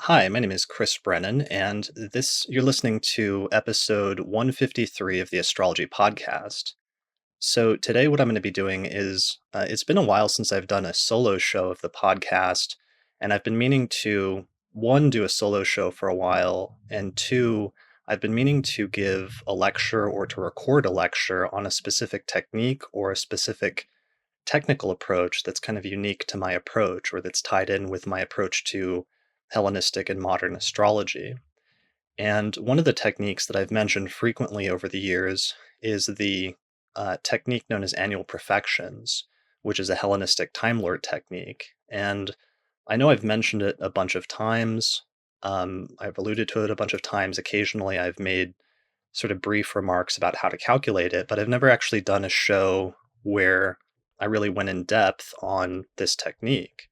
Hi, my name is Chris Brennan, and this you're listening to episode 153 of the Astrology podcast. So today, what I'm going to be doing is it's been a while since I've done a solo show of the podcast, and I've been meaning to one do a solo show for a while, and two, I've been meaning to give a lecture or to record a lecture on a specific technique or a specific technical approach that's kind of unique to my approach or that's tied in with my approach to Hellenistic and modern astrology. And one of the techniques that I've mentioned frequently over the years is the technique known as annual profections, which is a Hellenistic Time Lord technique. And I know I've mentioned it a bunch of times. I've alluded to it a bunch of times. Occasionally, I've made sort of brief remarks about how to calculate it, but I've never actually done a show where I really went in depth on this technique.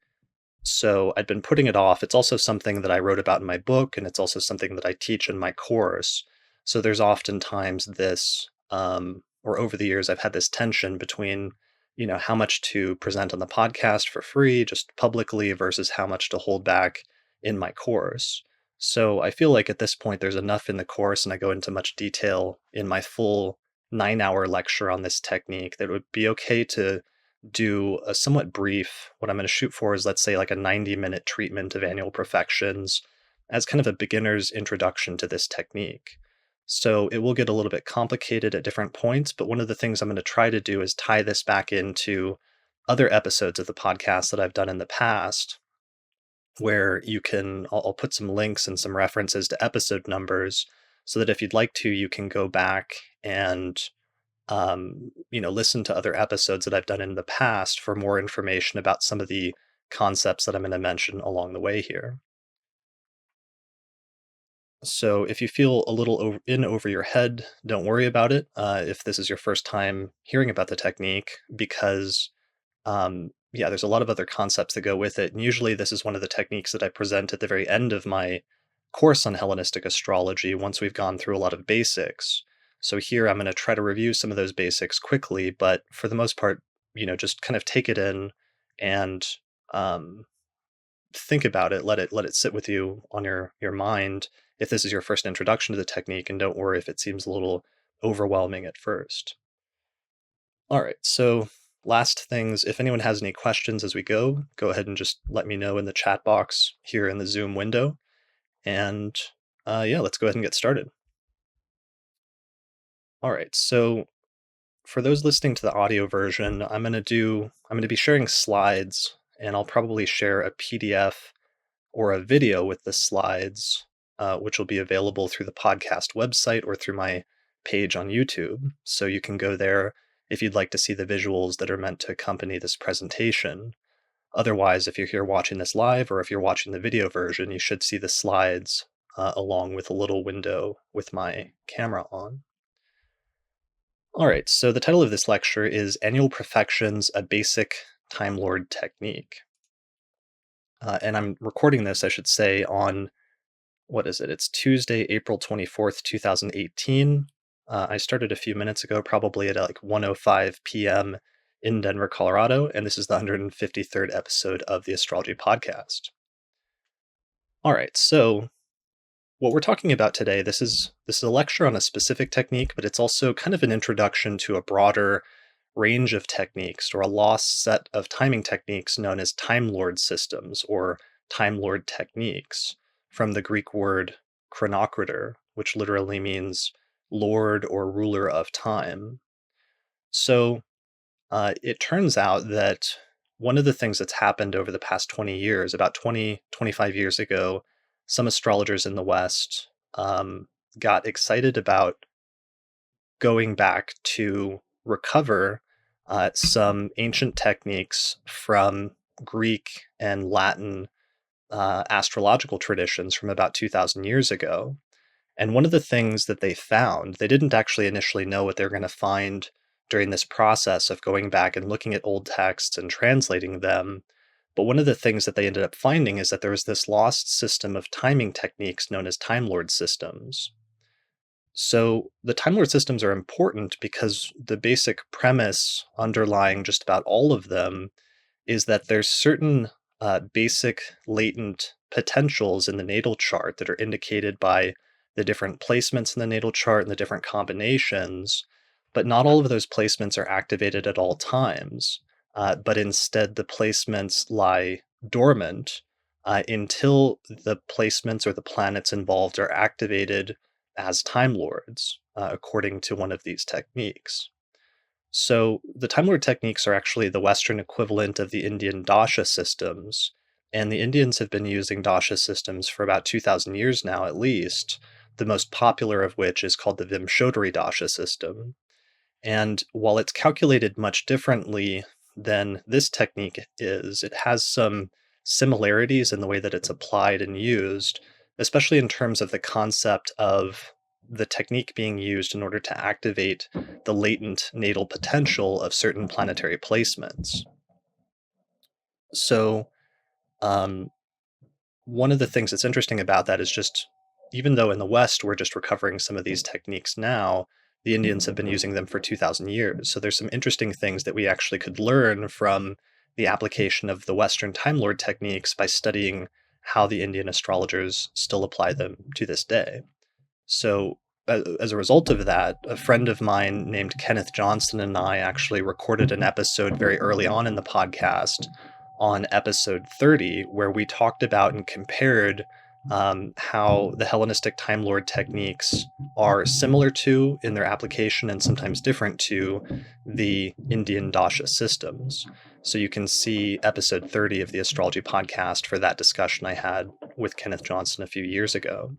So I'd been putting it off. It's also something that I wrote about in my book, and it's also something that I teach in my course. So there's oftentimes this, or over the years, I've had this tension between, how much to present on the podcast for free, just publicly, versus how much to hold back in my course. So I feel like at this point, there's enough in the course, and I go into much detail in my full 9-hour lecture on this technique that it would be okay to do a somewhat brief, what I'm going to shoot for is, let's say, like a 90-minute treatment of annual profections as kind of a beginner's introduction to this technique. So it will get a little bit complicated at different points, but one of the things I'm going to try to do is tie this back into other episodes of the podcast that I've done in the past, where I'll put some links and some references to episode numbers so that if you'd like to, you can go back and listen to other episodes that I've done in the past for more information about some of the concepts that I'm going to mention along the way here. So if you feel a little in over your head, don't worry about it. If this is your first time hearing about the technique, because yeah, there's a lot of other concepts that go with it. And usually this is one of the techniques that I present at the very end of my course on Hellenistic astrology once we've gone through a lot of basics. So here I'm going to try to review some of those basics quickly, but for the most part, just kind of take it in and um, think about it. Let it sit with you on your mind if this is your first introduction to the technique, and don't worry if it seems a little overwhelming at first. All right, so last things, if anyone has any questions as we go ahead and just let me know in the chat box here in the Zoom window. And yeah, let's go ahead and get started. All right, so for those listening to the audio version, I'm going to be sharing slides, and I'll probably share a PDF or a video with the slides, which will be available through the podcast website or through my page on YouTube. So you can go there if you'd like to see the visuals that are meant to accompany this presentation. Otherwise, if you're here watching this live or if you're watching the video version, you should see the slides along with a little window with my camera on. All right, so the title of this lecture is Annual Profections, a Basic Time Lord Technique. And I'm recording this, I should say, on, what is it? It's Tuesday, April 24th, 2018. I started a few minutes ago, probably at like 1:05 p.m. in Denver, Colorado, and this is the 153rd episode of the Astrology podcast. All right, so what we're talking about today, this is a lecture on a specific technique, but it's also kind of an introduction to a broader range of techniques or a lost set of timing techniques known as Time Lord systems or Time Lord techniques from the Greek word chronocrator, which literally means lord or ruler of time. So it turns out that one of the things that's happened over the past 20 years, about 25 years ago, some astrologers in the West got excited about going back to recover some ancient techniques from Greek and Latin astrological traditions from about 2,000 years ago. And one of the things that they found, they didn't actually initially know what they were going to find during this process of going back and looking at old texts and translating them. But one of the things that they ended up finding is that there was this lost system of timing techniques known as Time Lord systems. So the Time Lord systems are important because the basic premise underlying just about all of them is that there's certain basic latent potentials in the natal chart that are indicated by the different placements in the natal chart and the different combinations, but not all of those placements are activated at all times. But instead, the placements lie dormant until the placements or the planets involved are activated as Time Lords, according to one of these techniques. So the Time Lord techniques are actually the Western equivalent of the Indian dasha systems. And the Indians have been using dasha systems for about 2,000 years now, at least, the most popular of which is called the Vimshodari dasha system. And while it's calculated much differently than this technique is, it has some similarities in the way that it's applied and used, especially in terms of the concept of the technique being used in order to activate the latent natal potential of certain planetary placements. So, um, one of the things that's interesting about that is just even though in the West we're just recovering some of these techniques now, the Indians have been using them for 2,000 years. So there's some interesting things that we actually could learn from the application of the Western Time Lord techniques by studying how the Indian astrologers still apply them to this day. So, as a result of that, a friend of mine named Kenneth Johnson and I actually recorded an episode very early on in the podcast on episode 30, where we talked about and compared how the Hellenistic Time Lord techniques are similar to in their application and sometimes different to the Indian Dasha systems. So you can see episode 30 of the Astrology podcast for that discussion I had with Kenneth Johnson a few years ago.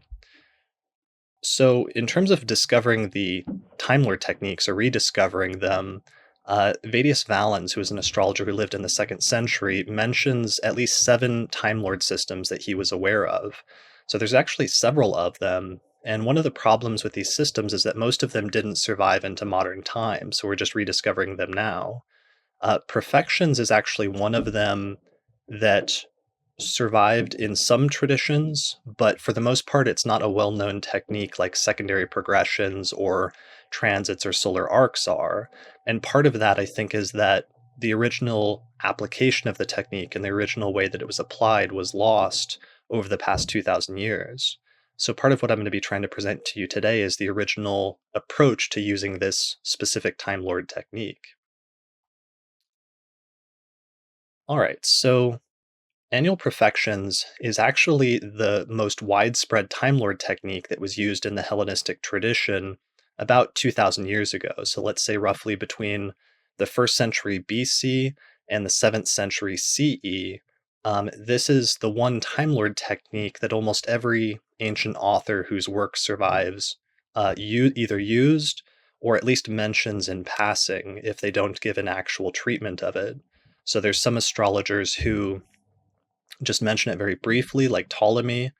So, in terms of discovering the Time Lord techniques or rediscovering them, Vedius Valens, who was an astrologer who lived in the 2nd century, mentions at least 7 Time Lord systems that he was aware of. So, there's actually several of them. And one of the problems with these systems is that most of them didn't survive into modern times. So, we're just rediscovering them now. Profections is actually one of them that survived in some traditions, but for the most part, it's not a well known technique like secondary progressions or transits or solar arcs are. And part of that, I think, is that the original application of the technique and the original way that it was applied was lost over the past 2,000 years. So, part of what I'm going to be trying to present to you today is the original approach to using this specific Time Lord technique. All right, so annual profections is actually the most widespread Time Lord technique that was used in the Hellenistic tradition about 2,000 years ago. So let's say roughly between the 1st century BC and the 7th century CE. This is the one Time Lord technique that almost every ancient author whose work survives either used or at least mentions in passing if they don't give an actual treatment of it. So there's some astrologers who just mention it very briefly, like Ptolemy.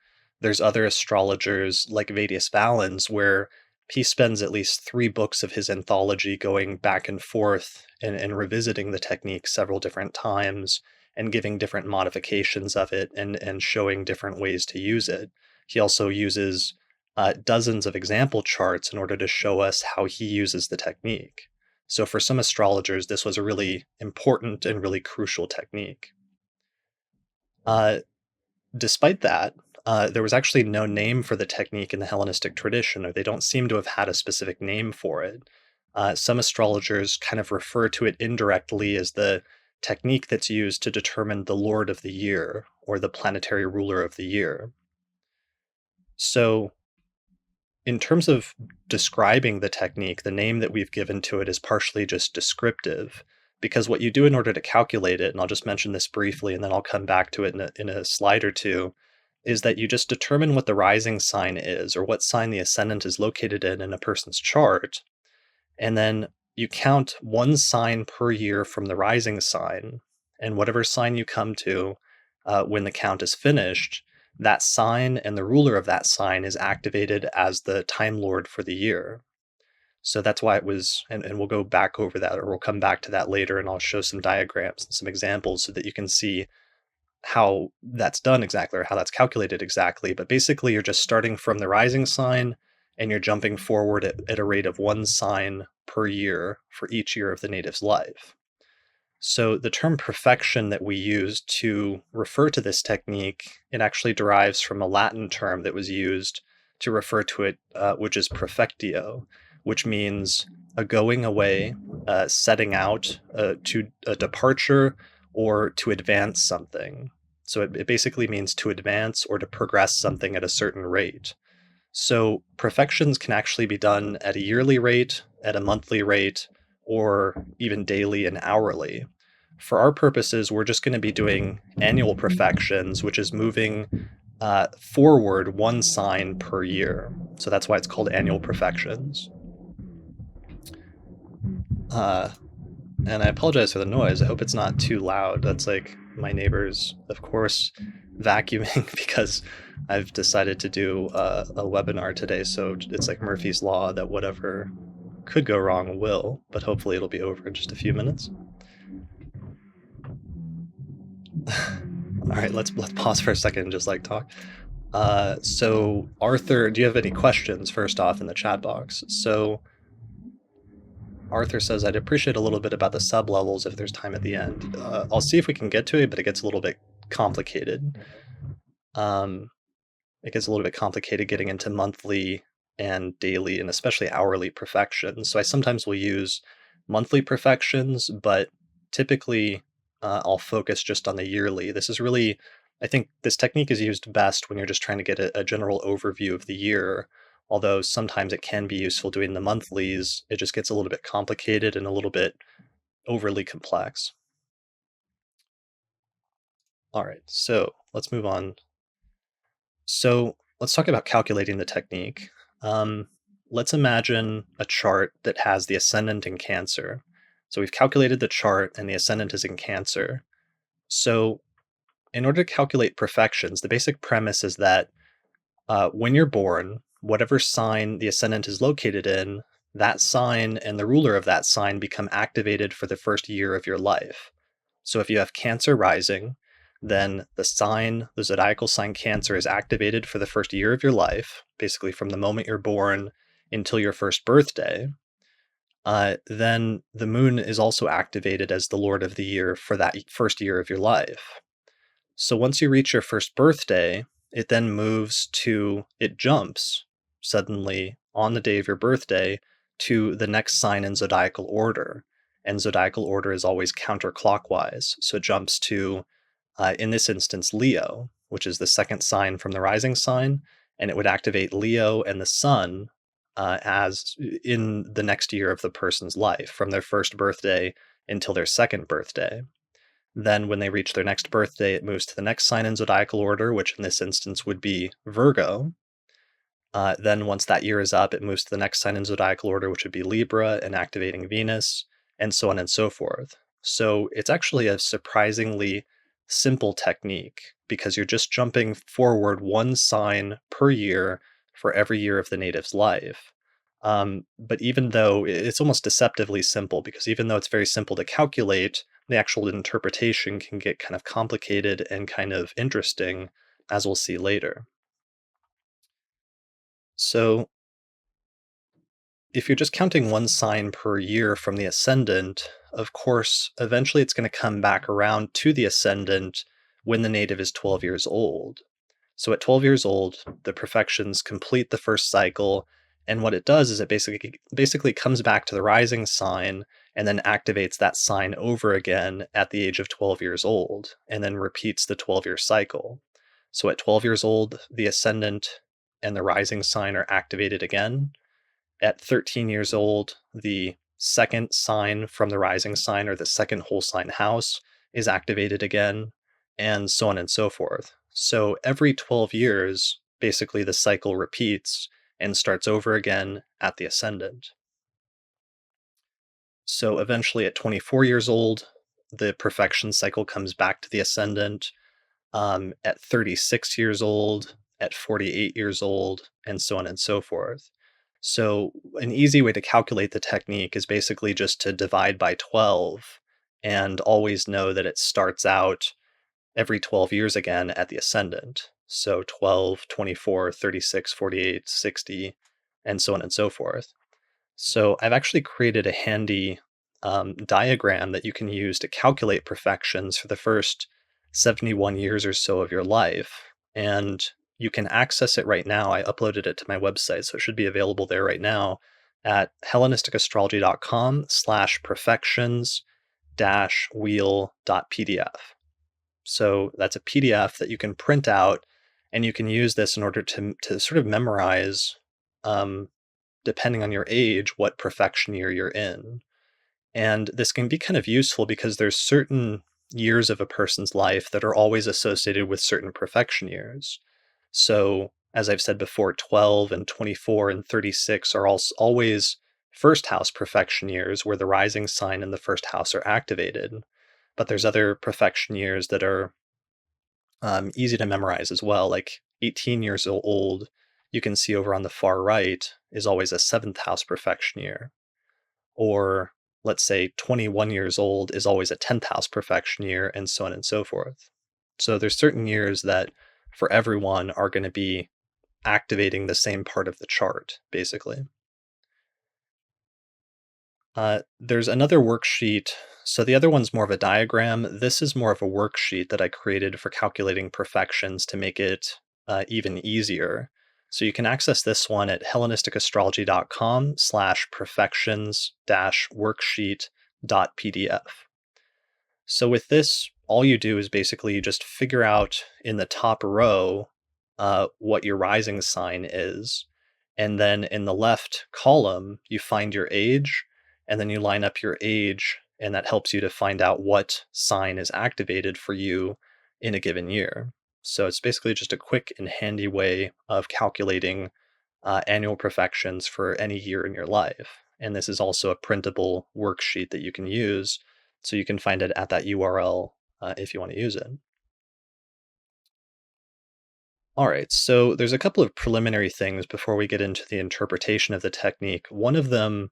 There's other astrologers like Vedius Valens, where he spends at least 3 books of his anthology going back and forth and revisiting the technique several different times and giving different modifications of it and showing different ways to use it. He also uses dozens of example charts in order to show us how he uses the technique. So for some astrologers, this was a really important and really crucial technique. Uh, Despite that, there was actually no name for the technique in the Hellenistic tradition, or they don't seem to have had a specific name for it. Some astrologers kind of refer to it indirectly as the technique that's used to determine the Lord of the Year, or the planetary ruler of the year. So, in terms of describing the technique, the name that we've given to it is partially just descriptive, because what you do in order to calculate it, and I'll just mention this briefly and then I'll come back to it in a slide or two, is that you just determine what the rising sign is, or what sign the ascendant is located in a person's chart, and then you count one sign per year from the rising sign, and whatever sign you come to when the count is finished, that sign and the ruler of that sign is activated as the Time Lord for the year. So that's why it was, and we'll go back over that, or we'll come back to that later, and I'll show some diagrams and some examples so that you can see how that's done exactly, or how that's calculated exactly. But basically, you're just starting from the rising sign, and you're jumping forward at a rate of one sign per year for each year of the native's life. So the term perfection that we use to refer to this technique, it actually derives from a Latin term that was used to refer to it, which is perfectio, which means a going away, setting out to a departure or to advance something. So it basically means to advance or to progress something at a certain rate. So perfections can actually be done at a yearly rate, at a monthly rate, or even daily and hourly. For our purposes, we're just going to be doing annual perfections, which is moving forward one sign per year. So that's why it's called annual perfections. And I apologize for the noise. I hope it's not too loud. That's like my neighbors, of course, vacuuming because I've decided to do a webinar today. So it's like Murphy's Law that whatever could go wrong will, but hopefully it'll be over in just a few minutes. All right, let's pause for a second and just like talk. So Arthur, do you have any questions first off in the chat box? So Arthur says, I'd appreciate a little bit about the sub-levels if there's time at the end. I'll see if we can get to it, but it gets a little bit complicated. It gets a little bit complicated getting into monthly and daily and especially hourly perfections. So I sometimes will use monthly perfections, but typically I'll focus just on the yearly. This is really, I think this technique is used best when you're just trying to get a general overview of the year. Although sometimes it can be useful doing the monthlies, it just gets a little bit complicated and a little bit overly complex. All right, so let's move on. So let's talk about calculating the technique. Let's imagine a chart that has the ascendant in Cancer. So we've calculated the chart and the ascendant is in Cancer. So in order to calculate perfections, the basic premise is that when you're born, whatever sign the ascendant is located in, that sign and the ruler of that sign become activated for the first year of your life. So if you have Cancer rising, then the zodiacal sign Cancer is activated for the first year of your life, basically from the moment you're born until your first birthday. Then the moon is also activated as the lord of the year for that first year of your life. So once you reach your first birthday, it jumps suddenly on the day of your birthday to the next sign in zodiacal order. And zodiacal order is always counterclockwise. So it jumps to, in this instance, Leo, which is the second sign from the rising sign. And it would activate Leo and the sun as in the next year of the person's life, from their first birthday until their second birthday. Then when they reach their next birthday, it moves to the next sign in zodiacal order, which in this instance would be Virgo. Then once that year is up, it moves to the next sign in zodiacal order, which would be Libra, and activating Venus, and so on and so forth. So it's actually a surprisingly simple technique because you're just jumping forward one sign per year for every year of the native's life. But even though it's almost deceptively simple, because even though it's very simple to calculate, the actual interpretation can get kind of complicated and kind of interesting, as we'll see later. So if you're just counting one sign per year from the ascendant, of course, eventually it's going to come back around to the ascendant when the native is 12 years old. So at 12 years old, the perfections complete the first cycle, and what it does is it basically comes back to the rising sign and then activates that sign over again at the age of 12 years old, and then repeats the 12-year cycle. So at 12 years old, the ascendant and the rising sign are activated again. At 13 years old, the second sign from the rising sign, or the second whole sign house, is activated again, and so on and so forth. So every 12 years, basically the cycle repeats and starts over again at the ascendant. So eventually at 24 years old, the perfection cycle comes back to the ascendant. At 36 years old, at 48 years old, and so on and so forth. So an easy way to calculate the technique is basically just to divide by 12 and always know that it starts out every 12 years again at the ascendant. So 12, 24, 36, 48, 60, and so on and so forth. So I've actually created a handy diagram that you can use to calculate perfections for the first 71 years or so of your life. And you can access it right now. I uploaded it to my website, so it should be available there right now at hellenisticastrology.com/profections wheel.pdf. So that's a PDF that you can print out, and you can use this in order to sort of memorize, um, depending on your age, what perfection year you're in. And this can be kind of useful because there's certain years of a person's life that are always associated with certain perfection years. So, as I've said before, 12 and 24 and 36 are also always first house perfection years where the rising sign and the first house are activated. But there's other perfection years that are easy to memorize as well. Like 18 years old, you can see over on the far right, is always a seventh house perfection year. Or let's say 21 years old is always a 10th house perfection year, and so on and so forth. So there's certain years that for everyone are going to be activating the same part of the chart, basically. There's another worksheet. So the other one's more of a diagram. This is more of a worksheet that I created for calculating perfections to make it even easier. So you can access this one at hellenisticastrology.com/perfections-worksheet.pdf. So with this, all you do is basically you just figure out in the top row what your rising sign is. And then in the left column, you find your age, and then you line up your age, and that helps you to find out what sign is activated for you in a given year. So it's basically just a quick and handy way of calculating annual perfections for any year in your life. And this is also a printable worksheet that you can use. So you can find it at that URL if you want to use it. All right, so there's a couple of preliminary things before we get into the interpretation of the technique. One of them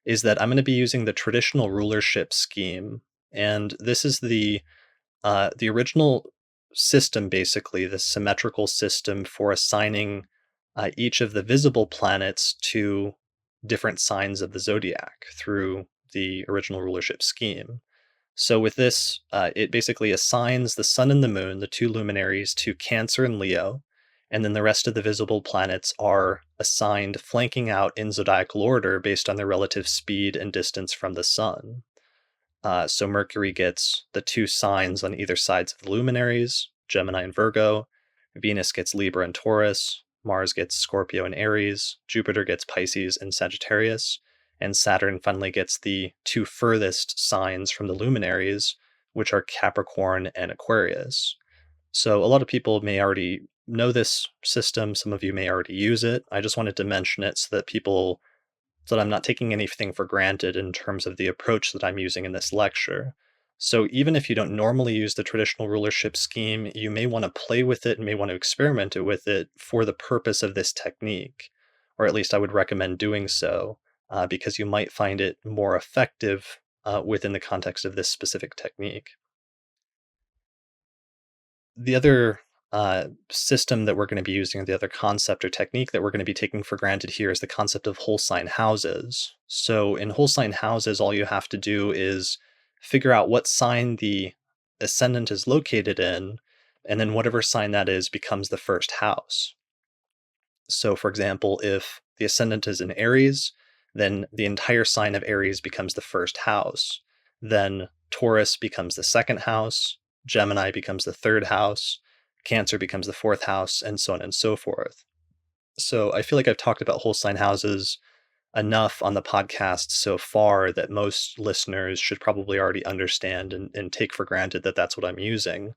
is that I'm going to be using the traditional rulership scheme, and this is the original system, basically the symmetrical system for assigning each of the visible planets to different signs of the zodiac through the original rulership scheme. So with this, it basically assigns the sun and the moon, the two luminaries, to Cancer and Leo, and then the rest of the visible planets are assigned flanking out in zodiacal order based on their relative speed and distance from the sun. So Mercury gets the two signs on either sides of the luminaries, Gemini and Virgo. Venus gets Libra and Taurus. Mars gets Scorpio and Aries. Jupiter gets Pisces and Sagittarius. And Saturn finally gets the two furthest signs from the luminaries, which are Capricorn and Aquarius. So a lot of people may already know this system. Some of you may already use it. I just wanted to mention it so that I'm not taking anything for granted in terms of the approach that I'm using in this lecture. So even if you don't normally use the traditional rulership scheme, you may want to play with it and may want to experiment with it for the purpose of this technique, or at least I would recommend doing so, because you might find it more effective within the context of this specific technique. The other system that we're going to be using, the other concept or technique that we're going to be taking for granted here is the concept of whole sign houses. So in whole sign houses, all you have to do is figure out what sign the ascendant is located in, and then whatever sign that is becomes the first house. So for example, if the ascendant is in Aries, then the entire sign of Aries becomes the first house. Then Taurus becomes the second house, Gemini becomes the third house, Cancer becomes the fourth house, and so on and so forth. So I feel like I've talked about whole sign houses enough on the podcast so far that most listeners should probably already understand and take for granted that that's what I'm using.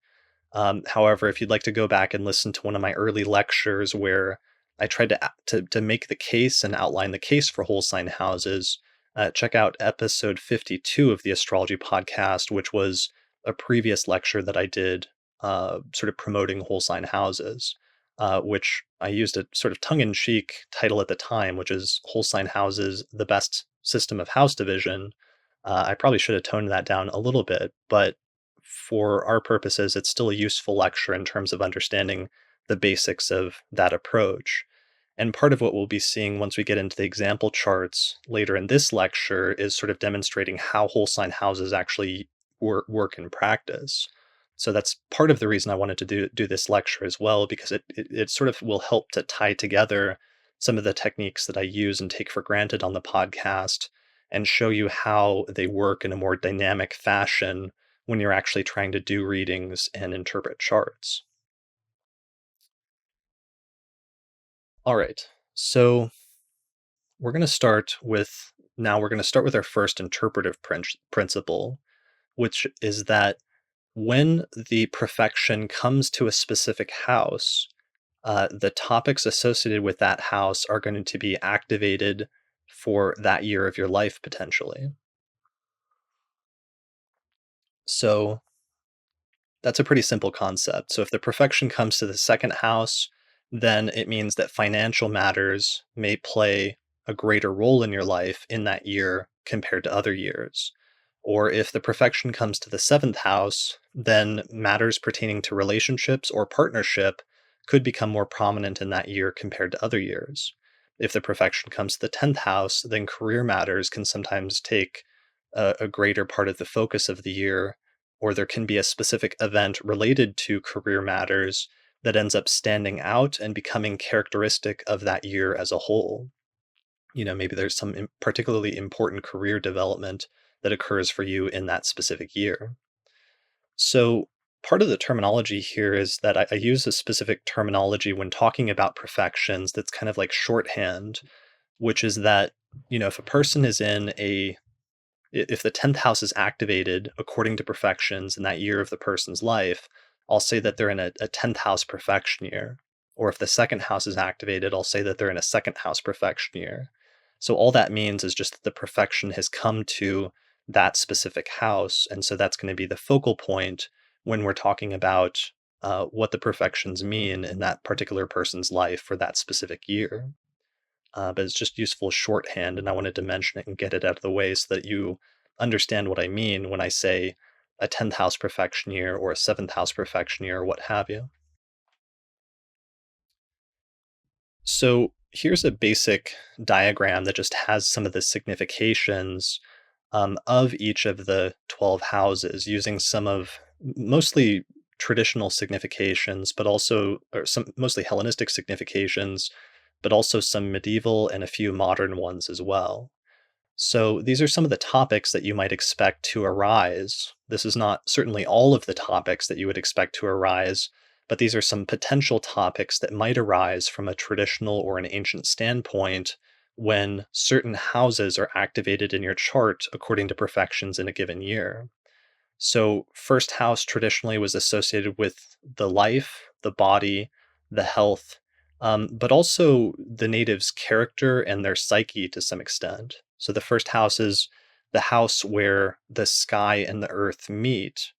However, if you'd like to go back and listen to one of my early lectures where I tried to make the case and outline the case for whole sign houses, check out episode 52 of the Astrology podcast, which was a previous lecture that I did sort of promoting whole sign houses, which I used a sort of tongue-in-cheek title at the time, which is Whole Sign Houses, the Best System of House Division. I probably should have toned that down a little bit, but for our purposes, it's still a useful lecture in terms of understanding the basics of that approach. And part of what we'll be seeing once we get into the example charts later in this lecture is sort of demonstrating how whole sign houses actually work in practice. So that's part of the reason I wanted to do this lecture as well, because it sort of will help to tie together some of the techniques that I use and take for granted on the podcast and show you how they work in a more dynamic fashion when you're actually trying to do readings and interpret charts. All right. So we're going to start with our first interpretive principle, which is that when the profection comes to a specific house, the topics associated with that house are going to be activated for that year of your life potentially. So that's a pretty simple concept. So if the perfection comes to the second house, then it means that financial matters may play a greater role in your life in that year compared to other years. Or if the perfection comes to the seventh house, then matters pertaining to relationships or partnership could become more prominent in that year compared to other years. If the perfection comes to the 10th house, then career matters can sometimes take a greater part of the focus of the year, or there can be a specific event related to career matters that ends up standing out and becoming characteristic of that year as a whole. Maybe there's some particularly important career development that occurs for you in that specific year. So, part of the terminology here is that I use a specific terminology when talking about perfections that's kind of like shorthand, which is that, if a person is if the 10th house is activated according to perfections in that year of the person's life, I'll say that they're in a 10th house perfection year. Or if the second house is activated, I'll say that they're in a second house perfection year. So all that means is just that the perfection has come to that specific house. And so that's going to be the focal point when we're talking about what the perfections mean in that particular person's life for that specific year. But it's just useful shorthand, and I wanted to mention it and get it out of the way so that you understand what I mean when I say a 10th house perfection year or a 7th house perfection year or what have you. So here's a basic diagram that just has some of the significations of each of the 12 houses using some of mostly traditional significations, but also, or some mostly Hellenistic significations, but also some medieval and a few modern ones as well. So these are some of the topics that you might expect to arise. This is not certainly all of the topics that you would expect to arise, but these are some potential topics that might arise from a traditional or an ancient standpoint when certain houses are activated in your chart according to perfections in a given year. So, first house traditionally was associated with the life, the body, the health, but also the native's character and their psyche to some extent. So, the first house is the house where the sky and the earth meet.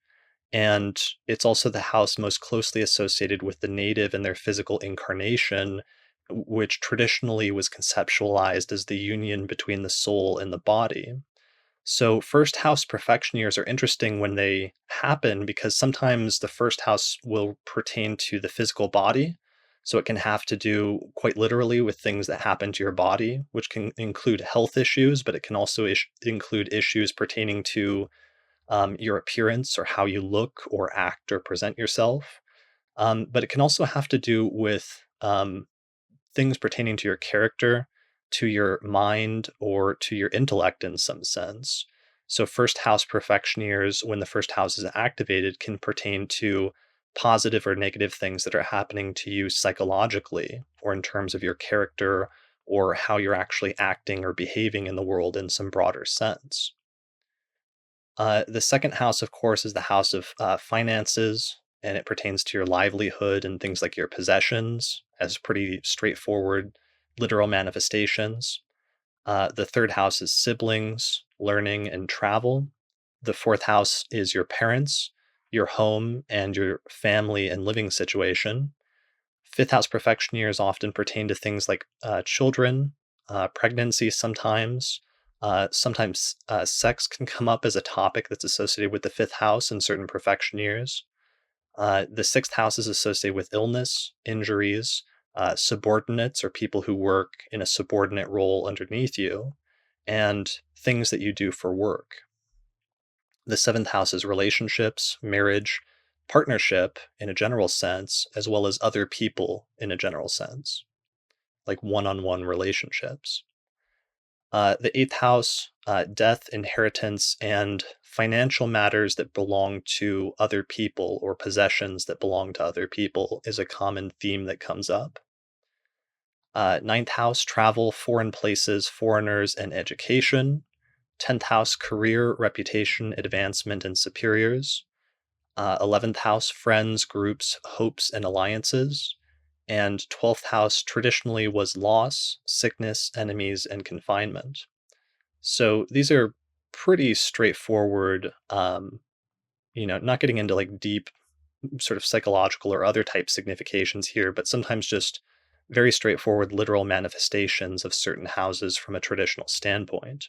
And it's also the house most closely associated with the native and their physical incarnation, which traditionally was conceptualized as the union between the soul and the body. So, first house perfection years are interesting when they happen because sometimes the first house will pertain to the physical body. So, it can have to do quite literally with things that happen to your body, which can include health issues, but it can also include issues pertaining to your appearance or how you look or act or present yourself. But it can also have to do with things pertaining to your character, to your mind, or to your intellect in some sense. So, first house perfection years, when the first house is activated, can pertain to positive or negative things that are happening to you psychologically, or in terms of your character, or how you're actually acting or behaving in the world in some broader sense. The second house, of course, is the house of finances, and it pertains to your livelihood and things like your possessions as pretty straightforward literal manifestations. The third house is siblings, learning, and travel. The fourth house is your parents, your home, and your family and living situation. Fifth house perfection years often pertain to things like children, pregnancy sometimes. Sometimes sex can come up as a topic that's associated with the fifth house in certain perfection years. The sixth house is associated with illness, injuries, subordinates or people who work in a subordinate role underneath you, and things that you do for work. The seventh house is relationships, marriage, partnership in a general sense, as well as other people in a general sense, like one on one relationships. The eighth house, death, inheritance, and financial matters that belong to other people or possessions that belong to other people is a common theme that comes up. Ninth house, travel, foreign places, foreigners, and education. 10th house, career, reputation, advancement, and superiors. 11th house, friends, groups, hopes, and alliances. And 12th house traditionally was loss, sickness, enemies, and confinement. So these are pretty straightforward, not getting into like deep sort of psychological or other type significations here, but sometimes just very straightforward literal manifestations of certain houses from a traditional standpoint.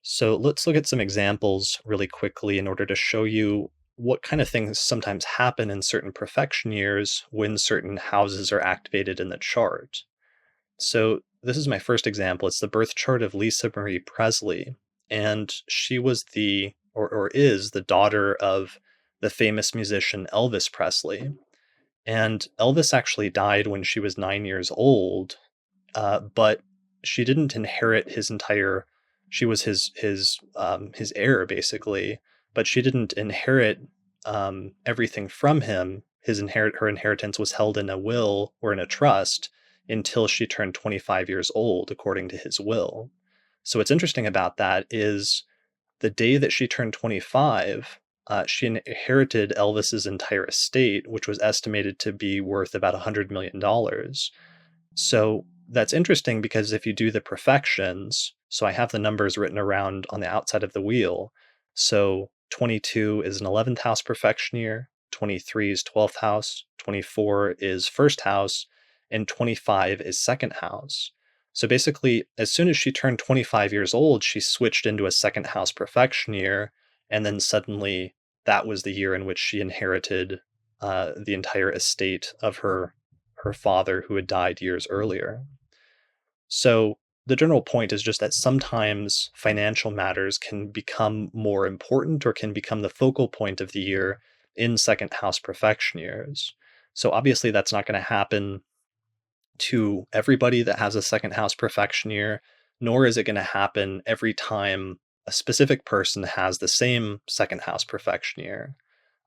So let's look at some examples really quickly in order to show you what kind of things sometimes happen in certain profection years when certain houses are activated in the chart. So this is my first example. It's the birth chart of Lisa Marie Presley, and she was or is the daughter of the famous musician Elvis Presley. And Elvis actually died when she was 9 years old, but she didn't inherit his entire. She was his heir basically, but she didn't inherit everything from him. Her inheritance was held in a will or in a trust until she turned 25 years old, according to his will. So what's interesting about that is the day that she turned 25, she inherited Elvis's entire estate, which was estimated to be worth about $100 million. So that's interesting because if you do the profections, so I have the numbers written around on the outside of the wheel. So 22 is an 11th house profection year, 23 is 12th house, 24 is first house, and 25 is second house. So basically, as soon as she turned 25 years old, she switched into a second house profection year, and then suddenly that was the year in which she inherited the entire estate of her father who had died years earlier. So the general point is just that sometimes financial matters can become more important or can become the focal point of the year in second house profection years. So obviously that's not going to happen to everybody that has a second house profection year, nor is it going to happen every time a specific person has the same second house profection year.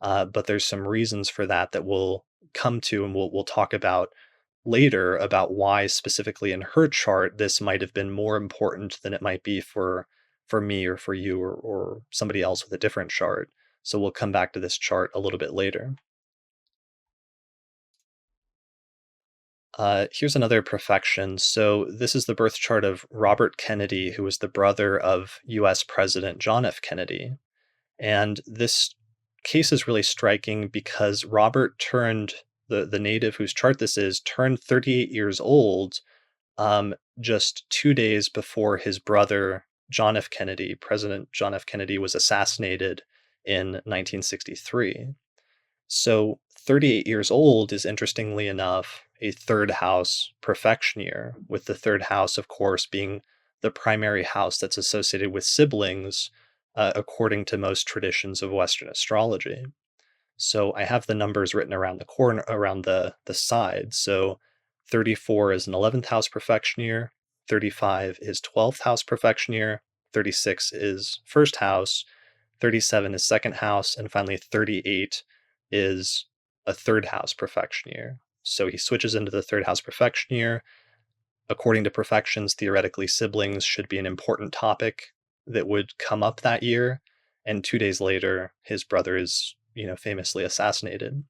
But there's some reasons for that that we'll come to, and we'll talk about later about why specifically in her chart this might have been more important than it might be for me or for you or somebody else with a different chart. So we'll come back to this chart a little bit later. Here's another profection. So this is the birth chart of Robert Kennedy, who was the brother of US President John F. Kennedy. And this case is really striking because Robert turned the native whose chart this is turned 38 years old just 2 days before his brother John F. Kennedy, President John F. Kennedy, was assassinated in 1963. So 38 years old is, interestingly enough, a third house profection year, with the third house, of course, being the primary house that's associated with siblings, according to most traditions of Western astrology. So I have the numbers written around the corner, around the side. So 34 is an 11th house profection year, 35 is 12th house profection year, 36 is first house, 37 is second house, and finally 38 is a third house profection year. So he switches into the third house profection year. According to Profections, theoretically, siblings should be an important topic that would come up that year. And 2 days later, his brother is, famously assassinated.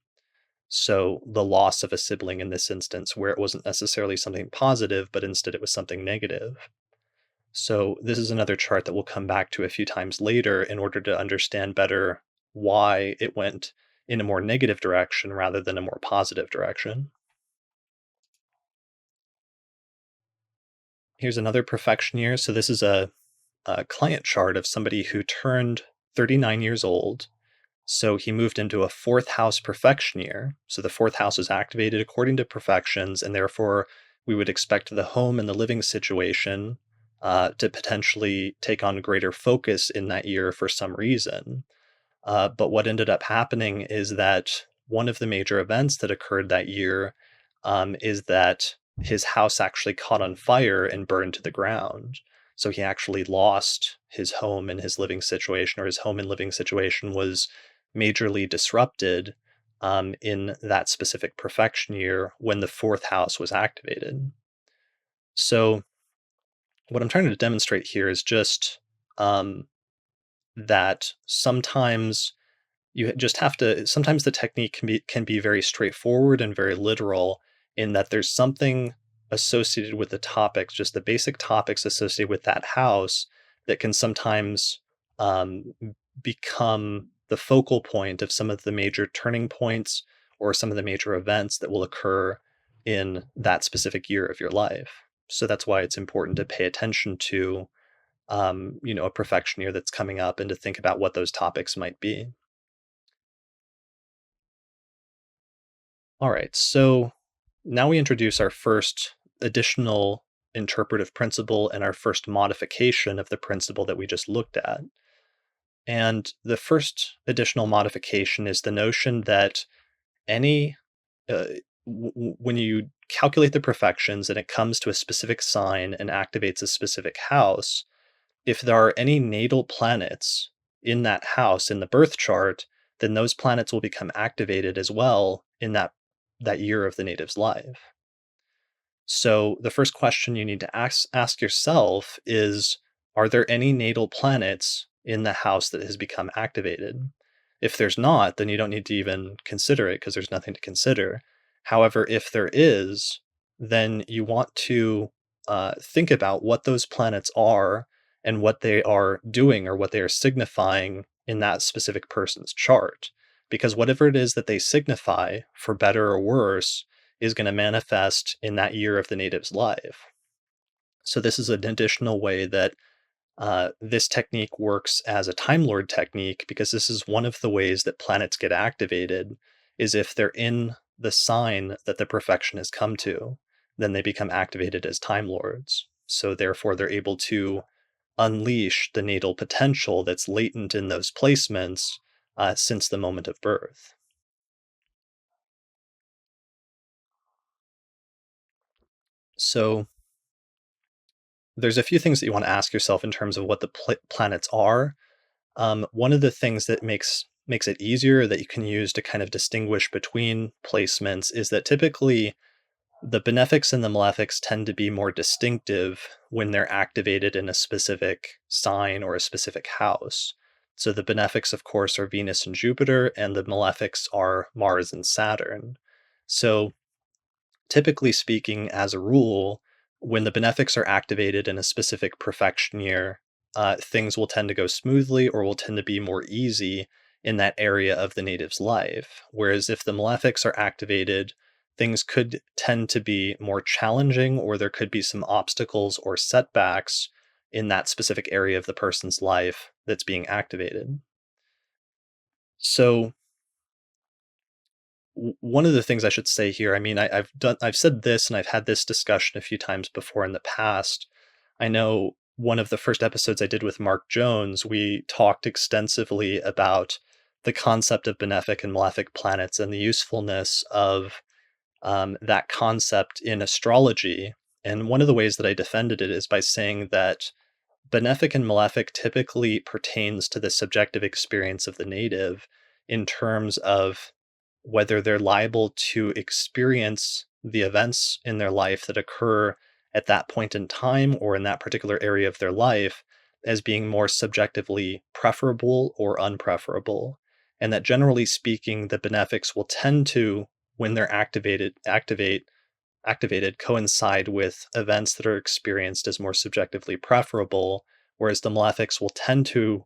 So the loss of a sibling in this instance, where it wasn't necessarily something positive, but instead it was something negative. So this is another chart that we'll come back to a few times later in order to understand better why it went in a more negative direction rather than a more positive direction. Here's another profection year. So this is a client chart of somebody who turned 39 years old. So he moved into a fourth house profection year. So the fourth house is activated according to profections, and therefore we would expect the home and the living situation to potentially take on greater focus in that year for some reason. But what ended up happening is that one of the major events that occurred that year is that his house actually caught on fire and burned to the ground. So he actually lost his home and his living situation, or his home and living situation was majorly disrupted in that specific perfection year when the fourth house was activated. So, what I'm trying to demonstrate here is just um, that sometimes you just have to sometimes the technique can be very straightforward and very literal in that there's something associated with the topics, just the basic topics associated with that house that can sometimes become the focal point of some of the major turning points or some of the major events that will occur in that specific year of your life. So that's why it's important to pay attention to a perfection year that's coming up and to think about what those topics might be. All right, so now we introduce our first additional interpretive principle and our first modification of the principle that we just looked at. And the first additional modification is the notion that any, uh, when you calculate the perfections and it comes to a specific sign and activates a specific house, if there are any natal planets in that house in the birth chart, then those planets will become activated as well in that year of the native's life. So the first question you need to ask yourself is, are there any natal planets in the house that has become activated? If there's not, then you don't need to even consider it because there's nothing to consider. However, if there is, then you want to think about what those planets are and what they are doing or what they are signifying in that specific person's chart. Because whatever it is that they signify, for better or worse, is going to manifest in that year of the native's life. So this is an additional way that this technique works as a Time Lord technique, because this is one of the ways that planets get activated is if they're in the sign that the perfection has come to, then they become activated as Time Lords. So therefore they're able to unleash the natal potential that's latent in those placements since the moment of birth. So there's a few things that you want to ask yourself in terms of what the planets are. One of the things that makes it easier that you can use to kind of distinguish between placements is that typically the benefics and the malefics tend to be more distinctive when they're activated in a specific sign or a specific house. So the benefics, of course, are Venus and Jupiter, and the malefics are Mars and Saturn. So typically speaking, as a rule, when the benefics are activated in a specific perfection year, things will tend to go smoothly or will tend to be more easy in that area of the native's life. Whereas if the malefics are activated, things could tend to be more challenging, or there could be some obstacles or setbacks in that specific area of the person's life that's being activated. So, one of the things I should say here, I mean, I've said this and I've had this discussion a few times before in the past. I know one of the first episodes I did with Mark Jones, we talked extensively about the concept of benefic and malefic planets and the usefulness of that concept in astrology. And one of the ways that I defended it is by saying that benefic and malefic typically pertains to the subjective experience of the native in terms of whether they're liable to experience the events in their life that occur at that point in time or in that particular area of their life as being more subjectively preferable or unpreferable. And that generally speaking, the benefics will tend to, when they're activated coincide with events that are experienced as more subjectively preferable, whereas the malefics will tend to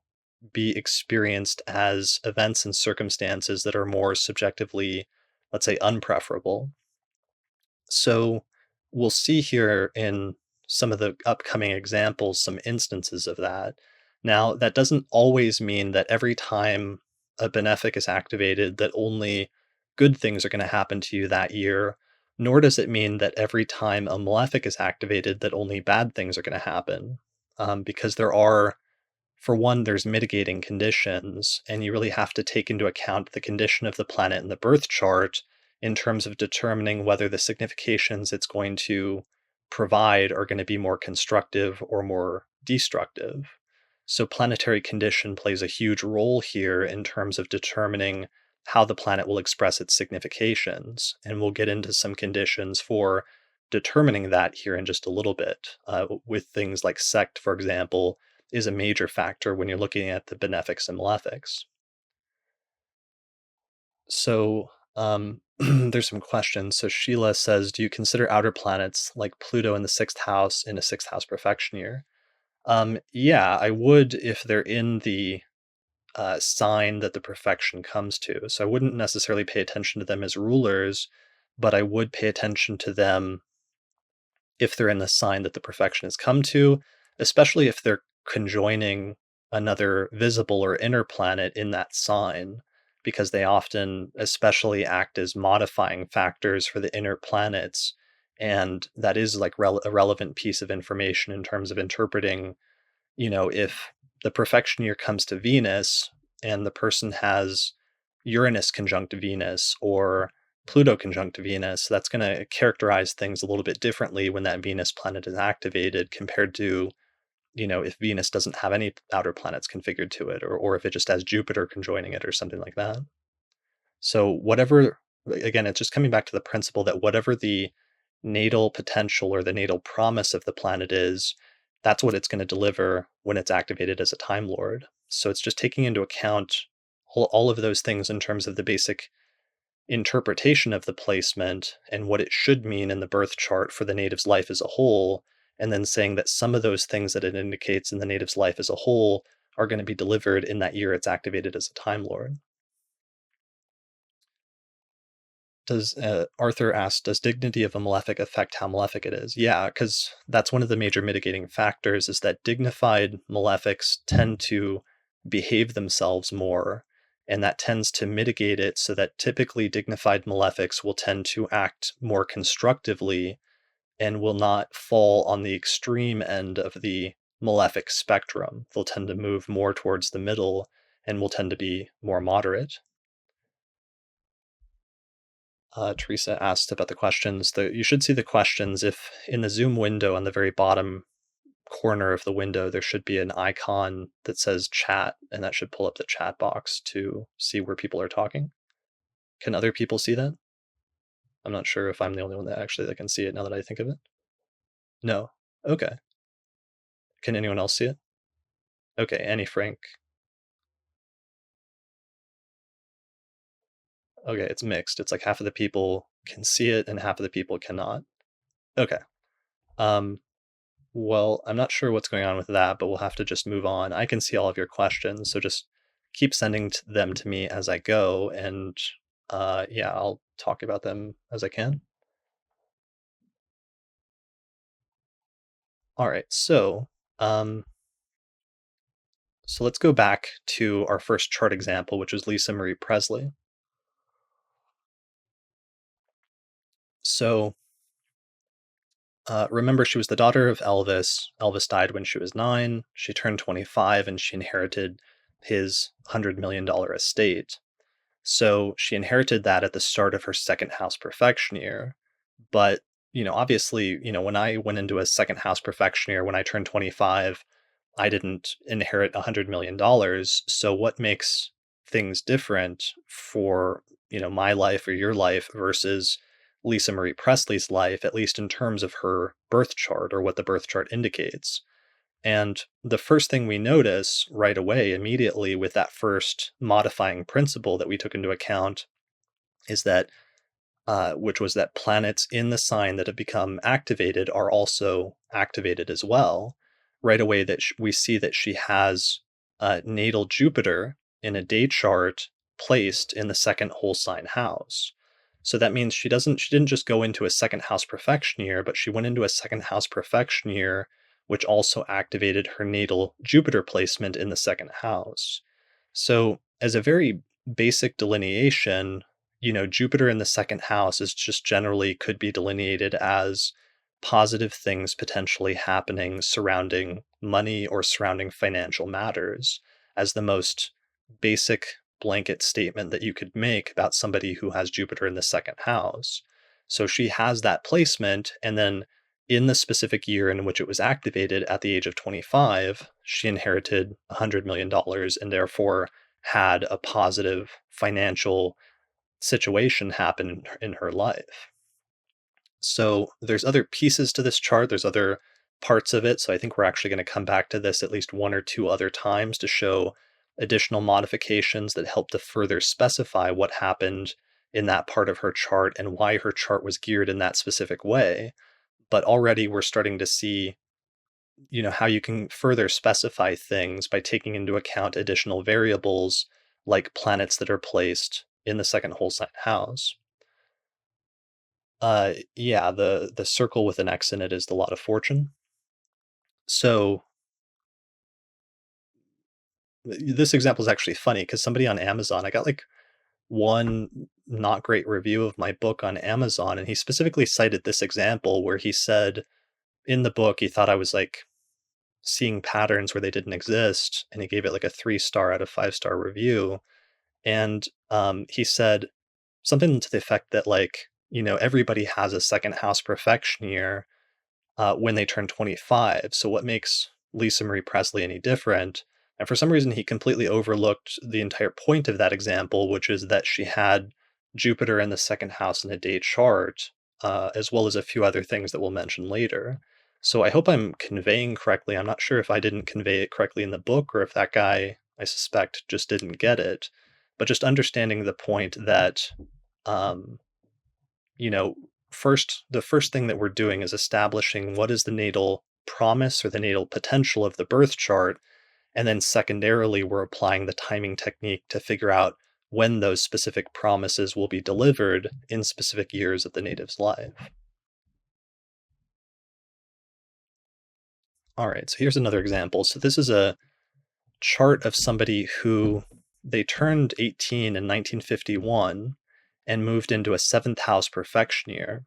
be experienced as events and circumstances that are more subjectively, let's say, unpreferable. So we'll see here in some of the upcoming examples some instances of that. Now, that doesn't always mean that every time a benefic is activated that only good things are going to happen to you that year, nor does it mean that every time a malefic is activated that only bad things are going to happen. Because there are, for one, there's mitigating conditions, and you really have to take into account the condition of the planet in the birth chart in terms of determining whether the significations it's going to provide are going to be more constructive or more destructive. So, planetary condition plays a huge role here in terms of determining how the planet will express its significations. And we'll get into some conditions for determining that here in just a little bit, with things like sect, for example, is a major factor when you're looking at the benefics and malefics. So, there's some questions. So, Sheila says, do you consider outer planets like Pluto in the sixth house in a sixth house perfection year? Yeah, I would if they're in the sign that the perfection comes to. So, I wouldn't necessarily pay attention to them as rulers, but I would pay attention to them if they're in the sign that the perfection has come to, especially if they're conjoining another visible or inner planet in that sign, because they often especially act as modifying factors for the inner planets. And that is like a relevant piece of information in terms of interpreting, if the perfection year comes to Venus and the person has Uranus conjunct Venus or Pluto conjunct Venus, that's going to characterize things a little bit differently when that Venus planet is activated compared to, if Venus doesn't have any outer planets configured to it, or if it just has Jupiter conjoining it or something like that. So, whatever, again, it's just coming back to the principle that whatever the natal potential or the natal promise of the planet is, that's what it's going to deliver when it's activated as a Time Lord. So, it's just taking into account all of those things in terms of the basic interpretation of the placement and what it should mean in the birth chart for the native's life as a whole, and then saying that some of those things that it indicates in the native's life as a whole are going to be delivered in that year it's activated as a Time Lord. Does Arthur ask, does dignity of a malefic affect how malefic it is? Yeah, because that's one of the major mitigating factors is that dignified malefics tend to behave themselves more, and that tends to mitigate it so that typically dignified malefics will tend to act more constructively and will not fall on the extreme end of the malefic spectrum. They'll tend to move more towards the middle and will tend to be more moderate. Teresa asked about the questions. You should see the questions if in the Zoom window on the very bottom corner of the window, there should be an icon that says chat, and that should pull up the chat box to see where people are talking. Can other people see that? I'm not sure if I'm the only one that can see it now that I think of it. No. Okay. Can anyone else see it? Okay, Annie Frank. Okay, it's mixed. It's like half of the people can see it and half of the people cannot. Okay. Um, Well, I'm not sure what's going on with that, but we'll have to just move on. I can see all of your questions, so just keep sending them to me as I go, and yeah, I'll talk about them as I can. All right, um, so let's go back to our first chart example, which was Lisa Marie Presley. So remember, she was the daughter of Elvis. Elvis died when she was 9. She turned 25, and she inherited his $100 million estate. So she inherited that at the start of her second house perfection year. But, obviously, when I went into a second house perfection year, when I turned 25, I didn't inherit $100 million. So what makes things different for, my life or your life versus Lisa Marie Presley's life, at least in terms of her birth chart or what the birth chart indicates? And the first thing we notice right away, immediately, with that first modifying principle that we took into account is that, which was that planets in the sign that have become activated are also activated as well. Right away, that we see that she has natal Jupiter in a day chart placed in the second whole sign house. So that means she didn't just go into a second house perfection year, but she went into a second house perfection year, which also activated her natal Jupiter placement in the second house. So as a very basic delineation, Jupiter in the second house is just generally could be delineated as positive things potentially happening surrounding money or surrounding financial matters as the most basic blanket statement that you could make about somebody who has Jupiter in the second house. So she has that placement, and then in the specific year in which it was activated at the age of 25, she inherited $100 million and therefore had a positive financial situation happen in her life. So there's other pieces to this chart, there's other parts of it. So I think we're actually going to come back to this at least one or two other times to show additional modifications that help to further specify what happened in that part of her chart and why her chart was geared in that specific way. But already we're starting to see how you can further specify things by taking into account additional variables like planets that are placed in the second whole sign house. Yeah, the circle with an X in it is the lot of fortune. So this example is actually funny because somebody on Amazon, I got like one not great review of my book on Amazon, and he specifically cited this example where he said in the book he thought I was like seeing patterns where they didn't exist, and he gave it like a 3-star out of 5-star review. And he said something to the effect that like everybody has a second house perfection year when they turn 25. So what makes Lisa Marie Presley any different? And for some reason, he completely overlooked the entire point of that example, which is that she had Jupiter in the second house in a day chart, as well as a few other things that we'll mention later. So I hope I'm conveying correctly. I'm not sure if I didn't convey it correctly in the book or if that guy, I suspect, just didn't get it. But just understanding the point that um, you know, the first thing that we're doing is establishing what is the natal promise or the natal potential of the birth chart. And then secondarily, we're applying the timing technique to figure out when those specific promises will be delivered in specific years of the native's life. All right, so here's another example. So this is a chart of somebody who they turned 18 in 1951 and moved into a seventh house perfection year.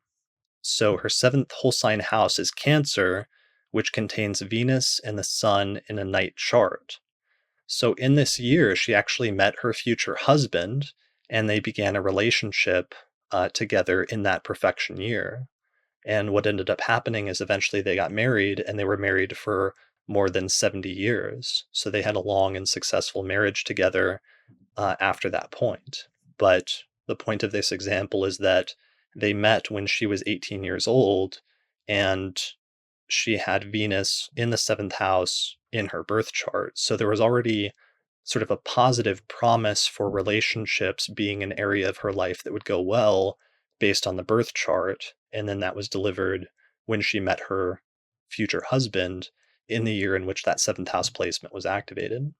So her seventh whole sign house is Cancer, which contains Venus and the Sun in a night chart. So in this year, she actually met her future husband and they began a relationship together in that perfection year. And what ended up happening is eventually they got married and they were married for more than 70 years. So they had a long and successful marriage together after that point. But the point of this example is that they met when she was 18 years old, and she had Venus in the seventh house in her birth chart. So there was already sort of a positive promise for relationships being an area of her life that would go well based on the birth chart. And then that was delivered when she met her future husband in the year in which that seventh house placement was activated.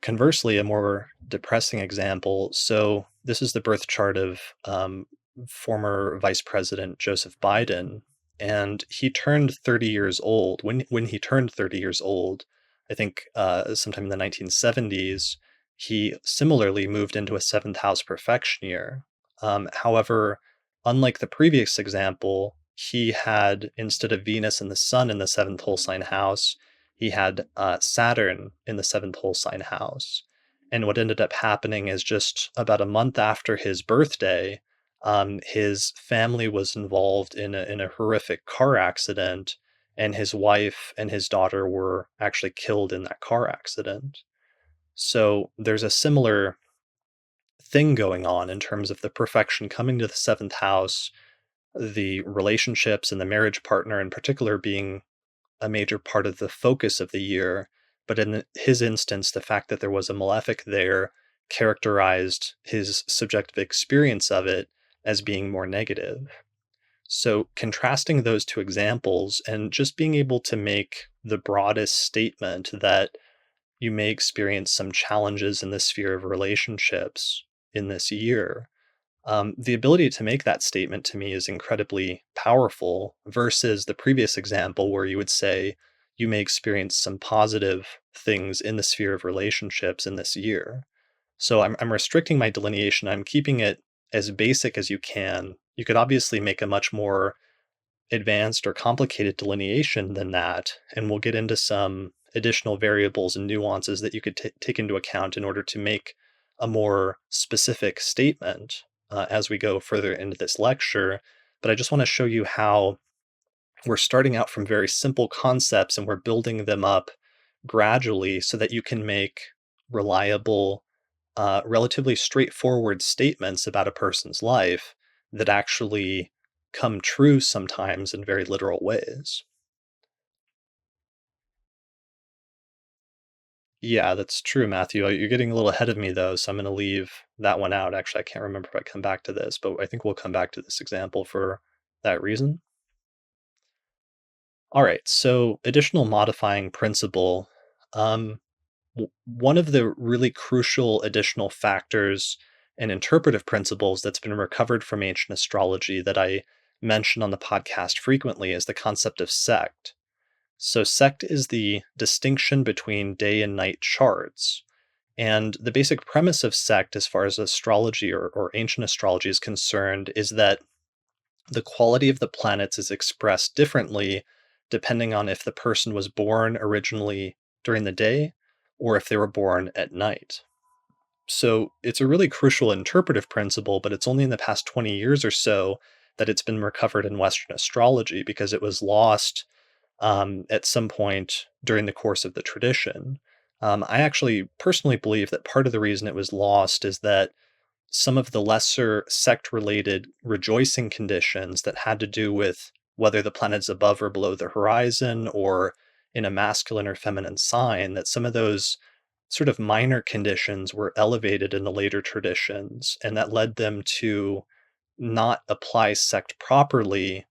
Conversely, a more depressing example. So this is the birth chart of former Vice President Joseph Biden, and he turned 30 years old. When he turned 30 years old, I think sometime in the 1970s, he similarly moved into a seventh house perfection year. However, unlike the previous example, he had, instead of Venus and the Sun in the seventh whole sign house, he had Saturn in the seventh whole sign house. And what ended up happening is just about a month after his birthday, his family was involved in a horrific car accident, and his wife and his daughter were actually killed in that car accident. So there's a similar thing going on in terms of the perfection coming to the seventh house, the relationships and the marriage partner in particular being a major part of the focus of the year. But in his instance, the fact that there was a malefic there characterized his subjective experience of it as being more negative. So, contrasting those two examples and just being able to make the broadest statement that you may experience some challenges in the sphere of relationships in this year, the ability to make that statement to me is incredibly powerful versus the previous example where you would say you may experience some positive things in the sphere of relationships in this year. So I'm restricting my delineation. I'm keeping it as basic as you can. You could obviously make a much more advanced or complicated delineation than that, and we'll get into some additional variables and nuances that you could take into account in order to make a more specific statement as we go further into this lecture. But I just want to show you how we're starting out from very simple concepts and we're building them up gradually so that you can make reliable, relatively straightforward statements about a person's life that actually come true sometimes in very literal ways. Yeah, that's true, Matthew. You're getting a little ahead of me, though, so I'm going to leave that one out. Actually, I can't remember if I come back to this, but I think we'll come back to this example for that reason. All right, so additional modifying principle. Um, One of the really crucial additional factors and interpretive principles that's been recovered from ancient astrology that I mention on the podcast frequently is the concept of sect. So, sect is the distinction between day and night charts. And the basic premise of sect, as far as astrology or ancient astrology is concerned, is that the quality of the planets is expressed differently depending on if the person was born originally during the day or if they were born at night. So it's a really crucial interpretive principle, but it's only in the past 20 years or so that it's been recovered in Western astrology because it was lost at some point during the course of the tradition. I actually personally believe that part of the reason it was lost is that some of the lesser sect related rejoicing conditions that had to do with whether the planet's above or below the horizon or in a masculine or feminine sign, that some of those sort of minor conditions were elevated in the later traditions, and that led them to not apply sect properly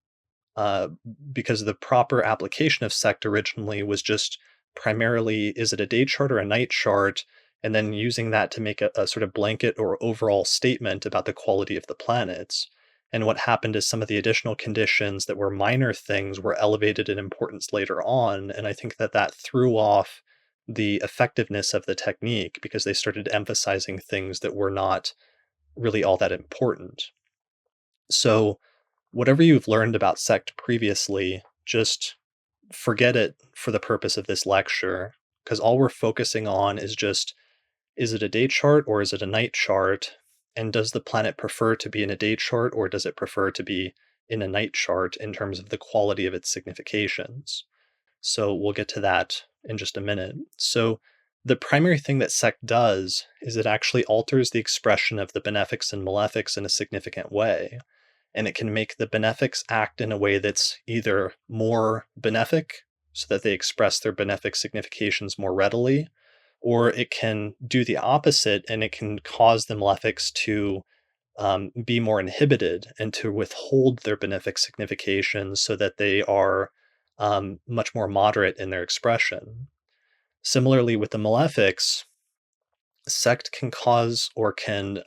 uh, because the proper application of sect originally was just primarily, is it a day chart or a night chart? And then using that to make a sort of blanket or overall statement about the quality of the planets. And what happened is some of the additional conditions that were minor things were elevated in importance later on. And I think that that threw off the effectiveness of the technique because they started emphasizing things that were not really all that important. So, whatever you've learned about sect previously, just forget it for the purpose of this lecture, because all we're focusing on is just, is it a day chart or is it a night chart? And does the planet prefer to be in a day chart or does it prefer to be in a night chart in terms of the quality of its significations? So we'll get to that in just a minute. So the primary thing that sect does is it actually alters the expression of the benefics and malefics in a significant way, and it can make the benefics act in a way that's either more benefic, so that they express their benefic significations more readily, or it can do the opposite and it can cause the malefics to be more inhibited and to withhold their benefic significations so that they are much more moderate in their expression. Similarly, with the malefics, sect can cause or can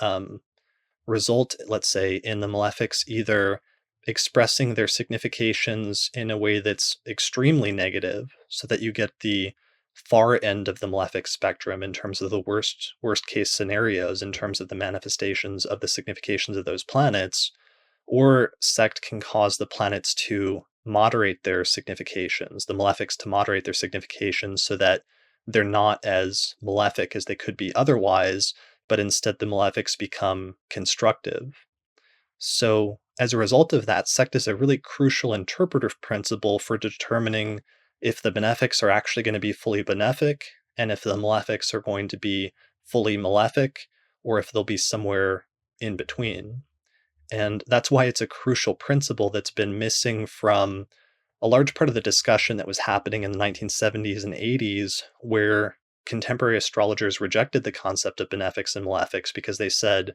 result, let's say, in the malefics either expressing their significations in a way that's extremely negative, so that you get the far end of the malefic spectrum in terms of the worst case scenarios in terms of the manifestations of the significations of those planets, or sect can cause the planets to moderate their significations, the malefics to moderate their significations so that they're not as malefic as they could be otherwise, but instead the malefics become constructive. So, as a result of that, sect is a really crucial interpretive principle for determining if the benefics are actually going to be fully benefic and if the malefics are going to be fully malefic or if they'll be somewhere in between. And that's why it's a crucial principle that's been missing from a large part of the discussion that was happening in the 1970s and 80s, where contemporary astrologers rejected the concept of benefics and malefics because they said,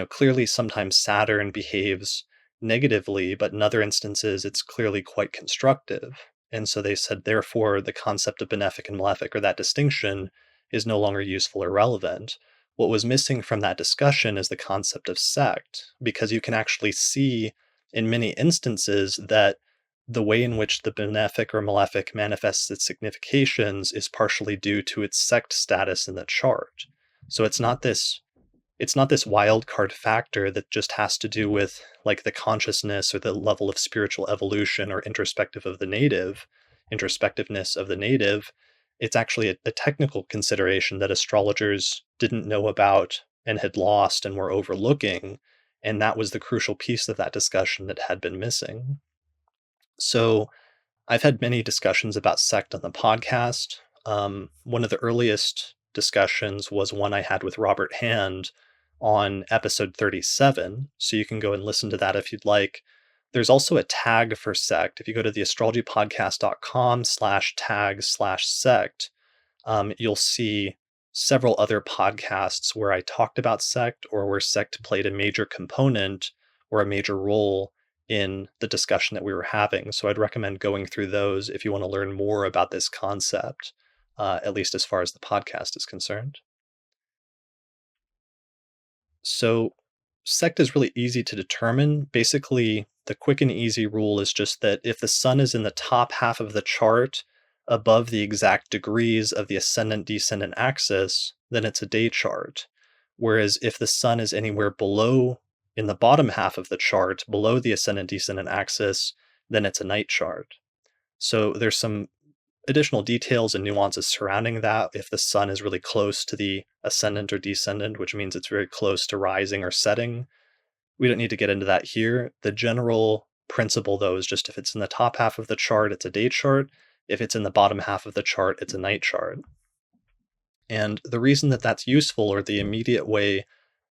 clearly sometimes Saturn behaves negatively, but in other instances it's clearly quite constructive. And so they said, therefore, the concept of benefic and malefic, or that distinction, is no longer useful or relevant. What was missing from that discussion is the concept of sect, because you can actually see in many instances that the way in which the benefic or malefic manifests its significations is partially due to its sect status in the chart. So it's not this wild card factor that just has to do with like the consciousness or the level of spiritual evolution or introspectiveness of the native. It's actually a technical consideration that astrologers didn't know about and had lost and were overlooking, and that was the crucial piece of that discussion that had been missing. So I've had many discussions about sect on the podcast. One of the earliest discussions was one I had with Robert Hand on episode 37. So you can go and listen to that if you'd like. There's also a tag for sect. If you go to the astrologypodcast.com/tag/sect, you'll see several other podcasts where I talked about sect or where sect played a major component or a major role in the discussion that we were having. So I'd recommend going through those if you want to learn more about this concept, at least as far as the podcast is concerned. So sect is really easy to determine. Basically, the quick and easy rule is just that if the sun is in the top half of the chart above the exact degrees of the ascendant descendant axis, then it's a day chart. Whereas if the sun is anywhere below in the bottom half of the chart, below the ascendant descendant axis, then it's a night chart. So there's some additional details and nuances surrounding that. If the sun is really close to the ascendant or descendant, which means it's very close to rising or setting, we don't need to get into that here. The general principle, though, is just if it's in the top half of the chart, it's a day chart. If it's in the bottom half of the chart, it's a night chart. And the reason that that's useful, or the immediate way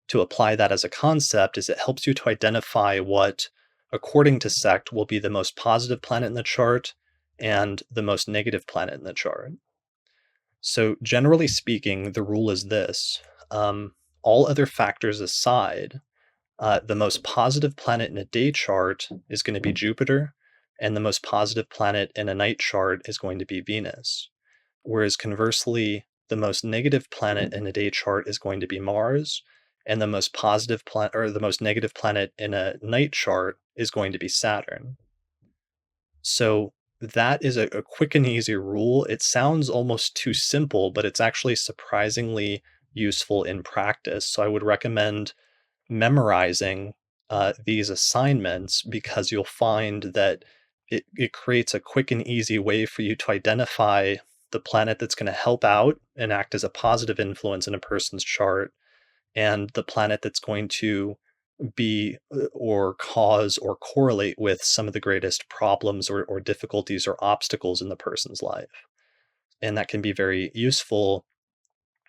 to apply that as a concept, is it helps you to identify what, according to sect, will be the most positive planet in the chart and the most negative planet in the chart. So generally speaking, the rule is this. All other factors aside, the most positive planet in a day chart is going to be Jupiter, and the most positive planet in a night chart is going to be Venus. Whereas conversely, the most negative planet in a day chart is going to be Mars, and the most positive planet or the most negative planet in a night chart is going to be Saturn. So that is a quick and easy rule. It sounds almost too simple, but it's actually surprisingly useful in practice. So I would recommend memorizing these assignments, because you'll find that it creates a quick and easy way for you to identify the planet that's going to help out and act as a positive influence in a person's chart, and the planet that's going to be or cause or correlate with some of the greatest problems or difficulties or obstacles in the person's life. And that can be very useful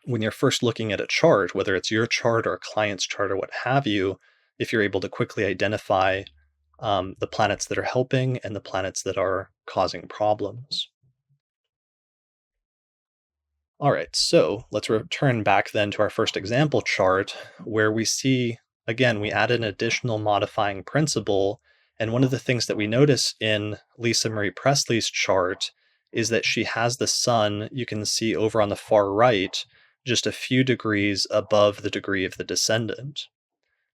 when you're first looking at a chart, whether it's your chart or a client's chart or what have you, if you're able to quickly identify the planets that are helping and the planets that are causing problems. All right, so let's return back then to our first example chart, where we see, again, we add an additional modifying principle. And one of the things that we notice in Lisa Marie Presley's chart is that she has the sun, you can see over on the far right, just a few degrees above the degree of the descendant.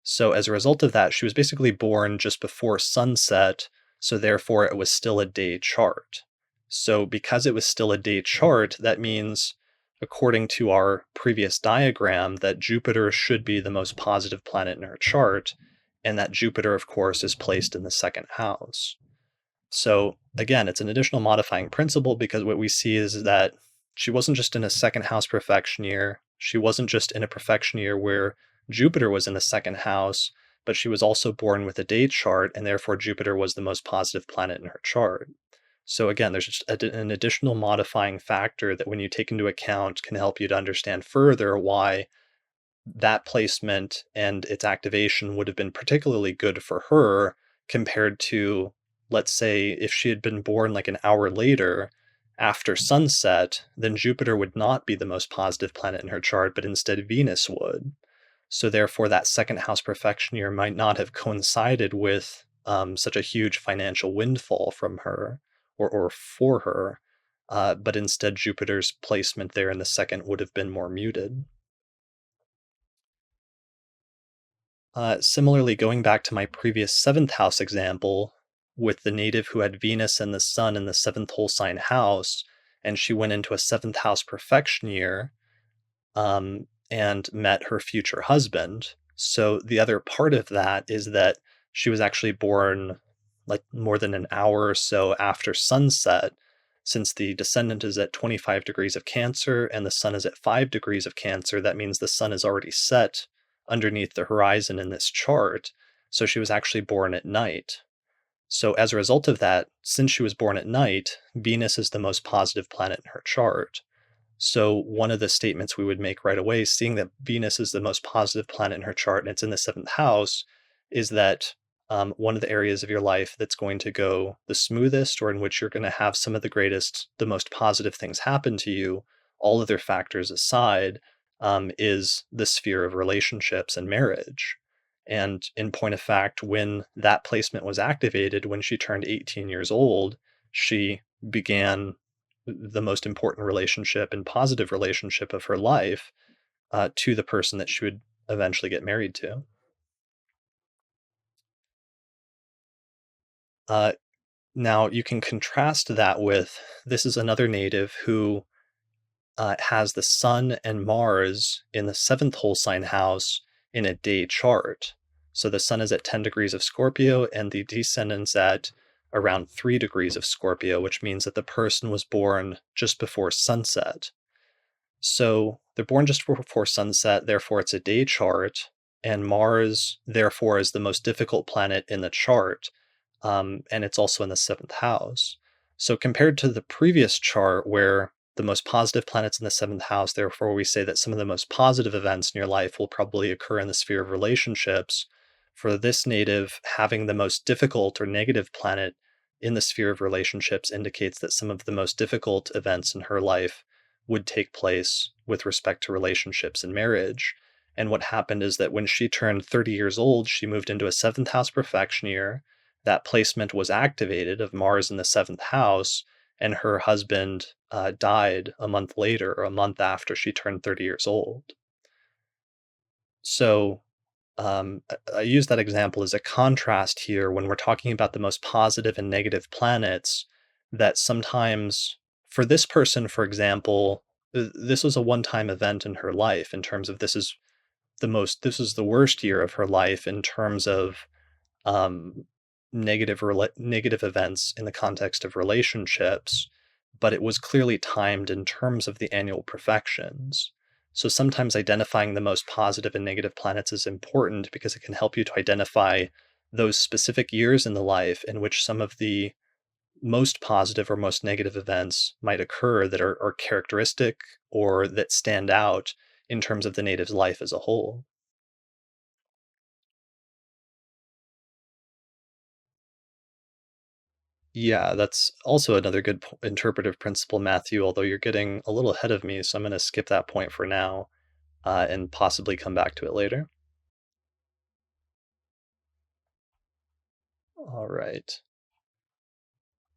So as a result of that, she was basically born just before sunset, so therefore it was still a day chart. So because it was still a day chart, that means, according to our previous diagram, that Jupiter should be the most positive planet in her chart, and that Jupiter, of course, is placed in the second house. So again, it's an additional modifying principle, because what we see is that she wasn't just in a second house profection year. She wasn't just in a profection year where Jupiter was in the second house, but she was also born with a day chart, and therefore Jupiter was the most positive planet in her chart. So again, there's just an additional modifying factor that when you take into account can help you to understand further why that placement and its activation would have been particularly good for her compared to, let's say, if she had been born like an hour later after sunset, then Jupiter would not be the most positive planet in her chart, but instead Venus would. So therefore, that second house profection year might not have coincided with such a huge financial windfall from her or for her, but instead Jupiter's placement there in the second would have been more muted. Similarly, going back to my previous seventh house example, with the native who had Venus and the Sun in the seventh whole sign house, and she went into a seventh house profection year, and met her future husband. So the other part of that is that she was actually born like more than an hour or so after sunset, since the descendant is at 25 degrees of Cancer and the sun is at 5 degrees of Cancer. That means the sun is already set underneath the horizon in this chart. So she was actually born at night. So as a result of that, since she was born at night, Venus is the most positive planet in her chart. So one of the statements we would make right away, seeing that Venus is the most positive planet in her chart and it's in the seventh house, is that one of the areas of your life that's going to go the smoothest, or in which you're going to have some of the greatest, the most positive things happen to you, all other factors aside, is the sphere of relationships and marriage. And in point of fact, when that placement was activated, when she turned 18 years old, she began the most important relationship and positive relationship of her life, to the person that she would eventually get married to. Uh, Now, you can contrast that with this is another native who has the Sun and Mars in the seventh whole sign house in a day chart. So the Sun is at 10 degrees of Scorpio and the descendant's at around 3 degrees of Scorpio, which means that the person was born just before sunset. So they're born just before sunset, therefore it's a day chart, and Mars, therefore, is the most difficult planet in the chart, and it's also in the seventh house. So compared to the previous chart, where the most positive planet's in the seventh house, therefore we say that some of the most positive events in your life will probably occur in the sphere of relationships. For this native, having the most difficult or negative planet in the sphere of relationships indicates that some of the most difficult events in her life would take place with respect to relationships and marriage. And what happened is that when she turned 30 years old, she moved into a seventh house profection year. That placement was activated of Mars in the seventh house, and her husband died a month later, or a month after she turned 30 years old. So I use that example as a contrast here when we're talking about the most positive and negative planets, that sometimes for this person, for example, this was a one-time event in her life in terms of this is the worst year of her life in terms of um, negative events in the context of relationships, but it was clearly timed in terms of the annual profections. So sometimes identifying the most positive and negative planets is important because it can help you to identify those specific years in the life in which some of the most positive or most negative events might occur that are characteristic or that stand out in terms of the native's life as a whole. Yeah, that's also another good interpretive principle, Matthew, although you're getting a little ahead of me, so I'm going to skip that point for now, and possibly come back to it later. All right.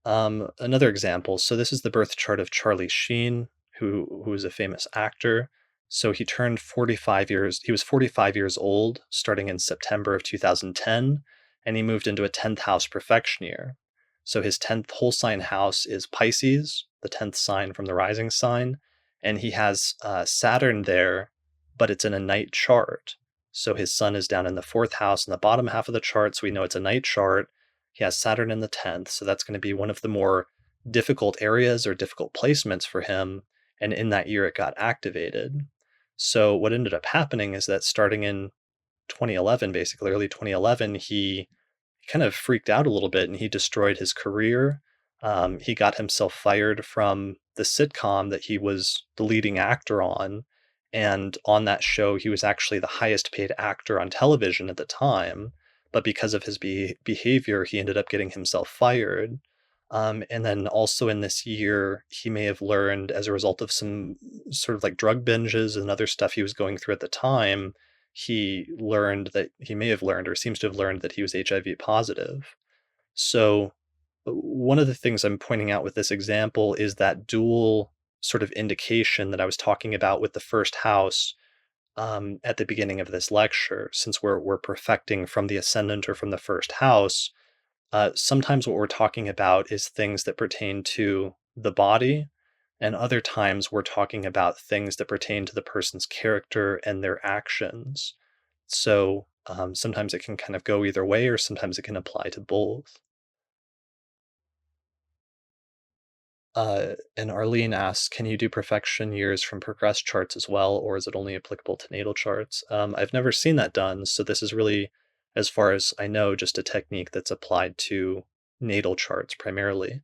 Another example. So this is the birth chart of Charlie Sheen, who is a famous actor. So he was 45 years old starting in September of 2010, and he moved into a 10th house profection year. So his 10th whole sign house is Pisces, the 10th sign from the rising sign, and he has Saturn there, but it's in a night chart. So his sun is down in the fourth house in the bottom half of the chart, so we know it's a night chart. He has Saturn in the 10th, so that's going to be one of the more difficult areas or difficult placements for him. And in that year, it got activated. So what ended up happening is that starting in 2011, basically early 2011, he kind of freaked out a little bit and he destroyed his career. He got himself fired from the sitcom that he was the leading actor on. And on that show, he was actually the highest paid actor on television at the time. But because of his behavior, he ended up getting himself fired. And then also in this year, he may have learned as a result of some sort of like drug binges and other stuff he was going through at the time, he may have learned or seems to have learned that he was HIV positive. So, one of the things I'm pointing out with this example is that dual sort of indication that I was talking about with the first house at the beginning of this lecture. Since we're perfecting from the ascendant or from the first house, Sometimes what we're talking about is things that pertain to the body, and other times we're talking about things that pertain to the person's character and their actions. So sometimes it can kind of go either way, or sometimes it can apply to both. And Arlene asks, can you do perfection years from progress charts as well, or is it only applicable to natal charts? I've never seen that done, so this is really, as far as I know, just a technique that's applied to natal charts primarily.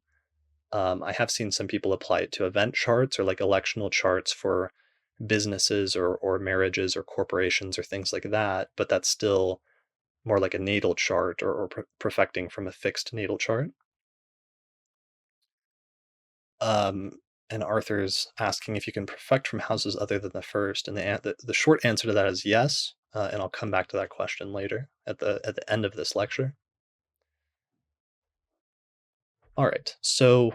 I have seen some people apply it to event charts or like electional charts for businesses or marriages or corporations or things like that, but that's still more like a natal chart or perfecting from a fixed natal chart. Um, and Arthur's asking if you can perfect from houses other than the first, and the short answer to that is yes. And I'll come back to that question later at the end of this lecture. All right. So,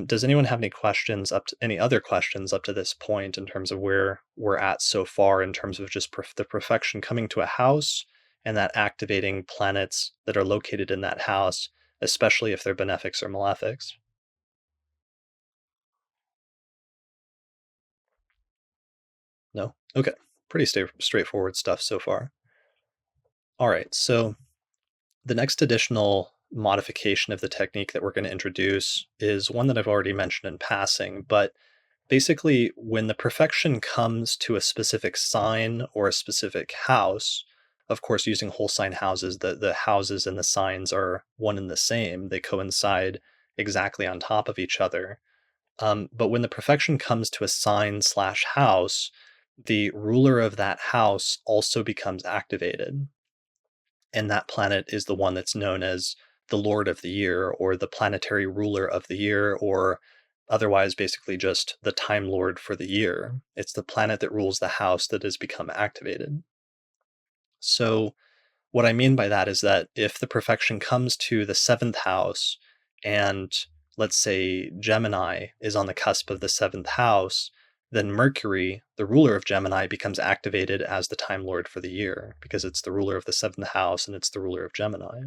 does anyone have any questions any other questions up to this point in terms of where we're at so far in terms of just the perfection coming to a house and that activating planets that are located in that house, especially if they're benefics or malefics? No. Okay. Pretty straightforward stuff so far. All right. So the next additional modification of the technique that we're going to introduce is one that I've already mentioned in passing, but basically, when the perfection comes to a specific sign or a specific house, of course, using whole sign houses, the houses and the signs are one and the same. They coincide exactly on top of each other. But when the perfection comes to a sign slash house, the ruler of that house also becomes activated. And that planet is the one that's known as the Lord of the Year or the planetary ruler of the year, or otherwise basically just the Time Lord for the year. It's the planet that rules the house that has become activated. So, what I mean by that is that if the perfection comes to the seventh house, and let's say Gemini is on the cusp of the seventh house, then Mercury, the ruler of Gemini, becomes activated as the Time Lord for the year because it's the ruler of the seventh house and it's the ruler of Gemini.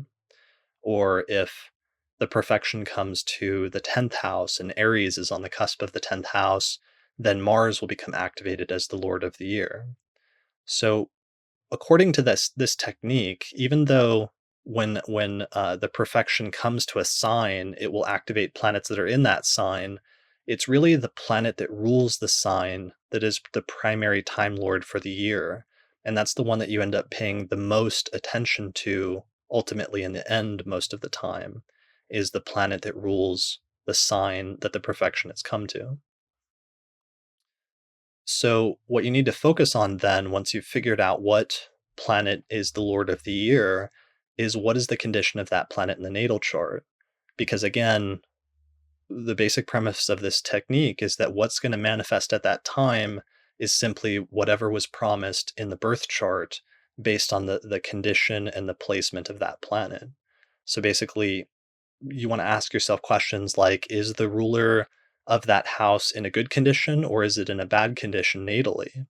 Or if the perfection comes to the 10th house and Aries is on the cusp of the 10th house, then Mars will become activated as the Lord of the year. So according to this technique, even though when the perfection comes to a sign, it will activate planets that are in that sign. It's really the planet that rules the sign that is the primary time lord for the year, and that's the one that you end up paying the most attention to ultimately in the end most of the time, is the planet that rules the sign that the perfection has come to. So, what you need to focus on then, once you've figured out what planet is the Lord of the Year, is what is the condition of that planet in the natal chart? Because again, the basic premise of this technique is that what's going to manifest at that time is simply whatever was promised in the birth chart based on the condition and the placement of that planet. So basically, you want to ask yourself questions like, is the ruler of that house in a good condition or is it in a bad condition natally?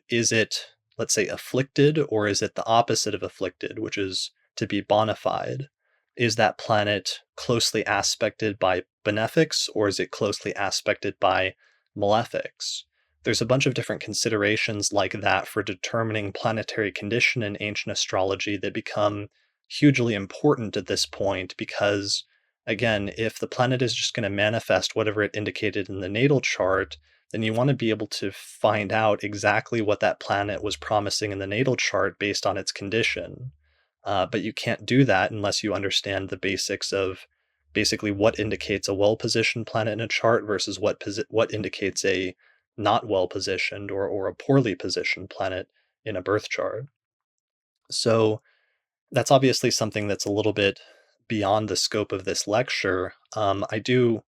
Is it, let's say, afflicted, or is it the opposite of afflicted, which is to be bona fide? Is that planet closely aspected by benefics, or is it closely aspected by malefics? There's a bunch of different considerations like that for determining planetary condition in ancient astrology that become hugely important at this point because, again, if the planet is just going to manifest whatever it indicated in the natal chart, then you want to be able to find out exactly what that planet was promising in the natal chart based on its condition. But you can't do that unless you understand the basics of basically what indicates a well-positioned planet in a chart versus what indicates a not well-positioned or a poorly positioned planet in a birth chart. So that's obviously something that's a little bit beyond the scope of this lecture. I do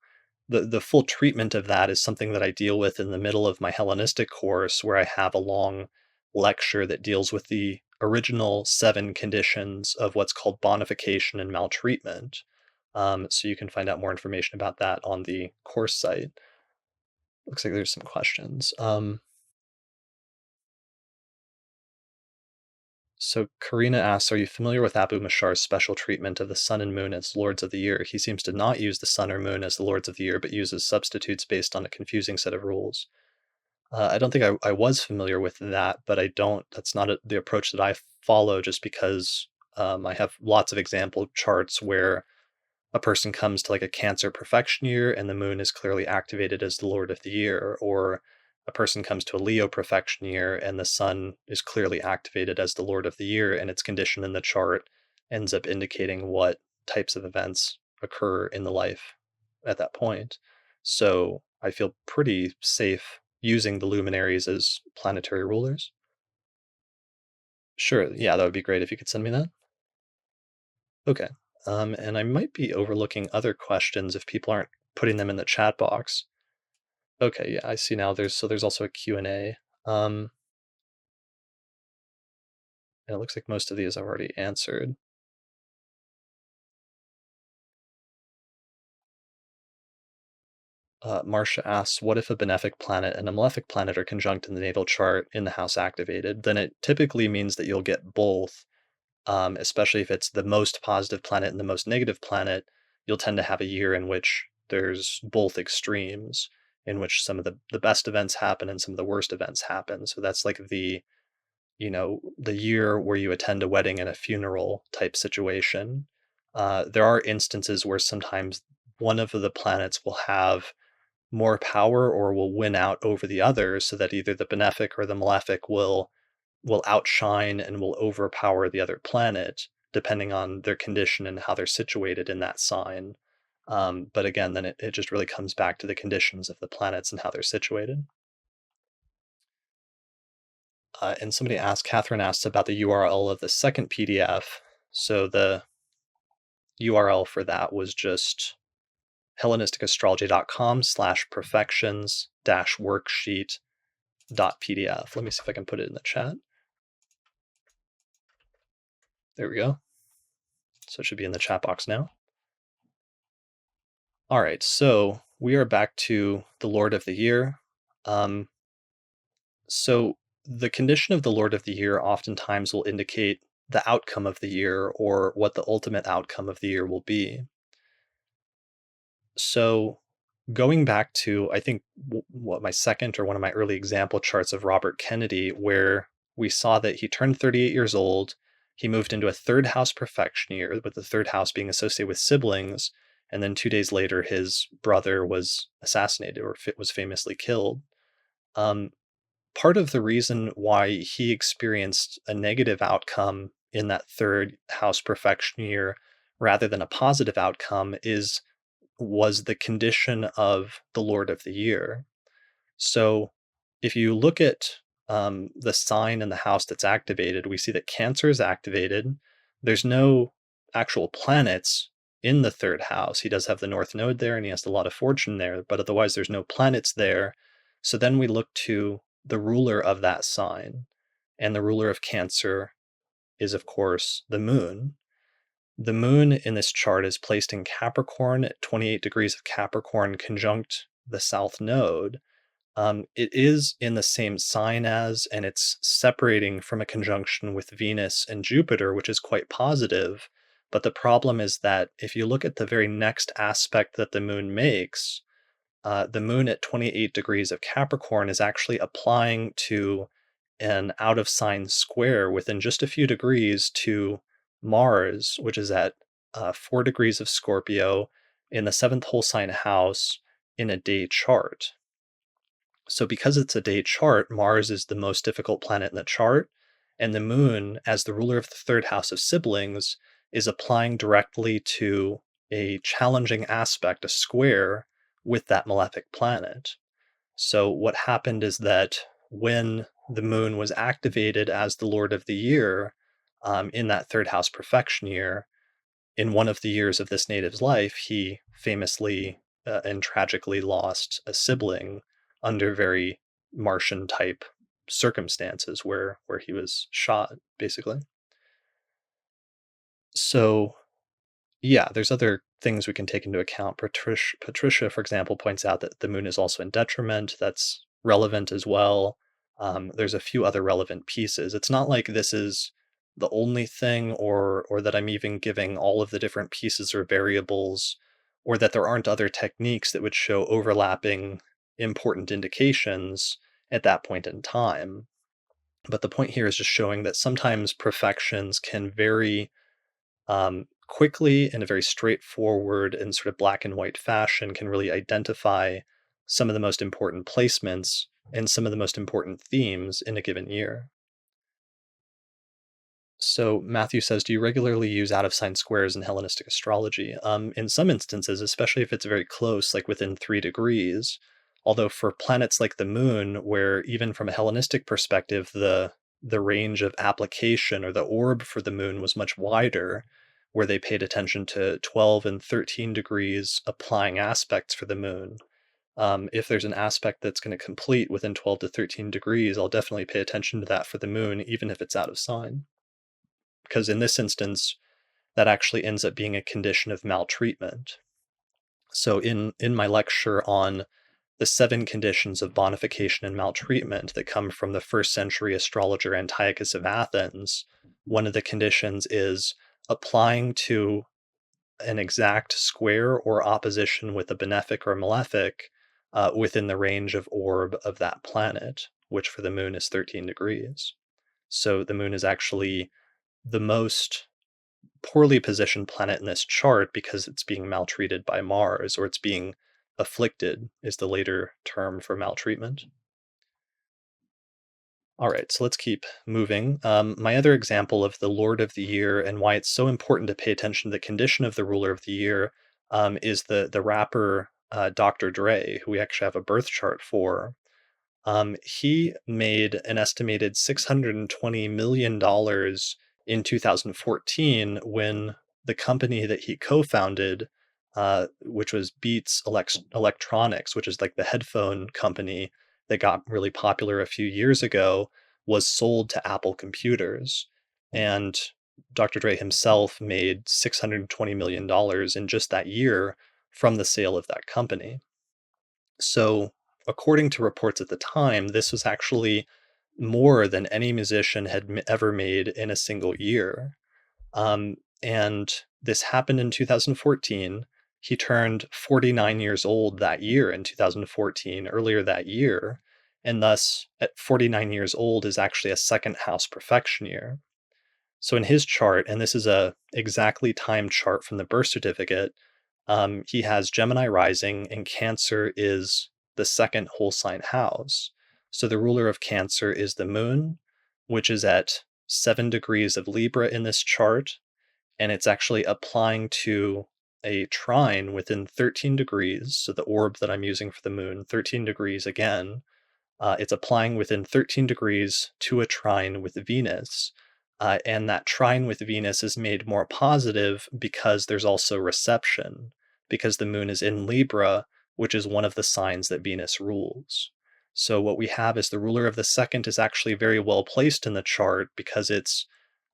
the full treatment of that is something that I deal with in the middle of my Hellenistic course, where I have a long lecture that deals with the original 7 conditions of what's called bonification and maltreatment. So you can find out more information about that on the course site. Looks like there's some questions. So Karina asks, are you familiar with Abu Mashar's special treatment of the sun and moon as lords of the year? He seems to not use the sun or moon as the lords of the year, but uses substitutes based on a confusing set of rules. I don't think I was familiar with that, but I don't. That's not the approach that I follow. Just because I have lots of example charts where a person comes to like a Cancer profection year and the moon is clearly activated as the lord of the year, or a person comes to a Leo profection year and the sun is clearly activated as the lord of the year, and its condition in the chart ends up indicating what types of events occur in the life at that point. So I feel pretty safe using the luminaries as planetary rulers. Sure, yeah, that would be great if you could send me that. Okay. And I might be overlooking other questions if people aren't putting them in the chat box. Okay, yeah, I see now. There's also a Q&A. And it looks like most of these I've already answered. Marcia asks, what if a benefic planet and a malefic planet are conjunct in the natal chart in the house activated? Then it typically means that you'll get both, especially if it's the most positive planet and the most negative planet. You'll tend to have a year in which there's both extremes, in which some of the best events happen and some of the worst events happen. So that's like the year where you attend a wedding and a funeral type situation. There are instances where sometimes one of the planets will have more power or will win out over the others, so that either the benefic or the malefic will outshine and will overpower the other planet, depending on their condition and how they're situated in that sign. But again, then it just really comes back to the conditions of the planets and how they're situated. And somebody asked, Catherine asked about the URL of the second PDF. So the URL for that was just hellenisticastrology.com/profections worksheet.pdf. Let me see if I can put it in the chat. There we go. So it should be in the chat box now. All right, so we are back to the Lord of the Year. So the condition of the Lord of the Year oftentimes will indicate the outcome of the year or what the ultimate outcome of the year will be. So going back to, I think, what my second or one of my early example charts of Robert Kennedy, where we saw that he turned 38 years old, he moved into a third house profection year, with the third house being associated with siblings, and then 2 days later, his brother was assassinated or was famously killed. Um, Part of the reason why he experienced a negative outcome in that third house profection year rather than a positive outcome was the condition of the Lord of the Year. So if you look at the sign in the house that's activated, we see that Cancer is activated. There's no actual planets in the third house. He does have the North Node there and he has a lot of fortune there, but otherwise there's no planets there. So then we look to the ruler of that sign. And the ruler of Cancer is, of course, the moon. The moon in this chart is placed in Capricorn at 28 degrees of Capricorn conjunct the south node. It is in the same sign as, and it's separating from a conjunction with Venus and Jupiter, which is quite positive. But the problem is that if you look at the very next aspect that the moon makes, the moon at 28 degrees of Capricorn is actually applying to an out of sign square within just a few degrees to Mars, which is at 4 degrees of Scorpio in the seventh whole sign house in a day chart. So, because it's a day chart, Mars is the most difficult planet in the chart, and the moon, as the ruler of the third house of siblings, is applying directly to a challenging aspect, a square, with that malefic planet. So, what happened is that when the moon was activated as the Lord of the Year in that third house perfection year, in one of the years of this native's life, he famously and tragically lost a sibling under very Martian type circumstances where he was shot, basically. So yeah, there's other things we can take into account. Patricia, for example, points out that the moon is also in detriment. That's relevant as well. There's a few other relevant pieces. It's not like this is the only thing, or that I'm even giving all of the different pieces or variables, or that there aren't other techniques that would show overlapping important indications at that point in time. But the point here is just showing that sometimes profections can very quickly, in a very straightforward and sort of black and white fashion, can really identify some of the most important placements and some of the most important themes in a given year. So Matthew says, do you regularly use out of sign squares in Hellenistic astrology? In some instances, especially if it's very close, like within 3 degrees. Although for planets like the moon, where even from a Hellenistic perspective, the range of application or the orb for the moon was much wider, where they paid attention to 12 and 13 degrees applying aspects for the moon. If there's an aspect that's going to complete within 12 to 13 degrees, I'll definitely pay attention to that for the moon, even if it's out of sign, because in this instance, that actually ends up being a condition of maltreatment. So in my lecture on the 7 conditions of bonification and maltreatment that come from the first century astrologer Antiochus of Athens, one of the conditions is applying to an exact square or opposition with a benefic or malefic within the range of orb of that planet, which for the moon is 13 degrees. So the moon is actually the most poorly positioned planet in this chart because it's being maltreated by Mars, or it's being afflicted, is the later term for maltreatment. All right, so let's keep moving. My other example of the Lord of the Year and why it's so important to pay attention to the condition of the ruler of the year is the rapper Dr. Dre, who we actually have a birth chart for. He made an estimated $620 million in 2014 when the company that he co-founded, which was Beats Electronics, which is like the headphone company that got really popular a few years ago, was sold to Apple Computers. And Dr. Dre himself made $620 million in just that year from the sale of that company. So, according to reports at the time, this was actually more than any musician had ever made in a single year. And this happened in 2014. He turned 49 years old that year in 2014, earlier that year. And thus, at 49 years old, is actually a second house profection year. So in his chart, and this is a exactly timed chart from the birth certificate, he has Gemini rising, and Cancer is the second whole sign house. So the ruler of Cancer is the moon, which is at 7 degrees of Libra in this chart, and it's actually applying to a trine within 13 degrees. So the orb that I'm using for the moon, 13 degrees again, it's applying within 13 degrees to a trine with Venus. And that trine with Venus is made more positive because there's also reception, because the moon is in Libra, which is one of the signs that Venus rules. So what we have is the ruler of the second is actually very well placed in the chart because it's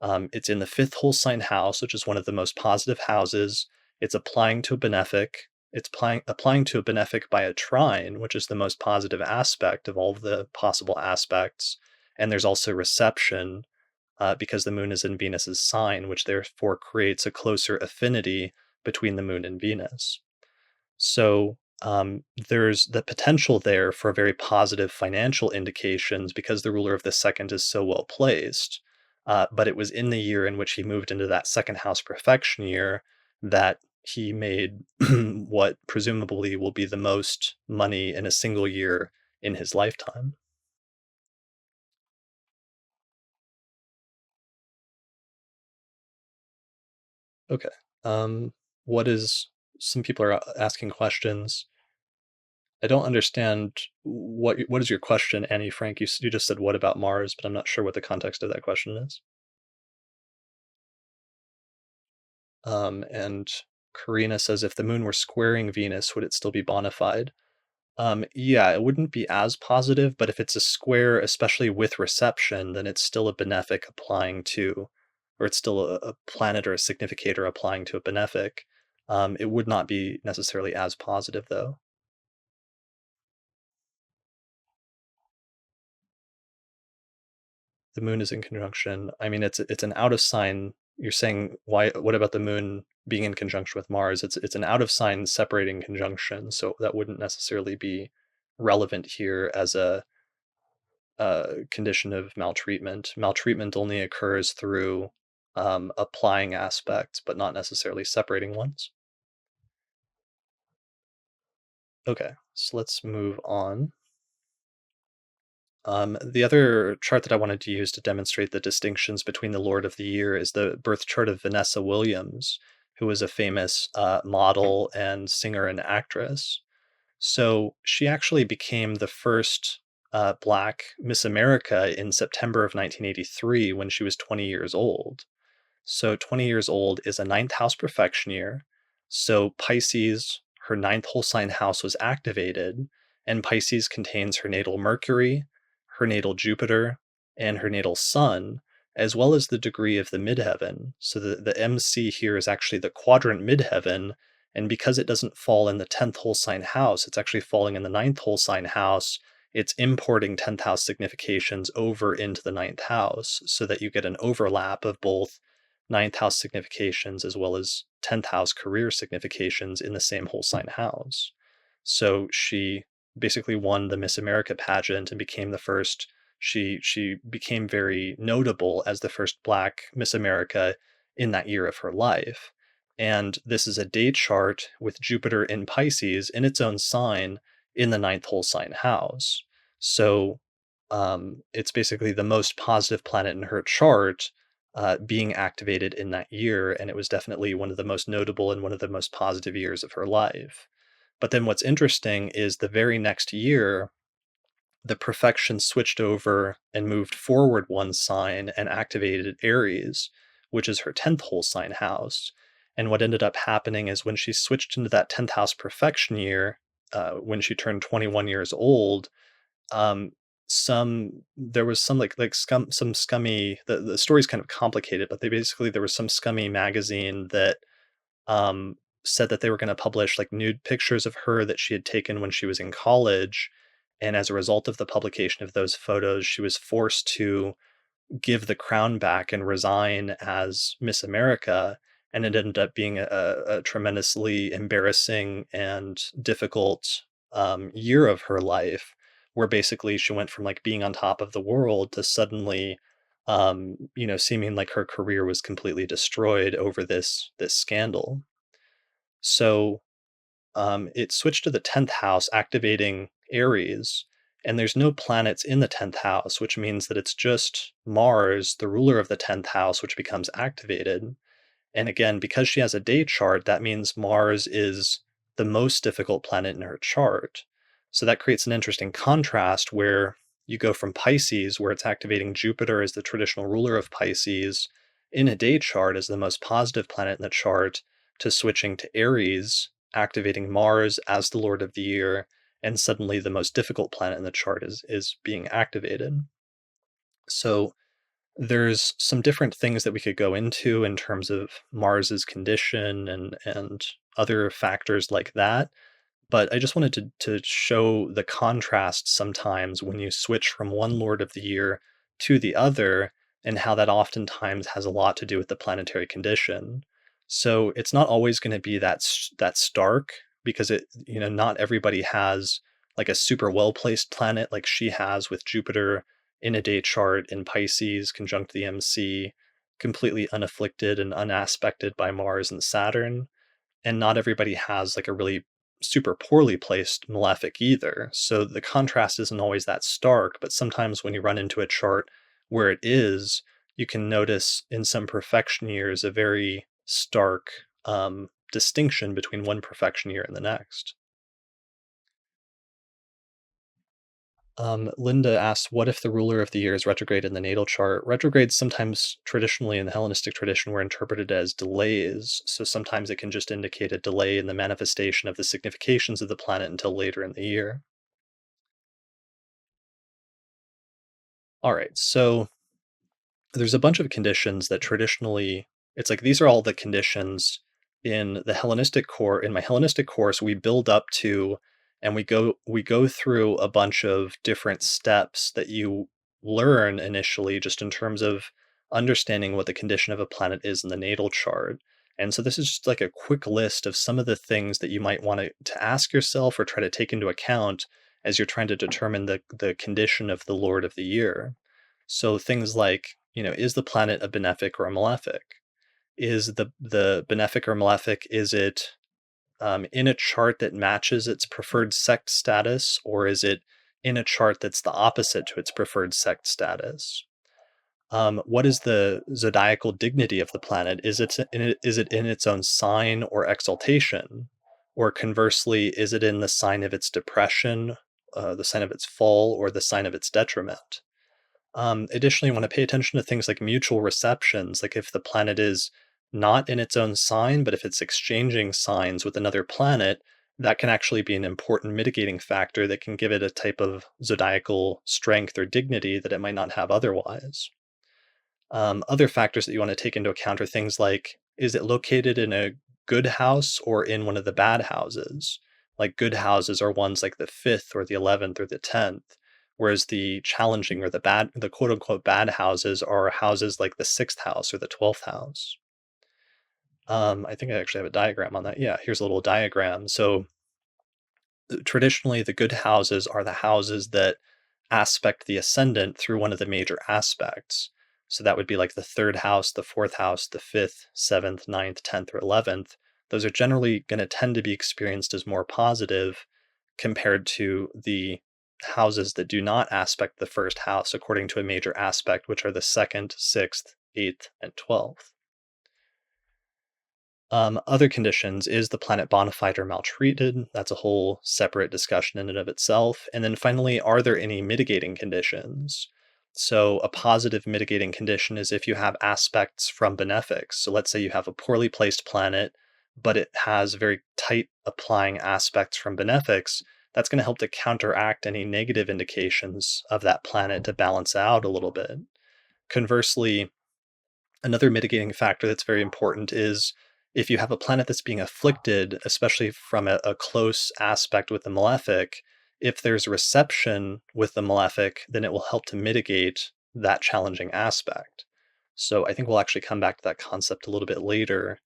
in the fifth whole sign house, which is one of the most positive houses. It's applying to a benefic. It's applying to a benefic by a trine, which is the most positive aspect of all of the possible aspects. And there's also reception because the moon is in Venus's sign, which therefore creates a closer affinity between the moon and Venus. So there's the potential there for very positive financial indications because the ruler of the second is so well placed. But it was in the year in which he moved into that second house profection year that he made what presumably will be the most money in a single year in his lifetime. Okay. Um, what is some people are asking questions. I don't understand what is your question, Annie Frank? You just said what about Mars, but I'm not sure what the context of that question is. And Karina says if the moon were squaring Venus, would it still be bona fide? Yeah, it wouldn't be as positive, but if it's a square, especially with reception, then it's still a benefic applying to, or it's still a planet or a significator applying to a benefic. It would not be necessarily as positive, though. The moon is in conjunction. I mean, it's an out of sign. You're saying why? What about the moon being in conjunction with Mars? It's an out of sign separating conjunction, so that wouldn't necessarily be relevant here as a condition of maltreatment. Maltreatment only occurs through applying aspects, but not necessarily separating ones. Okay, so let's move on. The other chart that I wanted to use to demonstrate the distinctions between the Lord of the Year is the birth chart of Vanessa Williams, who was a famous model and singer and actress. So she actually became the first Black Miss America in September of 1983 when she was 20 years old. So 20 years old is a ninth house profection year. So Pisces, her ninth whole sign house was activated, and Pisces contains her natal Mercury, her natal Jupiter, and her natal Sun, as well as the degree of the midheaven. So the MC here is actually the quadrant midheaven, and because it doesn't fall in the 10th whole sign house, it's actually falling in the ninth whole sign house. It's importing 10th house significations over into the ninth house so that you get an overlap of both ninth house significations as well as 10th house career significations in the same whole sign house. So she basically won the Miss America pageant and became the first. She became very notable as the first Black Miss America in that year of her life. And this is a day chart with Jupiter in Pisces in its own sign in the ninth whole sign house. So it's basically the most positive planet in her chart being activated in that year. And it was definitely one of the most notable and one of the most positive years of her life. But then what's interesting is the very next year, the profection switched over and moved forward one sign and activated Aries, which is her 10th whole sign house. And what ended up happening is when she switched into that 10th house profection year, when she turned 21 years old, um, there was some some scummy, the story's kind of complicated, but there was some scummy magazine that um, said that they were going to publish like nude pictures of her that she had taken when she was in college. And as a result of the publication of those photos, she was forced to give the crown back and resign as Miss America. And it ended up being a tremendously embarrassing and difficult year of her life, where basically she went from like being on top of the world to suddenly, seeming like her career was completely destroyed over this scandal. So it switched to the 10th house, activating Aries, and there's no planets in the 10th house, which means that it's just Mars, the ruler of the 10th house, which becomes activated. And again, because she has a day chart, that means Mars is the most difficult planet in her chart. So that creates an interesting contrast where you go from Pisces, where it's activating Jupiter as the traditional ruler of Pisces, in a day chart as the most positive planet in the chart, to switching to Aries, activating Mars as the Lord of the Year, and suddenly the most difficult planet in the chart is being activated. So there's some different things that we could go into in terms of Mars's condition and other factors like that. But I just wanted to show the contrast sometimes when you switch from one Lord of the Year to the other, and how that oftentimes has a lot to do with the planetary condition. So it's not always going to be that stark, because not everybody has like a super well placed planet like she has with Jupiter in a day chart in Pisces conjunct the MC, completely unafflicted and unaspected by Mars and Saturn. And not everybody has like a really super poorly placed malefic either. So the contrast isn't always that stark, but sometimes when you run into a chart where it is, you can notice in some perfection years a very stark distinction between one perfection year and the next. Linda asks, what if the ruler of the year is retrograde in the natal chart? Retrogrades sometimes traditionally in the Hellenistic tradition were interpreted as delays. So sometimes it can just indicate a delay in the manifestation of the significations of the planet until later in the year. All right. So there's a bunch of conditions that traditionally, it's like these are all the conditions in the Hellenistic core. In my Hellenistic course, we build up to, and we go through a bunch of different steps that you learn initially, just in terms of understanding what the condition of a planet is in the natal chart. And so this is just like a quick list of some of the things that you might want to ask yourself or try to take into account as you're trying to determine the condition of the Lord of the year. So things like, is the planet a benefic or a malefic? Is the benefic or malefic, is it in a chart that matches its preferred sect status, or is it in a chart that's the opposite to its preferred sect status? What is the zodiacal dignity of the planet? Is it in its own sign or exaltation? Or conversely, is it in the sign of its depression, the sign of its fall, or the sign of its detriment? Additionally, you want to pay attention to things like mutual receptions, like if the planet is not in its own sign, but if it's exchanging signs with another planet, that can actually be an important mitigating factor that can give it a type of zodiacal strength or dignity that it might not have otherwise. Other factors that you want to take into account are things like, is it located in a good house or in one of the bad houses? Like good houses are ones like the fifth or the 11th or the 10th, whereas the challenging or the quote unquote bad houses are houses like the sixth house or the 12th house. I think I actually have a diagram on that. Yeah, here's a little diagram. So traditionally, the good houses are the houses that aspect the ascendant through one of the major aspects. So that would be like the third house, the fourth house, the fifth, seventh, ninth, 10th, or 11th. Those are generally going to tend to be experienced as more positive compared to the houses that do not aspect the first house according to a major aspect, which are the second, sixth, eighth, and 12th. Other conditions, is the planet bona fide or maltreated? That's a whole separate discussion in and of itself. And then finally, are there any mitigating conditions? So a positive mitigating condition is if you have aspects from benefics. So let's say you have a poorly placed planet, but it has very tight applying aspects from benefics. That's going to help to counteract any negative indications of that planet to balance out a little bit. Conversely, another mitigating factor that's very important is if you have a planet that's being afflicted, especially from a close aspect with the malefic, if there's reception with the malefic, then it will help to mitigate that challenging aspect. So I think we'll actually come back to that concept a little bit later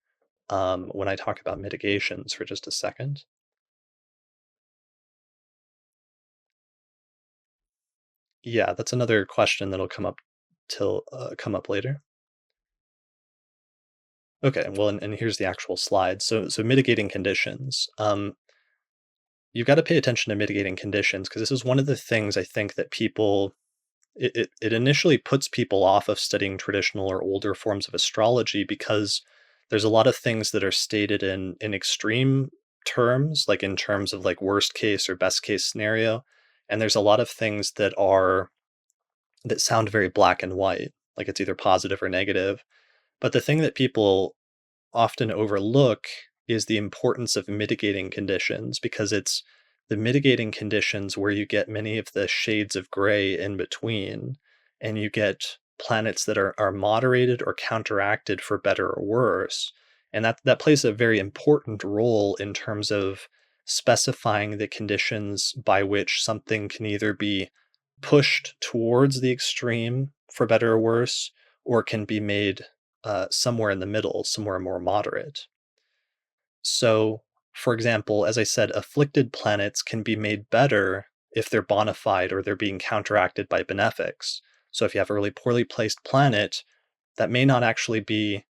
when I talk about mitigations for just a second. Yeah, that's another question that'll come up later. Okay, well, and here's the actual slide. So mitigating conditions. You've got to pay attention to mitigating conditions because this is one of the things I think that it initially puts people off of studying traditional or older forms of astrology because there's a lot of things that are stated in extreme terms, like in terms of like worst case or best case scenario, and there's a lot of things that sound very black and white, like it's either positive or negative. But the thing that people often overlook is the importance of mitigating conditions because it's the mitigating conditions where you get many of the shades of gray in between and you get planets that are moderated or counteracted for better or worse. And that plays a very important role in terms of specifying the conditions by which something can either be pushed towards the extreme for better or worse, or can be made somewhere in the middle, somewhere more moderate. So, for example, as I said, afflicted planets can be made better if they're bona fide or they're being counteracted by benefics. So, if you have a really poorly placed planet, that may not actually be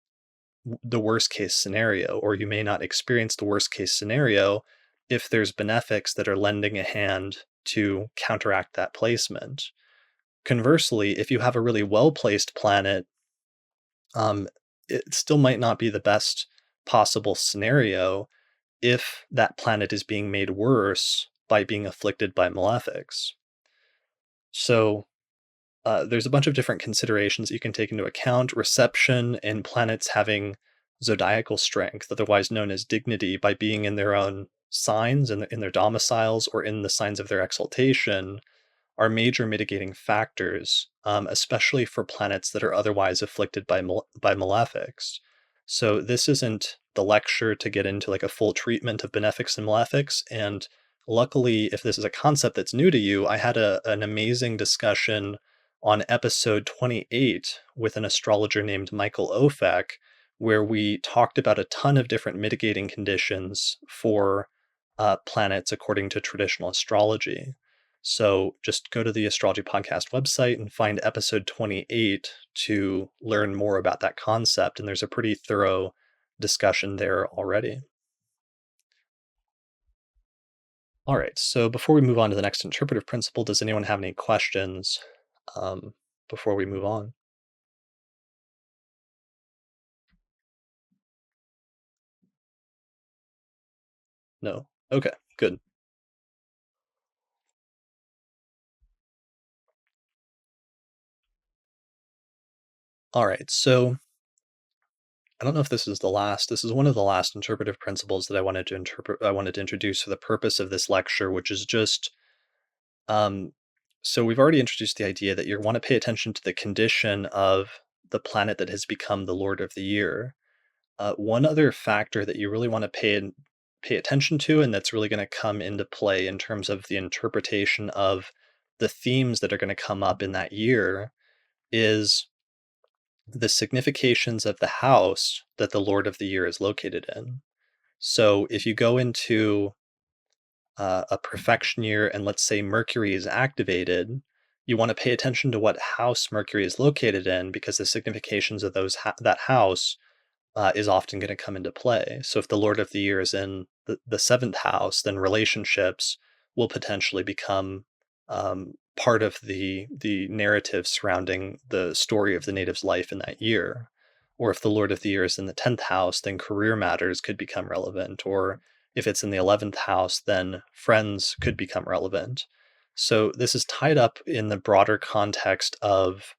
the worst case scenario, or you may not experience the worst case scenario if there's benefics that are lending a hand to counteract that placement. Conversely, if you have a really well placed planet, um, it still might not be the best possible scenario if that planet is being made worse by being afflicted by malefics. So there's a bunch of different considerations you can take into account. Reception and planets having zodiacal strength, otherwise known as dignity, by being in their own signs and in their domiciles or in the signs of their exaltation, are major mitigating factors, especially for planets that are otherwise afflicted by malefics. So this isn't the lecture to get into like a full treatment of benefics and malefics. And luckily, if this is a concept that's new to you, I had an amazing discussion on episode 28 with an astrologer named Michael Ofek, where we talked about a ton of different mitigating conditions for planets according to traditional astrology. So just go to the Astrology Podcast website and find episode 28 to learn more about that concept. And there's a pretty thorough discussion there already. All right, so before we move on to the next interpretive principle, does anyone have any questions um, before we move on? No? Okay, good. All right, so I don't know if this is the last. This is one of the last interpretive principles that I wanted to introduce for the purpose of this lecture, which is just um, so we've already introduced the idea that you want to pay attention to the condition of the planet that has become the Lord of the Year. One other factor that you really want to pay attention to, and that's really going to come into play in terms of the interpretation of the themes that are going to come up in that year, is the significations of the house that the Lord of the Year is located in. So if you go into a profection year and let's say Mercury is activated, you want to pay attention to what house Mercury is located in because the significations of that house is often going to come into play. So if the Lord of the Year is in the seventh house, then relationships will potentially become part of the narrative surrounding the story of the native's life in that year. Or if the Lord of the Year is in the 10th house, then career matters could become relevant. Or if it's in the 11th house, then friends could become relevant. So this is tied up in the broader context of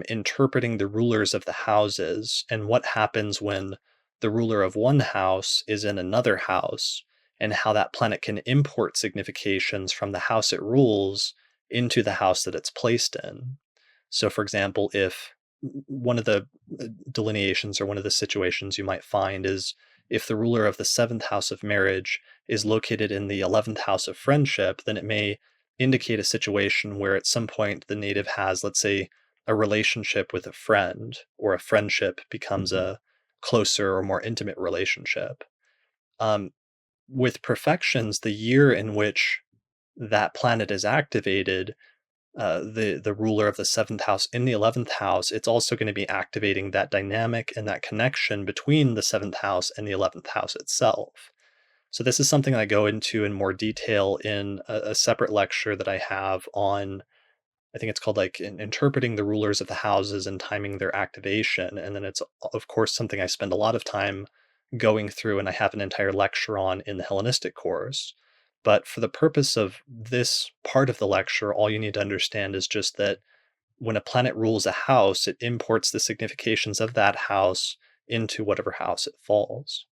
interpreting the rulers of the houses and what happens when the ruler of one house is in another house, and how that planet can import significations from the house it rules into the house that it's placed in. So, for example, if one of the delineations or one of the situations you might find is if the ruler of the seventh house of marriage is located in the 11th house of friendship, then it may indicate a situation where at some point the native has, let's say, a relationship with a friend, or a friendship becomes a closer or more intimate relationship. Um, with perfections, the year in which that planet is activated, the ruler of the seventh house in the 11th house, it's also going to be activating that dynamic and that connection between the seventh house and the 11th house itself. So this is something I go into in more detail in a separate lecture that I have on, I think it's called like interpreting the rulers of the houses and timing their activation. And then it's, of course, something I spend a lot of time going through, and I have an entire lecture on in the Hellenistic course. But for the purpose of this part of the lecture, all you need to understand is just that when a planet rules a house, it imports the significations of that house into whatever house it falls.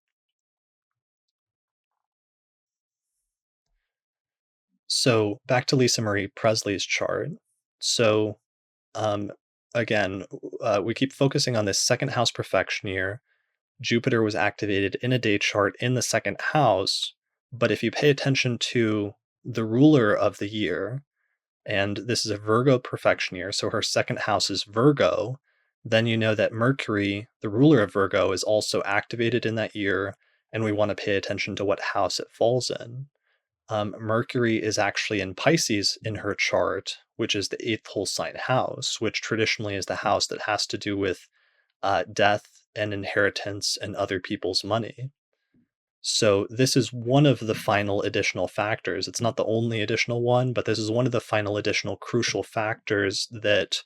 So back to Lisa Marie Presley's chart. So um, again, we keep focusing on this second house perfection year. Jupiter was activated in a day chart in the second house, but if you pay attention to the ruler of the year, and this is a Virgo perfection year, so her second house is Virgo, then you know that Mercury, the ruler of Virgo, is also activated in that year, and we want to pay attention to what house it falls in. Mercury is actually in Pisces in her chart, which is the eighth whole sign house, which traditionally is the house that has to do with death and inheritance and other people's money. So this is one of the final additional factors. It's not the only additional one, but this is one of the final additional crucial factors that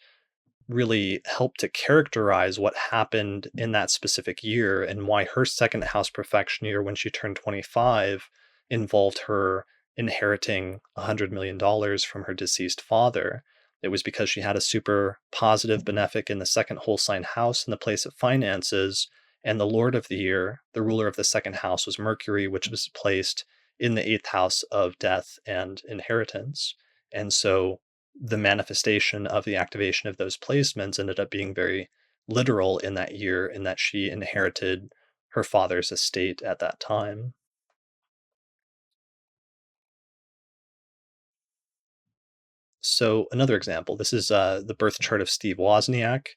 really helped to characterize what happened in that specific year, and why her second house perfection year when she turned 25 involved her inheriting $100 million from her deceased father. It was because she had a super positive benefic in the second whole sign house in the place of finances, and the Lord of the Year, the ruler of the second house, was Mercury, which was placed in the eighth house of death and inheritance. And so the manifestation of the activation of those placements ended up being very literal in that year, in that she inherited her father's estate at that time. So another example, this is the birth chart of Steve Wozniak,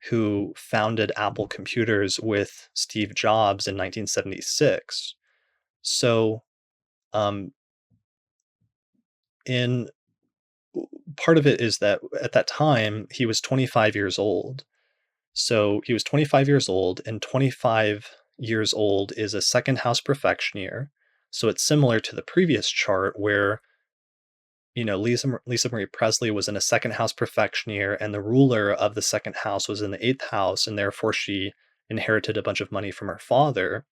who founded Apple Computers with Steve Jobs in 1976. So um, in part of it is that at that time he was 25 years old. So he was 25 years old, and 25 years old is a second house profection year. So it's similar to the previous chart where Lisa Marie Presley was in a second house profection year, and the ruler of the second house was in the eighth house, and therefore she inherited a bunch of money from her father.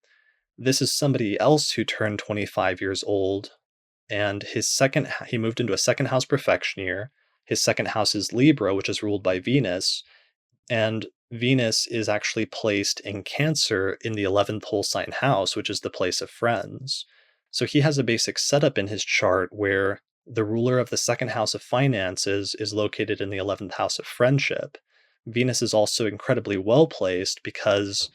This is somebody else who turned 25 years old, and he moved into a second house profection year. His second house is Libra, which is ruled by Venus, and Venus is actually placed in Cancer in the 11th whole sign house, which is the place of friends. So he has a basic setup in his chart where the ruler of the second house of finances is located in the 11th house of friendship. Venus is also incredibly well placed because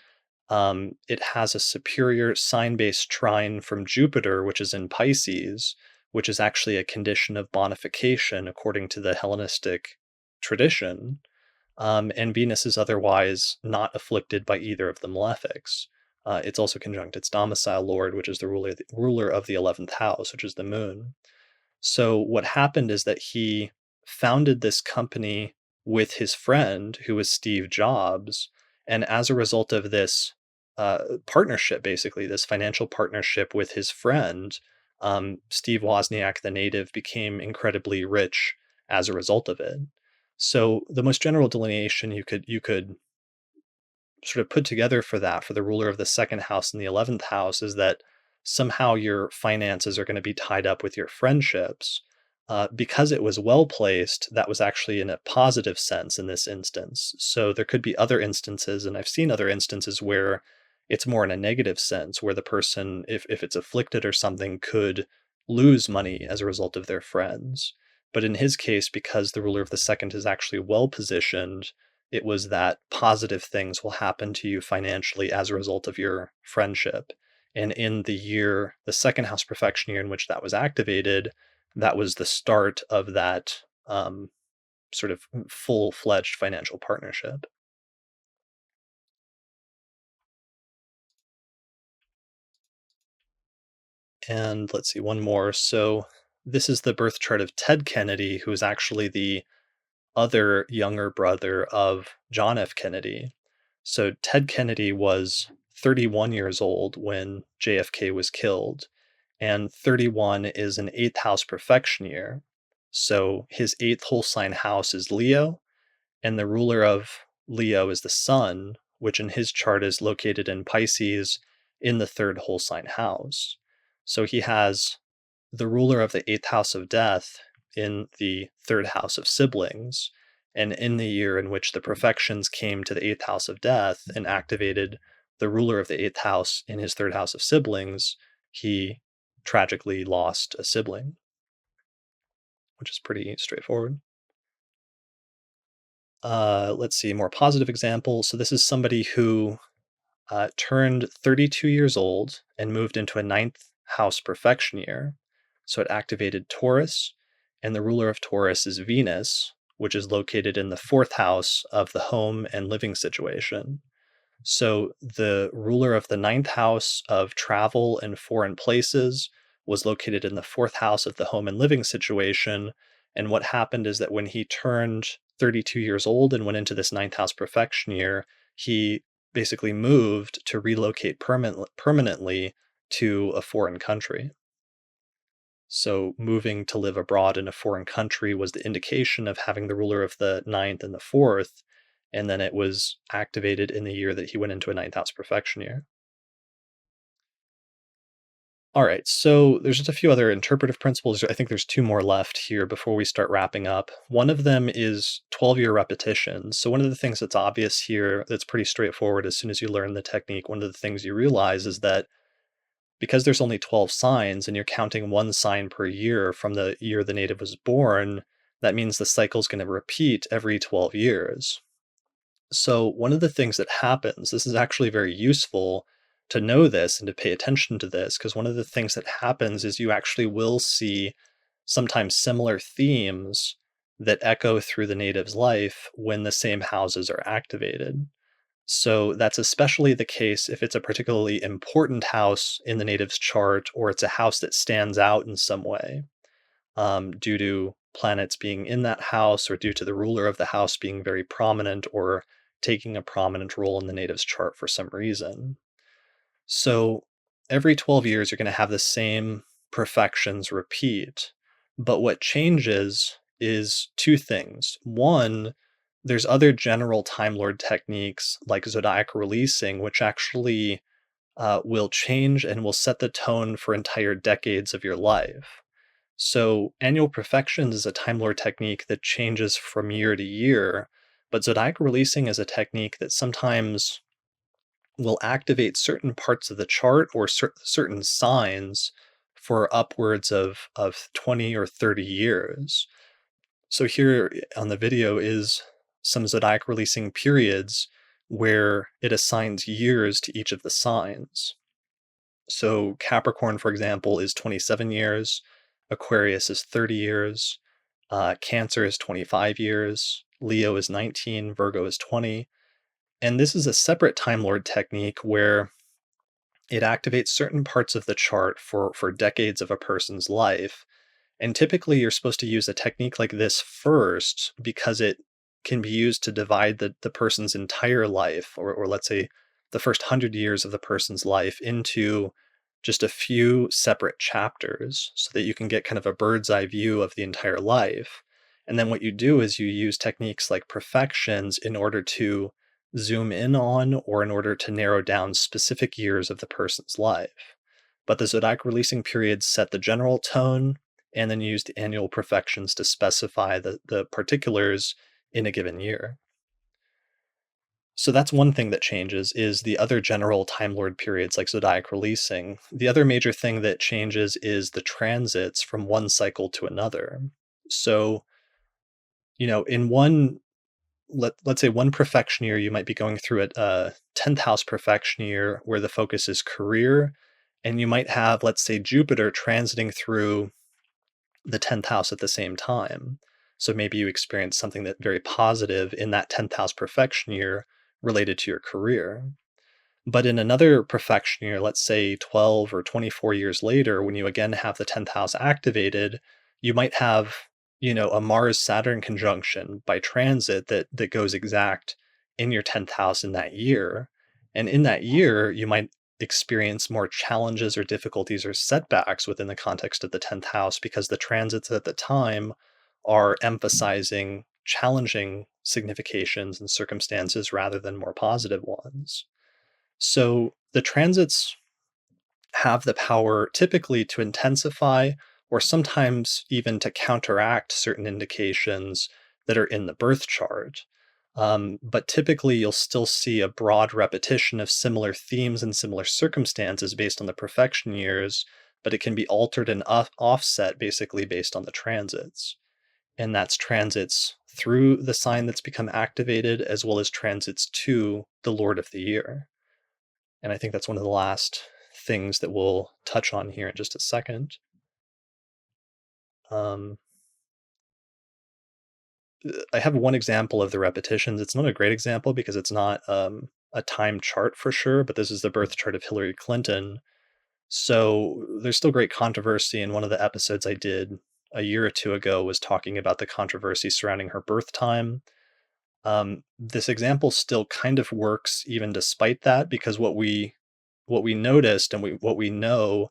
it has a superior sign based trine from Jupiter, which is in Pisces, which is actually a condition of bonification according to the Hellenistic tradition. And Venus is otherwise not afflicted by either of the malefics. It's also conjunct its domicile lord, which is the ruler of the 11th house, which is the moon. So what happened is that he founded this company with his friend, who was Steve Jobs. And as a result of this partnership, basically, this financial partnership with his friend, Steve Wozniak, the native, became incredibly rich as a result of it. So the most general delineation you could sort of put together for that, for the ruler of the second house and the 11th house, is that somehow your finances are going to be tied up with your friendships. Because it was well placed, that was actually in a positive sense in this instance. So there could be other instances, and I've seen other instances where it's more in a negative sense, where the person, if it's afflicted or something, could lose money as a result of their friends. But in his case, because the ruler of the second is actually well positioned, it was that positive things will happen to you financially as a result of your friendship. And in the second house perfection year in which that was activated, that was the start of that sort of full-fledged financial partnership. And let's see, one more. So this is the birth chart of Ted Kennedy, who is actually the other younger brother of John F. Kennedy. So Ted Kennedy was 31 years old when JFK was killed, and 31 is an eighth house perfection year. So his eighth whole sign house is Leo, and the ruler of Leo is the sun, which in his chart is located in Pisces in the third whole sign house. So he has the ruler of the eighth house of death in the third house of siblings. And in the year in which the profections came to the eighth house of death and activated the ruler of the eighth house in his third house of siblings, he tragically lost a sibling, which is pretty straightforward. Let's see, more positive example. So this is somebody who turned 32 years old and moved into a ninth house perfection year. So it activated Taurus, and the ruler of Taurus is Venus, which is located in the fourth house of the home and living situation. So the ruler of the ninth house of travel and foreign places was located in the fourth house of the home and living situation. And what happened is that when he turned 32 years old and went into this ninth house perfection year, he basically moved to relocate permanently to a foreign country. So moving to live abroad in a foreign country was the indication of having the ruler of the ninth and the fourth, and then it was activated in the year that he went into a ninth house perfection year. All right, so there's just a few other interpretive principles. I think there's two more left here before we start wrapping up. One of them is 12-year repetition. So one of the things that's obvious here, that's pretty straightforward as soon as you learn the technique, one of the things you realize is that because there's only 12 signs and you're counting one sign per year from the year the native was born, that means the cycle's going to repeat every 12 years. So, one of the things that happens, this is actually very useful to know this and to pay attention to this, because one of the things that happens is you actually will see sometimes similar themes that echo through the native's life when the same houses are activated. So that's especially the case if it's a particularly important house in the native's chart, or it's a house that stands out in some way, due to planets being in that house, or due to the ruler of the house being very prominent or taking a prominent role in the native's chart for some reason. So every 12 years, you're going to have the same profections repeat. But what changes is two things. One, there's other general Time Lord techniques like zodiac releasing, which actually will change and will set the tone for entire decades of your life. So annual profections is a Time Lord technique that changes from year to year, but zodiac releasing is a technique that sometimes will activate certain parts of the chart or certain signs for upwards of 20 or 30 years. So here on the video is some zodiac releasing periods where it assigns years to each of the signs. So Capricorn, for example, is 27 years, Aquarius is 30 years, Cancer is 25 years, Leo is 19, Virgo is 20. And this is a separate Time Lord technique where it activates certain parts of the chart for decades of a person's life. And typically, you're supposed to use a technique like this first because it can be used to divide the person's entire life, or let's say the first 100 years of the person's life, into just a few separate chapters so that you can get kind of a bird's eye view of the entire life. And then what you do is you use techniques like profections in order to zoom in on, or in order to narrow down specific years of the person's life. But the zodiac releasing periods set the general tone, and then use the annual profections to specify the particulars in a given year. So that's one thing that changes, is the other general Time Lord periods like zodiac releasing. The other major thing that changes is the transits from one cycle to another. So, in one, let's say one profection year, you might be going through a 10th house profection year where the focus is career, and you might have, let's say, Jupiter transiting through the 10th house at the same time. So maybe you experience something that very positive in that 10th house profection year related to your career. But in another profection year, let's say 12 or 24 years later, when you again have the 10th house activated, you might have, a Mars Saturn conjunction by transit that goes exact in your 10th house in that year. And in that year, you might experience more challenges or difficulties or setbacks within the context of the 10th house, because the transits at the time are emphasizing challenging significations and circumstances rather than more positive ones. So the transits have the power typically to intensify, or sometimes even to counteract, certain indications that are in the birth chart. But typically, you'll still see a broad repetition of similar themes and similar circumstances based on the profection years, but it can be altered and offset basically based on the transits. And that's transits through the sign that's become activated, as well as transits to the Lord of the Year. And I think that's one of the last things that we'll touch on here in just a second. Um, I have one example of the repetitions. It's not a great example because it's not a time chart for sure, but this is the birth chart of Hillary Clinton. So there's still great controversy. And one of the episodes I did a year or two ago was talking about the controversy surrounding her birth time. This example still kind of works even despite that, because what we noticed and what we know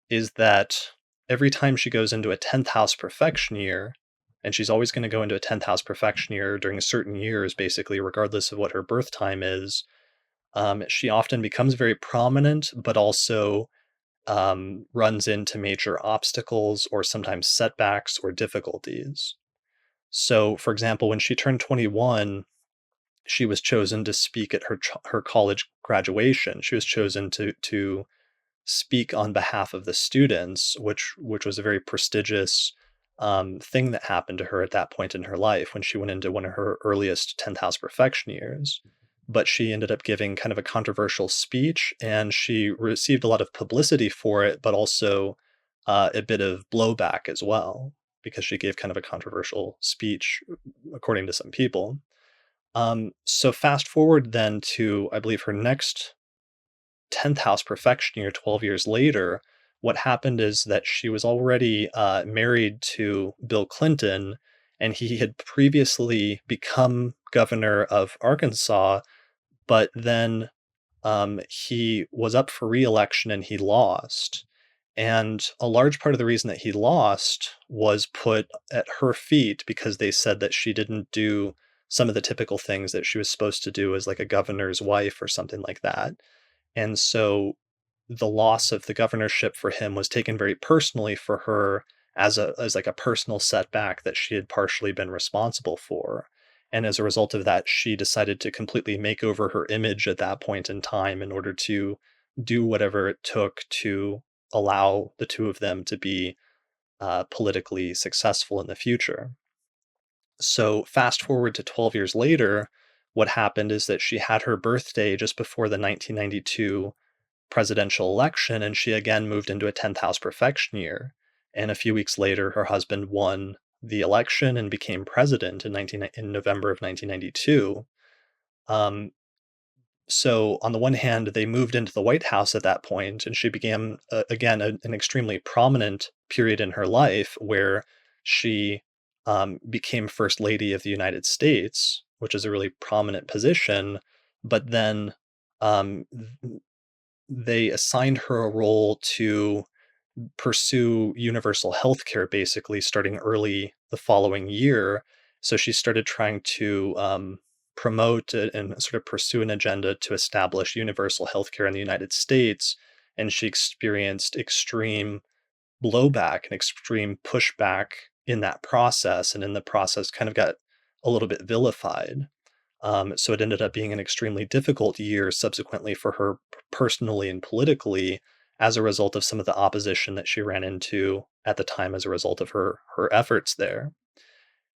is that every time she goes into a 10th house profection year, and she's always going to go into a 10th house profection year during certain years, basically, regardless of what her birth time is, she often becomes very prominent, but also runs into major obstacles or sometimes setbacks or difficulties. So, for example, when she turned 21, she was chosen to speak at her college graduation. She was chosen to speak on behalf of the students, which was a very prestigious thing that happened to her at that point in her life when she went into one of her earliest 10th house perfection years. But she ended up giving kind of a controversial speech, and she received a lot of publicity for it, but also a bit of blowback as well. because she gave kind of a controversial speech, according to some people. So fast forward then to, I believe, her next 10th house profection year, 12 years later. What happened is that she was already married to Bill Clinton, and he had previously become governor of Arkansas, but then he was up for re-election and he lost. And a large part of the reason that he lost was put at her feet because they said that she didn't do some of the typical things that she was supposed to do as like a governor's wife or something like that. And so the loss of the governorship for him was taken very personally for her as like a personal setback that she had partially been responsible for. And as a result of that, she decided to completely make over her image at that point in time in order to do whatever it took to allow the two of them to be politically successful in the future. So, fast forward to 12 years later, what happened is that she had her birthday just before the 1992 presidential election, and she again moved into a 10th house profection year. And a few weeks later, her husband won the election and became president in November of 1992. Um, so on the one hand, they moved into the White House at that point, and she began again an extremely prominent period in her life where she became First Lady of the United States, which is a really prominent position. But then um, they assigned her a role to pursue universal health care basically starting early the following year. So she started trying to promote and sort of pursue an agenda to establish universal health care in the United States. And she experienced extreme blowback and extreme pushback in that process. And in the process, kind of got a little bit vilified. So it ended up being an extremely difficult year subsequently for her personally and politically as a result of some of the opposition that she ran into at the time as a result of her efforts there.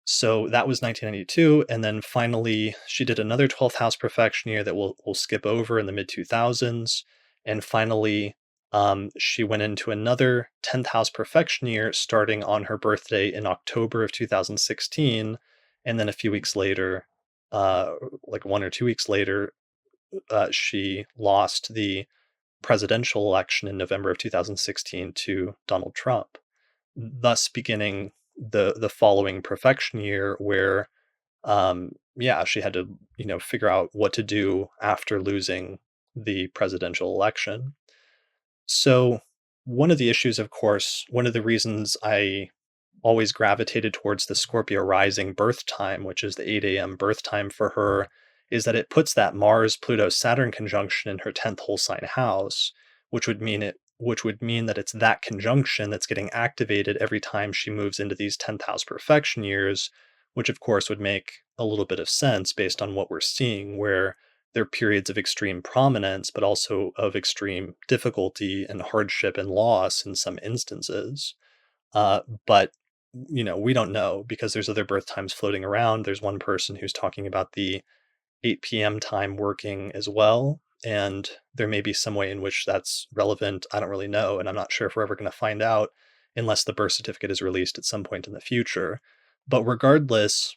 So that was 1992, and then finally she did another 12th house profection year that we'll skip over in the mid 2000s, and finally she went into another 10th house profection year starting on her birthday in October of 2016, and then a few weeks later, uh, like 1 or 2 weeks later, she lost the presidential election in November of 2016 to Donald Trump, thus beginning the following profection year where yeah, she had to, figure out what to do after losing the presidential election. So, one of the issues, of course, one of the reasons I always gravitated towards the Scorpio rising birth time, which is the 8 a.m. birth time for her, is that it puts that Mars Pluto Saturn conjunction in her 10th whole sign house, which would mean that it's that conjunction that's getting activated every time she moves into these 10th house perfection years, which of course would make a little bit of sense based on what we're seeing, where there are periods of extreme prominence, but also of extreme difficulty and hardship and loss in some instances. But we don't know because there's other birth times floating around. There's one person who's talking about the 8 p.m. time working as well. And there may be some way in which that's relevant. I don't really know. And I'm not sure if we're ever going to find out unless the birth certificate is released at some point in the future. But regardless,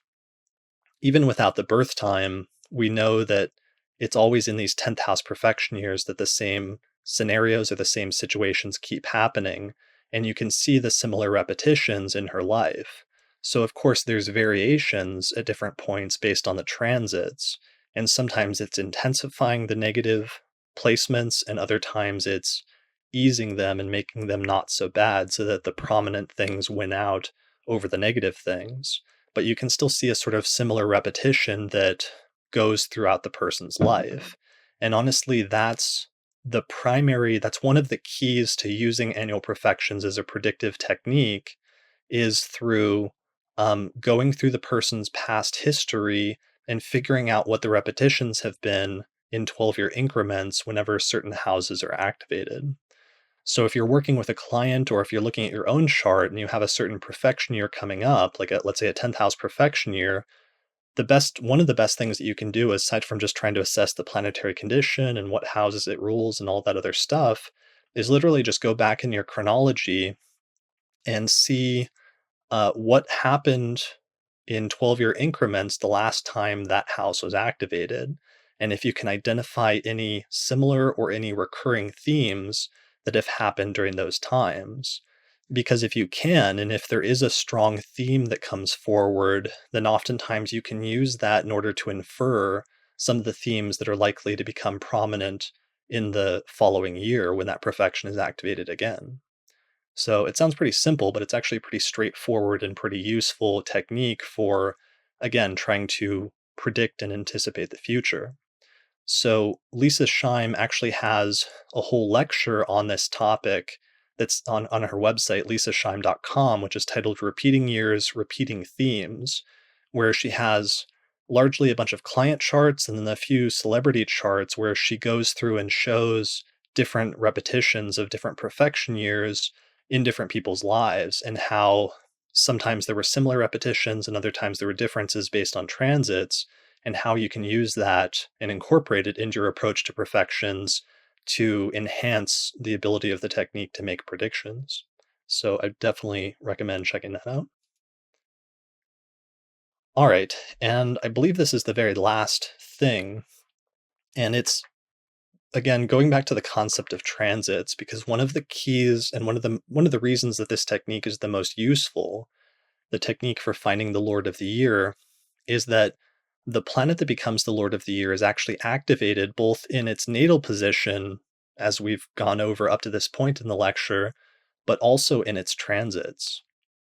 even without the birth time, we know that it's always in these 10th house perfection years that the same scenarios or the same situations keep happening. And you can see the similar repetitions in her life. So, of course, there's variations at different points based on the transits. And sometimes it's intensifying the negative placements, and other times it's easing them and making them not so bad so that the prominent things win out over the negative things. But you can still see a sort of similar repetition that goes throughout the person's life. And honestly, that's one of the keys to using annual profections as a predictive technique is through going through the person's past history and figuring out what the repetitions have been in 12-year increments whenever certain houses are activated. So if you're working with a client or if you're looking at your own chart and you have a certain profection year coming up, like let's say a 10th house profection year, one of the best things that you can do, aside from just trying to assess the planetary condition and what houses it rules and all that other stuff, is literally just go back in your chronology and see what happened in 12-year increments the last time that house was activated, and if you can identify any similar or any recurring themes that have happened during those times. Because if you can, and if there is a strong theme that comes forward, then oftentimes you can use that in order to infer some of the themes that are likely to become prominent in the following year when that profection is activated again. So it sounds pretty simple, but it's actually pretty straightforward and pretty useful technique for, again, trying to predict and anticipate the future. So Lisa Scheim actually has a whole lecture on this topic that's on her website, lisasheim.com, which is titled Repeating Years, Repeating Themes, where she has largely a bunch of client charts and then a few celebrity charts where she goes through and shows different repetitions of different profection years in different people's lives and how sometimes there were similar repetitions and other times there were differences based on transits, and how you can use that and incorporate it into your approach to perfections to enhance the ability of the technique to make predictions. So I definitely recommend checking that out. All right, and I believe this is the very last thing, and it's again going back to the concept of transits, because one of the keys and one of the reasons that this technique is the most useful, the technique for finding the Lord of the Year, is that the planet that becomes the Lord of the Year is actually activated both in its natal position, as we've gone over up to this point in the lecture, but also in its transits.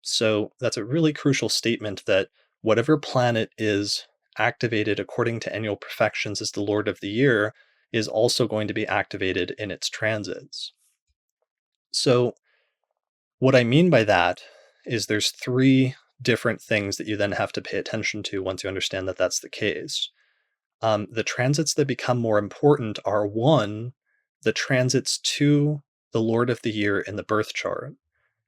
So that's a really crucial statement that whatever planet is activated according to annual perfections as the Lord of the Year is also going to be activated in its transits. So what I mean by that is there's three different things that you then have to pay attention to once you understand that that's the case. The transits that become more important are one, the transits to the Lord of the Year in the birth chart.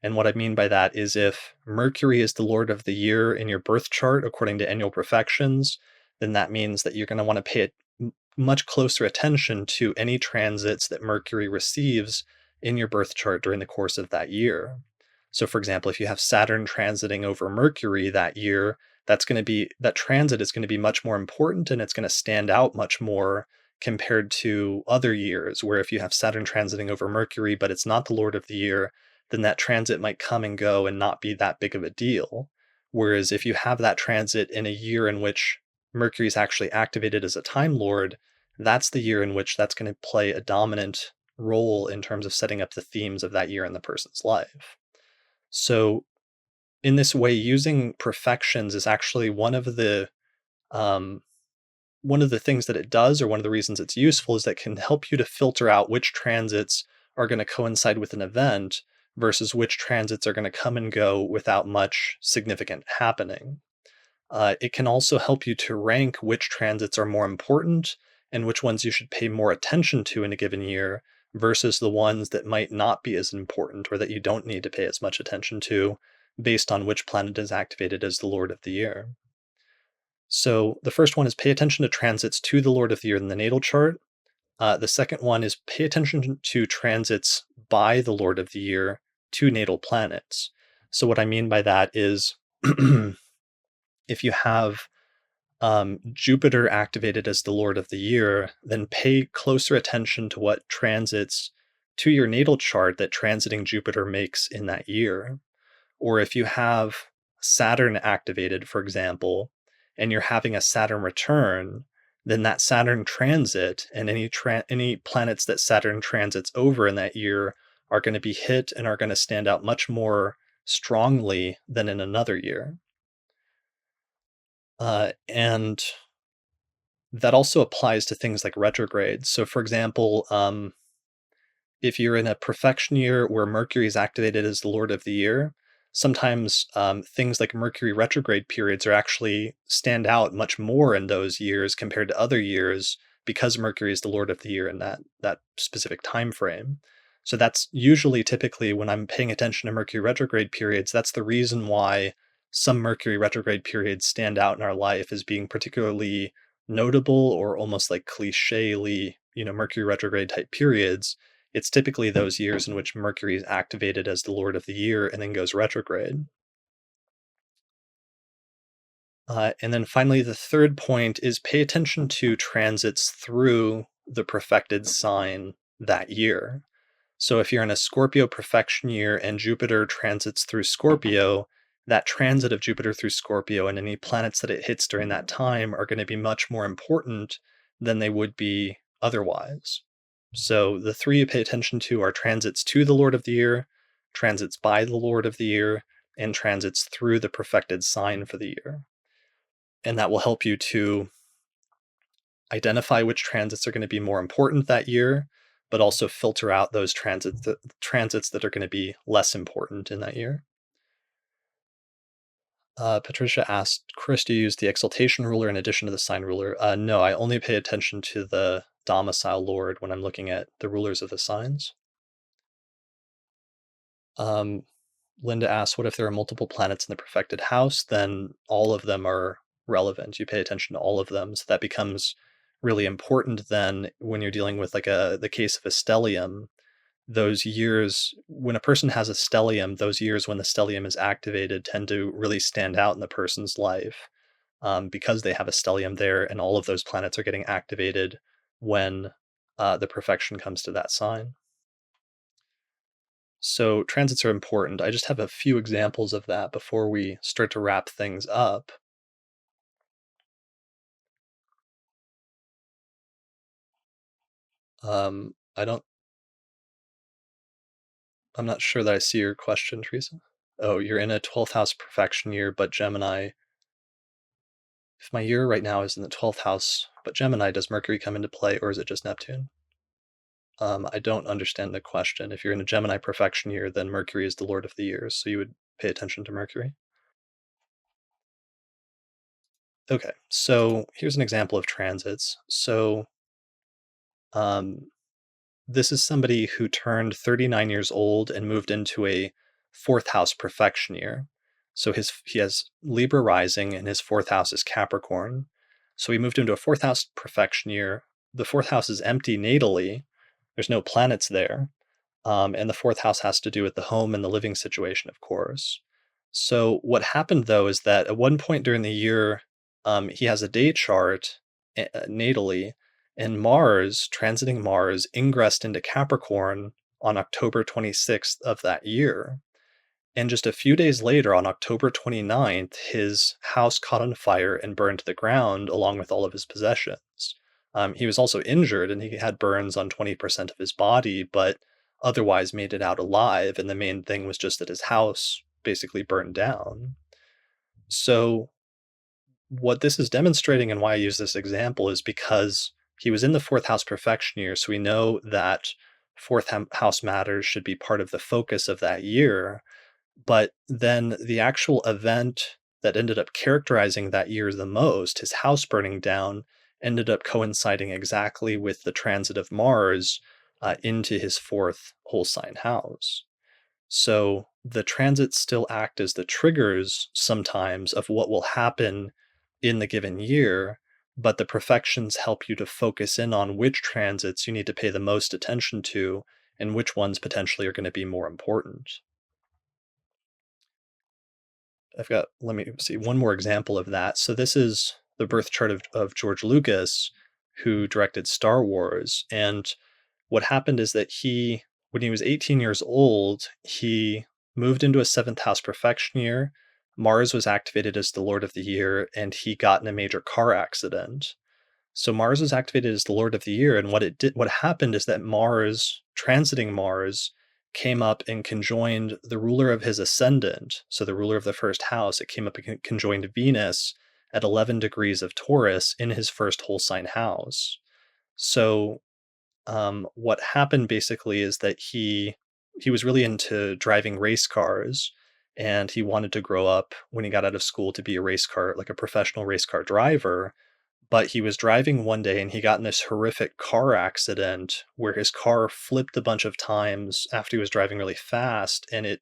And what I mean by that is if Mercury is the Lord of the Year in your birth chart according to annual perfections, then that means that you're going to want to pay much closer attention to any transits that Mercury receives in your birth chart during the course of that year. So, for example, if you have Saturn transiting over Mercury that year, that transit is going to be much more important and it's going to stand out much more compared to other years, where if you have Saturn transiting over Mercury, but it's not the Lord of the Year, then that transit might come and go and not be that big of a deal. Whereas if you have that transit in a year in which Mercury is actually activated as a Time Lord, that's the year in which that's going to play a dominant role in terms of setting up the themes of that year in the person's life. So, in this way, using profections is actually um, one of the things that it does, or one of the reasons it's useful, is that it can help you to filter out which transits are going to coincide with an event versus which transits are going to come and go without much significant happening. It can also help you to rank which transits are more important and which ones you should pay more attention to in a given year versus the ones that might not be as important or that you don't need to pay as much attention to based on which planet is activated as the Lord of the Year. So the first one is pay attention to transits to the Lord of the Year in the natal chart. The second one is pay attention to transits by the Lord of the Year to natal planets. So what I mean by that is if you have Jupiter activated as the Lord of the Year, then pay closer attention to what transits to your natal chart that transiting Jupiter makes in that year. Or if you have Saturn activated, for example, and you're having a Saturn return, then that Saturn transit and any planets that Saturn transits over in that year are going to be hit and are going to stand out much more strongly than in another year. And that also applies to things like retrogrades. So, for example, if you're in a profection year where Mercury is activated as the Lord of the Year, sometimes things like Mercury retrograde periods are actually stand out much more in those years compared to other years because Mercury is the Lord of the Year in that specific time frame. So that's usually typically when I'm paying attention to Mercury retrograde periods, that's the reason why some Mercury retrograde periods stand out in our life as being particularly notable or almost like clichély, Mercury retrograde type periods. It's typically those years in which Mercury is activated as the Lord of the Year and then goes retrograde. And then finally, the third point is pay attention to transits through the perfected sign that year. So if you're in a Scorpio perfection year and Jupiter transits through Scorpio, that transit of Jupiter through Scorpio and any planets that it hits during that time are going to be much more important than they would be otherwise. So the three you pay attention to are transits to the Lord of the Year, transits by the Lord of the Year, and transits through the perfected sign for the year. And that will help you to identify which transits are going to be more important that year, but also filter out those transits that are going to be less important in that year. Patricia asked, Chris, do you use the exaltation ruler in addition to the sign ruler? No, I only pay attention to the domicile lord when I'm looking at the rulers of the signs. Linda asks, what if there are multiple planets in the perfected house? Then all of them are relevant. You pay attention to all of them. So that becomes really important then when you're dealing with like the case of a stellium. Those years when a person has a stellium, those years when the stellium is activated tend to really stand out in the person's life, because they have a stellium there and all of those planets are getting activated when the perfection comes to that sign. So transits are important. I just have a few examples of that before we start to wrap things up. I don't, I'm not sure that I see your question, Teresa. Oh, you're in a 12th house perfection year, but Gemini. If my year right now is in the 12th house, but Gemini, does Mercury come into play or is it just Neptune? I don't understand the question. If you're in a Gemini perfection year, then Mercury is the Lord of the years, so you would pay attention to Mercury. Okay, so here's an example of transits. So um, this is somebody who turned 39 years old and moved into a fourth house perfection year. So he has Libra rising and his fourth house is Capricorn. So he moved into a fourth house perfection year. The fourth house is empty natally. There's no planets there. And the fourth house has to do with the home and the living situation, of course. So what happened though is that at one point during the year, he has a day chart natally, and Mars, transiting Mars, ingressed into Capricorn on October 26th of that year. And just a few days later, on October 29th, his house caught on fire and burned to the ground along with all of his possessions. He was also injured and he had burns on 20% of his body, but otherwise made it out alive. And the main thing was just that his house basically burned down. So, what this is demonstrating and why I use this example is because he was in the fourth house perfection year. So, we know that house matters should be part of the focus of that year. But then the actual event that ended up characterizing that year the most, his house burning down, ended up coinciding exactly with the transit of Mars into his fourth whole sign house. So the transits still act as the triggers sometimes of what will happen in the given year, but the profections help you to focus in on which transits you need to pay the most attention to and which ones potentially are going to be more important. Let me see, one more example of that. So this is the birth chart of George Lucas, who directed Star Wars. And what happened is that when he was 18 years old, he moved into a seventh house perfection year. Mars was activated as the Lord of the Year, and he got in a major car accident. So Mars was activated as the Lord of the Year, and what happened is that Mars, transiting Mars, came up and conjoined the ruler of his ascendant, so the ruler of the first house. It came up and conjoined Venus at 11 degrees of Taurus in his first whole sign house. So what happened basically is that he was really into driving race cars, and he wanted to grow up when he got out of school to be like a professional race car driver. But he was driving one day and he got in this horrific car accident where his car flipped a bunch of times after he was driving really fast, and it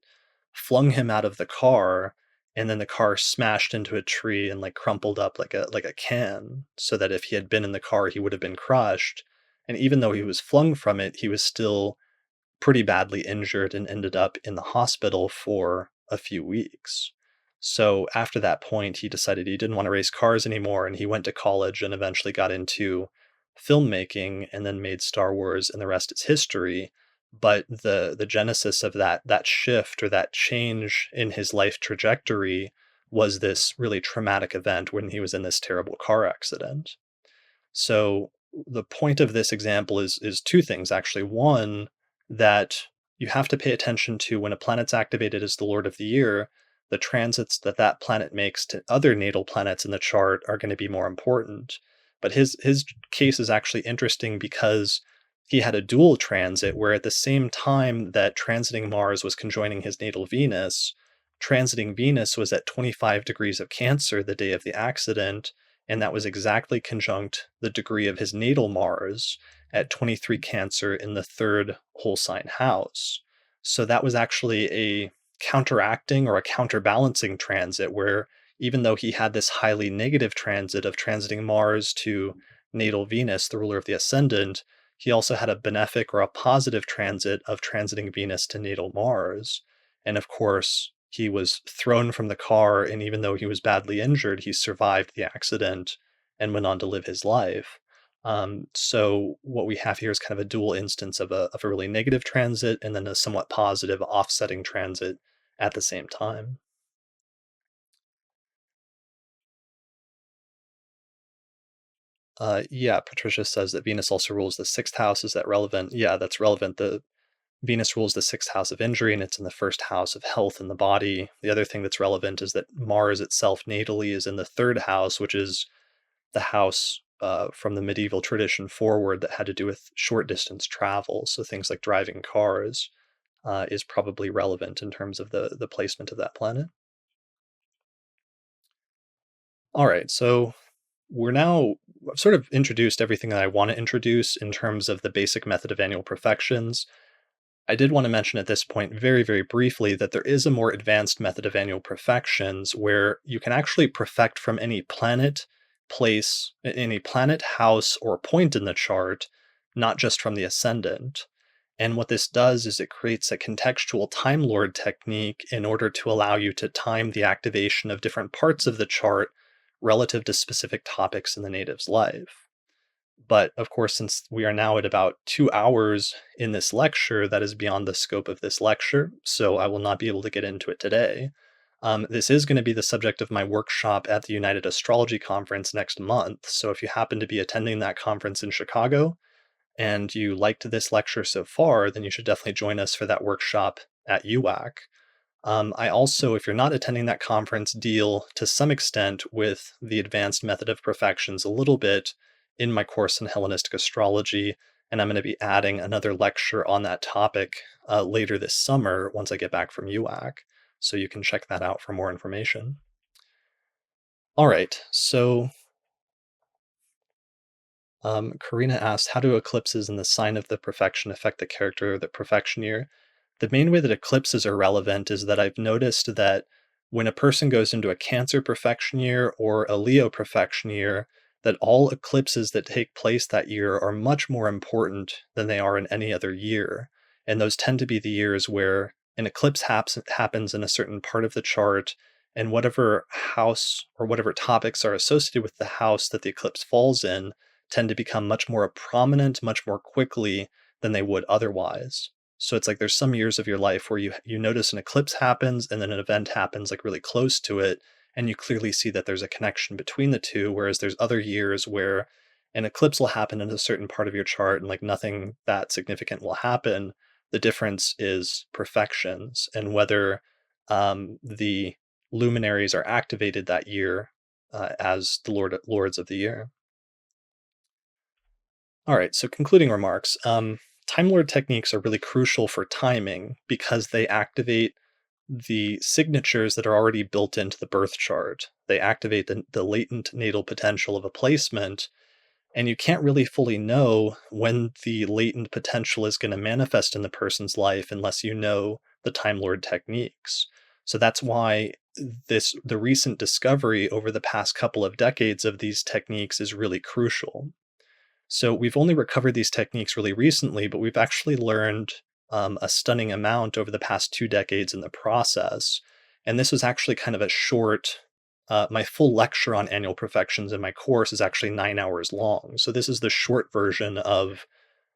flung him out of the car, and then the car smashed into a tree and like crumpled up like a can, so that if he had been in the car he would have been crushed. And even though he was flung from it, he was still pretty badly injured and ended up in the hospital for a few weeks. So after that point, he decided he didn't want to race cars anymore, and he went to college and eventually got into filmmaking and then made Star Wars, and the rest is history. But the genesis of that shift or that change in his life trajectory was this really traumatic event when he was in this terrible car accident. So the point of this example is two things actually. One, that you have to pay attention to when a planet's activated as the Lord of the Year, the transits that that planet makes to other natal planets in the chart are going to be more important. But his case is actually interesting because he had a dual transit where at the same time that transiting Mars was conjoining his natal Venus, transiting Venus was at 25 degrees of Cancer the day of the accident, and that was exactly conjunct the degree of his natal Mars at 23 Cancer in the third whole sign house. So that was actually a counteracting or a counterbalancing transit where even though he had this highly negative transit of transiting Mars to natal Venus, the ruler of the ascendant, he also had a benefic or a positive transit of transiting Venus to natal Mars. And of course, he was thrown from the car, and even though he was badly injured, he survived the accident and went on to live his life. So what we have here is kind of a dual instance of a really negative transit and then a somewhat positive offsetting transit at the same time. Yeah, Patricia says that Venus also rules the sixth house. Is that relevant? Yeah, that's relevant. The Venus rules the sixth house of injury, and it's in the first house of health in the body. The other thing that's relevant is that Mars itself natally is in the third house, which is the house from the medieval tradition forward that had to do with short distance travel. So things like driving cars is probably relevant in terms of the placement of that planet. All right, so I've sort of introduced everything that I want to introduce in terms of the basic method of annual profections. I did want to mention at this point, very, very briefly, that there is a more advanced method of annual profections where you can actually profect from any planet, place, any planet, house, or point in the chart, not just from the ascendant. And what this does is it creates a contextual Time Lord technique in order to allow you to time the activation of different parts of the chart relative to specific topics in the native's life. But of course, since we are now at about 2 hours in this lecture, that is beyond the scope of this lecture, so I will not be able to get into it today. This is going to be the subject of my workshop at the United Astrology Conference next month. So if you happen to be attending that conference in Chicago and you liked this lecture so far, then you should definitely join us for that workshop at UAC. I also, if you're not attending that conference, deal to some extent with the advanced method of profections a little bit in my course in Hellenistic astrology, and I'm going to be adding another lecture on that topic later this summer once I get back from UAC. So you can check that out for more information. All right, so Karina asked, how do eclipses in the sign of the profection affect the character of the profection year? The main way that eclipses are relevant is that I've noticed that when a person goes into a Cancer profection year or a Leo profection year, that all eclipses that take place that year are much more important than they are in any other year. And those tend to be the years where an eclipse happens in a certain part of the chart, and whatever house or whatever topics are associated with the house that the eclipse falls in tend to become much more prominent, much more quickly than they would otherwise. So it's like there's some years of your life where you notice an eclipse happens and then an event happens like really close to it, and you clearly see that there's a connection between the two, whereas there's other years where an eclipse will happen in a certain part of your chart and like nothing that significant will happen. The difference is perfections and whether the luminaries are activated that year as the lords of the year. All right, so concluding remarks. Time Lord techniques are really crucial for timing because they activate the signatures that are already built into the birth chart. They activate the latent natal potential of a placement, and you can't really fully know when the latent potential is going to manifest in the person's life unless you know the Time Lord techniques. So that's why the recent discovery over the past couple of decades of these techniques is really crucial. So we've only recovered these techniques really recently, but we've actually learned a stunning amount over the past 2 decades in the process. And this was actually kind of a short, my full lecture on annual profections in my course is actually 9 hours long. So this is the short version of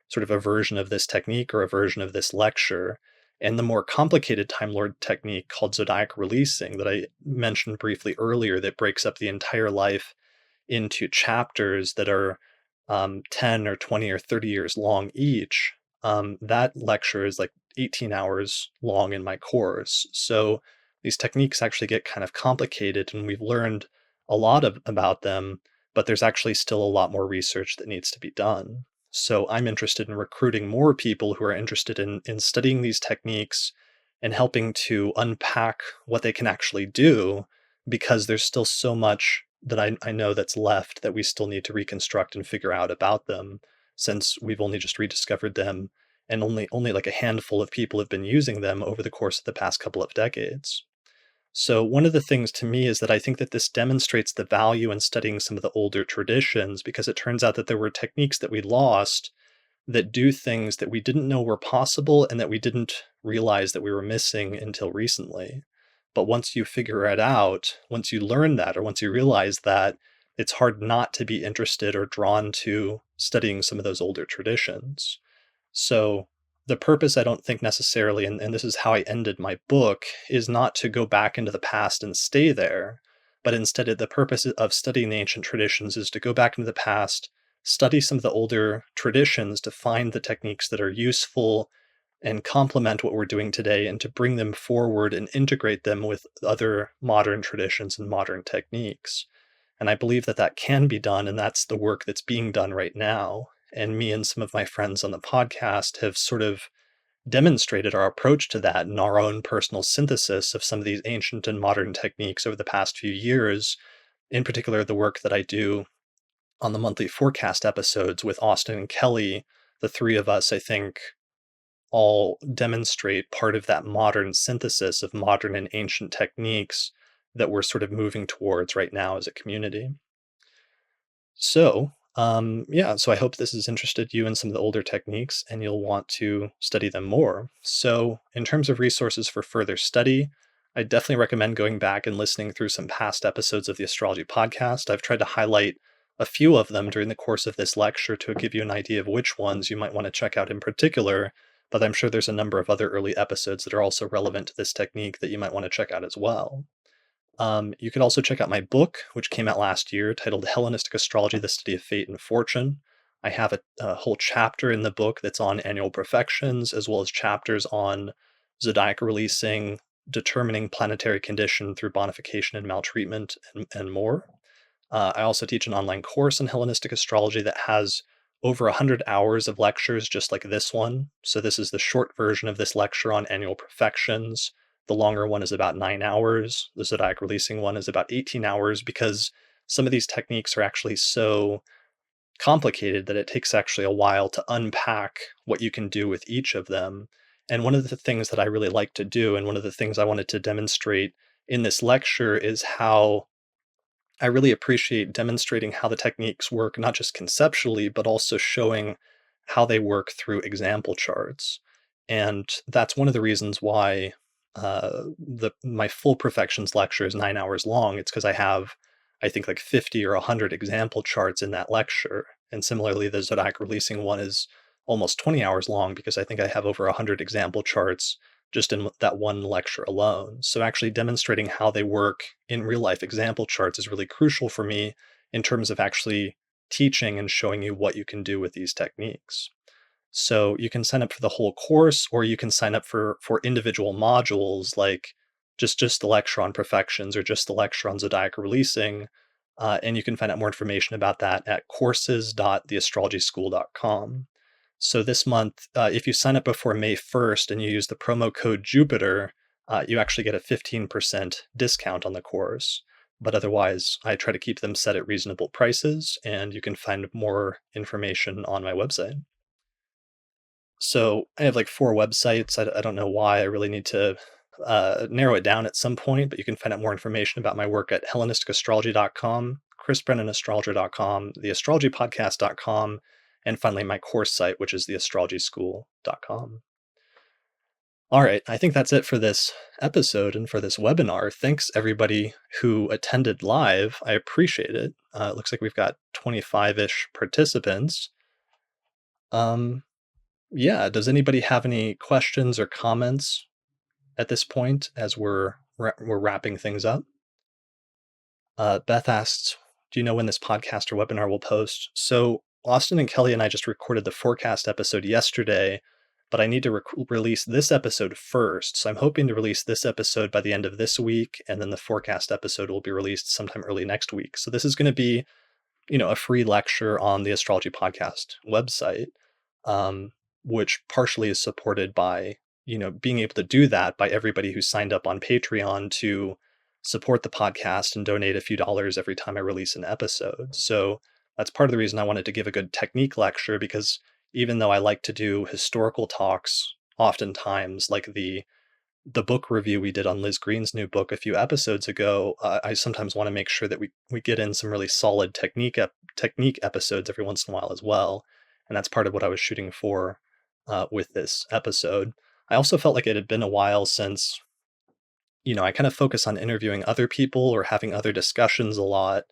sort of a version of this technique or a version of this lecture. And the more complicated Time Lord technique called zodiac releasing that I mentioned briefly earlier, that breaks up the entire life into chapters that are 10 or 20 or 30 years long each, that lecture is like 18 hours long in my course. So these techniques actually get kind of complicated, and we've learned a lot about them, but there's actually still a lot more research that needs to be done. So I'm interested in recruiting more people who are interested in studying these techniques and helping to unpack what they can actually do, because there's still so much that I know that's left that we still need to reconstruct and figure out about them, since we've only just rediscovered them and only like a handful of people have been using them over the course of the past couple of decades. So one of the things to me is that I think that this demonstrates the value in studying some of the older traditions, because it turns out that there were techniques that we lost that do things that we didn't know were possible and that we didn't realize that we were missing until recently. But once you figure it out, once you learn that, or once you realize that, it's hard not to be interested or drawn to studying some of those older traditions. So the purpose, I don't think necessarily, and this is how I ended my book, is not to go back into the past and stay there, but instead the purpose of studying the ancient traditions is to go back into the past, study some of the older traditions to find the techniques that are useful and complement what we're doing today, and to bring them forward and integrate them with other modern traditions and modern techniques. And I believe that that can be done, and that's the work that's being done right now. And me and some of my friends on the podcast have sort of demonstrated our approach to that in our own personal synthesis of some of these ancient and modern techniques over the past few years. In particular, the work that I do on the monthly forecast episodes with Austin and Kelly, the three of us, I think, all demonstrate part of that modern synthesis of modern and ancient techniques that we're sort of moving towards right now as a community. So, yeah, so I hope this has interested you in some of the older techniques and you'll want to study them more. So, in terms of resources for further study, I definitely recommend going back and listening through some past episodes of the Astrology podcast. I've tried to highlight a few of them during the course of this lecture to give you an idea of which ones you might want to check out in particular, but I'm sure there's a number of other early episodes that are also relevant to this technique that you might want to check out as well. You could also check out my book, which came out last year, titled Hellenistic Astrology, The Study of Fate and Fortune. I have a whole chapter in the book that's on annual profections, as well as chapters on zodiac releasing, determining planetary condition through bonification and maltreatment, and more. I also teach an online course in Hellenistic astrology that has over 100 hours of lectures just like this one. So this is the short version of this lecture on annual profections. The longer one is about 9 hours. The zodiac releasing one is about 18 hours, because some of these techniques are actually so complicated that it takes actually a while to unpack what you can do with each of them. And one of the things that I really like to do, and one of the things I wanted to demonstrate in this lecture, is how I really appreciate demonstrating how the techniques work, not just conceptually, but also showing how they work through example charts. And that's one of the reasons why my full Profections lecture is 9 hours long. It's because I have, I think, like 50 or 100 example charts in that lecture. And similarly, the zodiac releasing one is almost 20 hours long, because I think I have over 100 example charts just in that one lecture alone. So actually demonstrating how they work in real life example charts is really crucial for me in terms of actually teaching and showing you what you can do with these techniques. So you can sign up for the whole course, or you can sign up for individual modules, like just the lecture on profections or just the lecture on zodiac releasing. And you can find out more information about that at courses.theastrologyschool.com. So this month, if you sign up before May 1st and you use the promo code Jupiter, you actually get a 15% discount on the course. But otherwise, I try to keep them set at reasonable prices, and you can find more information on my website. So I have like 4 websites. I don't know why. I really need to narrow it down at some point, but you can find out more information about my work at HellenisticaStrology.com, ChrisBrennanAstrologer.com, TheAstrologyPodcast.com, and finally my course site, which is TheAstrologySchool.com. All right, I think that's it for this episode and for this webinar. Thanks everybody who attended live. I appreciate it. It looks like we've got 25-ish participants. Yeah, does anybody have any questions or comments at this point as we're wrapping things up? Beth asks, "Do you know when this podcast or webinar will post?" So Austin and Kelly and I just recorded the forecast episode yesterday, but I need to release this episode first. So I'm hoping to release this episode by the end of this week, and then the forecast episode will be released sometime early next week. So this is going to be, a free lecture on the Astrology Podcast website, um, which partially is supported by, being able to do that by everybody who signed up on Patreon to support the podcast and donate a few dollars every time I release an episode. So that's part of the reason I wanted to give a good technique lecture, because even though I like to do historical talks, oftentimes, like the book review we did on Liz Green's new book a few episodes ago, I sometimes want to make sure that we get in some really solid technique episodes every once in a while as well, and that's part of what I was shooting for with this episode. I also felt like it had been a while since, I kind of focus on interviewing other people or having other discussions a lot.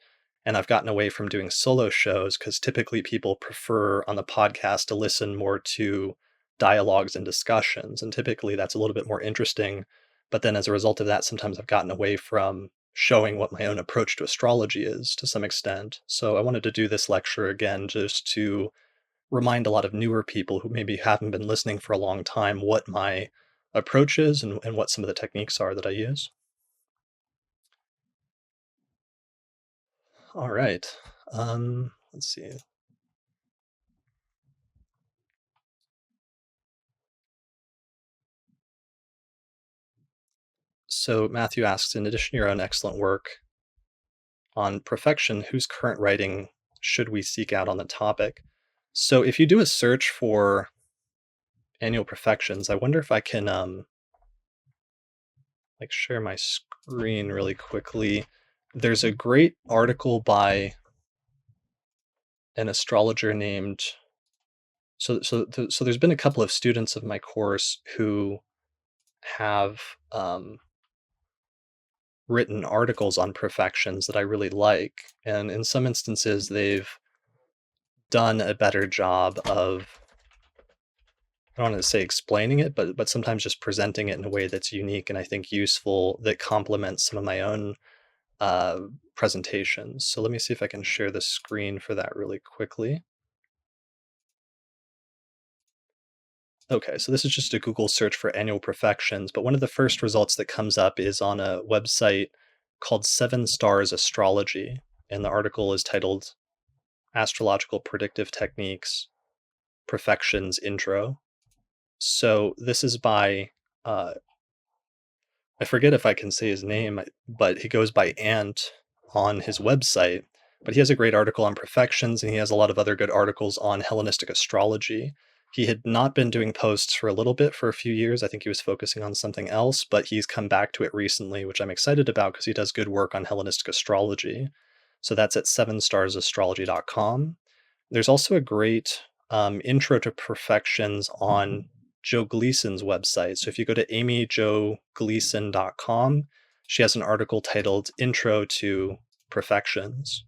And I've gotten away from doing solo shows because typically people prefer on the podcast to listen more to dialogues and discussions. And typically that's a little bit more interesting. But then as a result of that, sometimes I've gotten away from showing what my own approach to astrology is to some extent. So I wanted to do this lecture again just to remind a lot of newer people who maybe haven't been listening for a long time what my approach is and what some of the techniques are that I use. All right. Let's see. So Matthew asks, in addition to your own excellent work on profection, whose current writing should we seek out on the topic? So if you do a search for annual profections, I wonder if I can like share my screen really quickly. There's a great article by an astrologer named so there's been a couple of students of my course who have written articles on profections that I really like, and in some instances they've done a better job of, I don't want to say explaining it, but sometimes just presenting it in a way that's unique and I think useful, that complements some of my own uh, presentations. So let me see if I can share the screen for that really quickly. Okay, so this is just a Google search for annual profections, but one of the first results that comes up is on a website called 7 Stars Astrology, and the article is titled Astrological Predictive Techniques Profections Intro. So this is by, uh, I forget if I can say his name, but he goes by Ant on his website. But he has a great article on profections, and he has a lot of other good articles on Hellenistic astrology. He had not been doing posts for a little bit, for a few years. I think he was focusing on something else, but he's come back to it recently, which I'm excited about because he does good work on Hellenistic astrology. So that's at 7starsastrology.com. There's also a great intro to profections on Joe Gleason's website. So if you go to amyjogleason.com, she has an article titled Intro to Profections.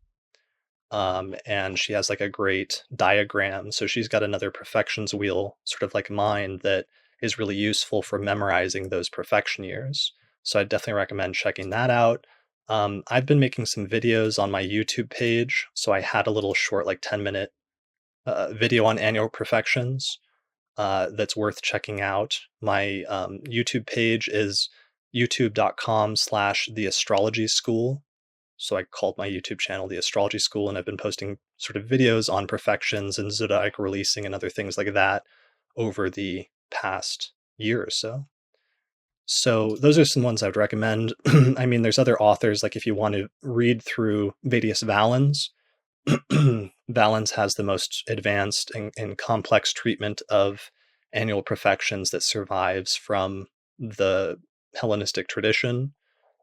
And she has like a great diagram. So she's got another profections wheel, sort of like mine, that is really useful for memorizing those profection years. So I definitely recommend checking that out. I've been making some videos on my YouTube page. So I had a little short, like 10-minute video on annual profections that's worth checking out. My YouTube page is youtube.com/the astrology school. So I called my YouTube channel The Astrology School, and I've been posting sort of videos on profections and zodiac releasing and other things like that over the past year or so. So those are some ones I would recommend. I mean, there's other authors, like if you want to read through Vedius Valens, Valens has the most advanced and complex treatment of annual profections that survives from the Hellenistic tradition.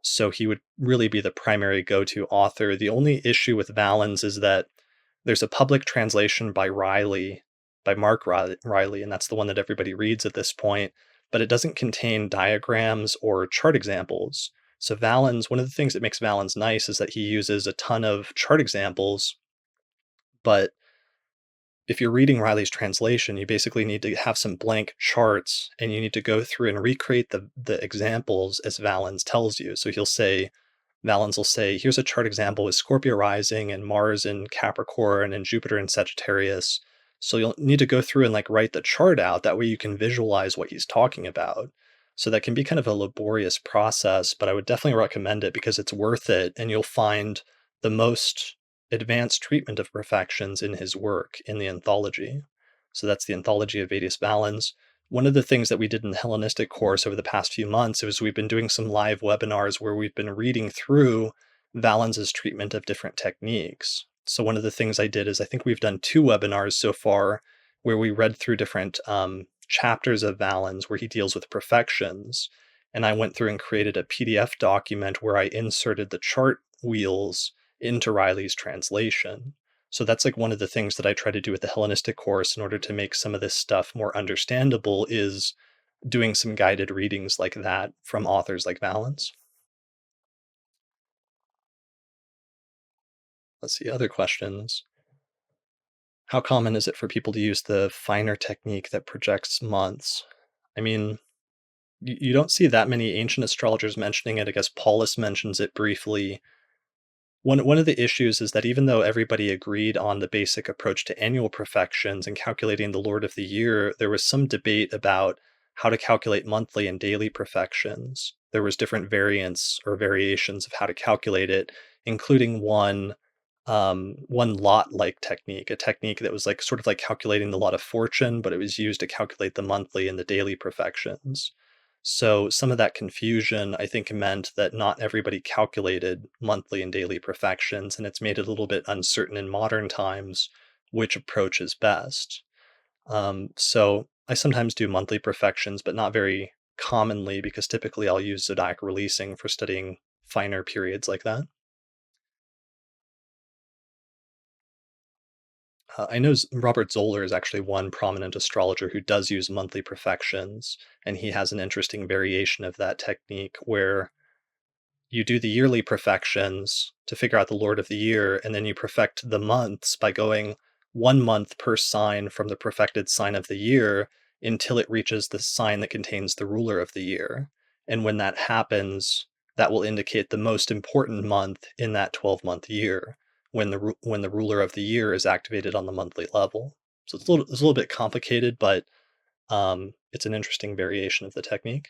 So he would really be the primary go-to author. The only issue with Valens is that there's a public translation by Mark Riley, and that's the one that everybody reads at this point. but it doesn't contain diagrams or chart examples. So Valens, one of the things that makes Valens nice is that he uses a ton of chart examples, but if you're reading Riley's translation, you basically need to have some blank charts and you need to go through and recreate the examples as Valens tells you. So Valens will say, here's a chart example with Scorpio rising and Mars in Capricorn and Jupiter in Sagittarius. So you'll need to go through and like write the chart out. That way you can visualize what he's talking about. So that can be kind of a laborious process, but I would definitely recommend it because it's worth it. And you'll find the most advanced treatment of perfections in his work in the anthology. So that's the Anthology of Vedic Valens. One of the things that we did in the Hellenistic course over the past few months is we've been doing some live webinars where we've been reading through Valens's treatment of different techniques. So one of the things I did is I think we've done 2 webinars so far where we read through different chapters of Valens where he deals with perfections. And I went through and created a PDF document where I inserted the chart wheels into Riley's translation. So that's like one of the things that I try to do with the Hellenistic course in order to make some of this stuff more understandable is doing some guided readings like that from authors like Valens. Let's see, other questions. How common is it for people to use the finer technique that projects months? I mean, you don't see that many ancient astrologers mentioning it. I guess Paulus mentions it briefly. One of the issues is that even though everybody agreed on the basic approach to annual profections and calculating the Lord of the Year, there was some debate about how to calculate monthly and daily profections. There was different variants or variations of how to calculate it, including one lot-like technique, a technique that was like sort of like calculating the lot of fortune, but it was used to calculate the monthly and the daily profections. So some of that confusion, I think, meant that not everybody calculated monthly and daily perfections, and it's made it a little bit uncertain in modern times which approach is best. So I sometimes do monthly perfections, but not very commonly because typically I'll use zodiac releasing for studying finer periods like that. I know Robert Zoller is actually one prominent astrologer who does use monthly perfections, and he has an interesting variation of that technique where you do the yearly perfections to figure out the Lord of the Year, and then you perfect the months by going 1 month per sign from the perfected sign of the year until it reaches the sign that contains the ruler of the year. And when that happens, that will indicate the most important month in that 12-month year when the ruler of the year is activated on the monthly level. So it's a little bit complicated, but it's an interesting variation of the technique.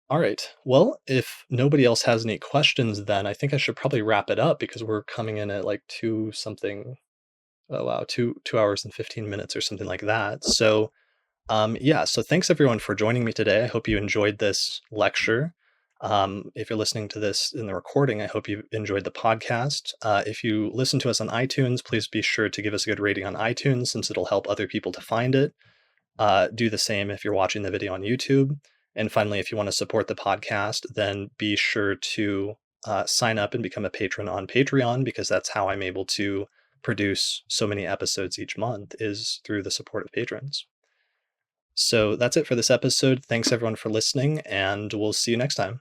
All right. Well, if nobody else has any questions, then I think I should probably wrap it up because we're coming in at like 2 something. Oh wow, 2 hours and 15 minutes or something like that. So yeah. So thanks everyone for joining me today. I hope you enjoyed this lecture. If you're listening to this in the recording, I hope you enjoyed the podcast. If you listen to us on iTunes, please be sure to give us a good rating on iTunes since it'll help other people to find it. Do the same if you're watching the video on YouTube. And finally, if you want to support the podcast, then be sure to sign up and become a patron on Patreon because that's how I'm able to produce so many episodes each month is through the support of patrons. So that's it for this episode. Thanks everyone for listening, and we'll see you next time.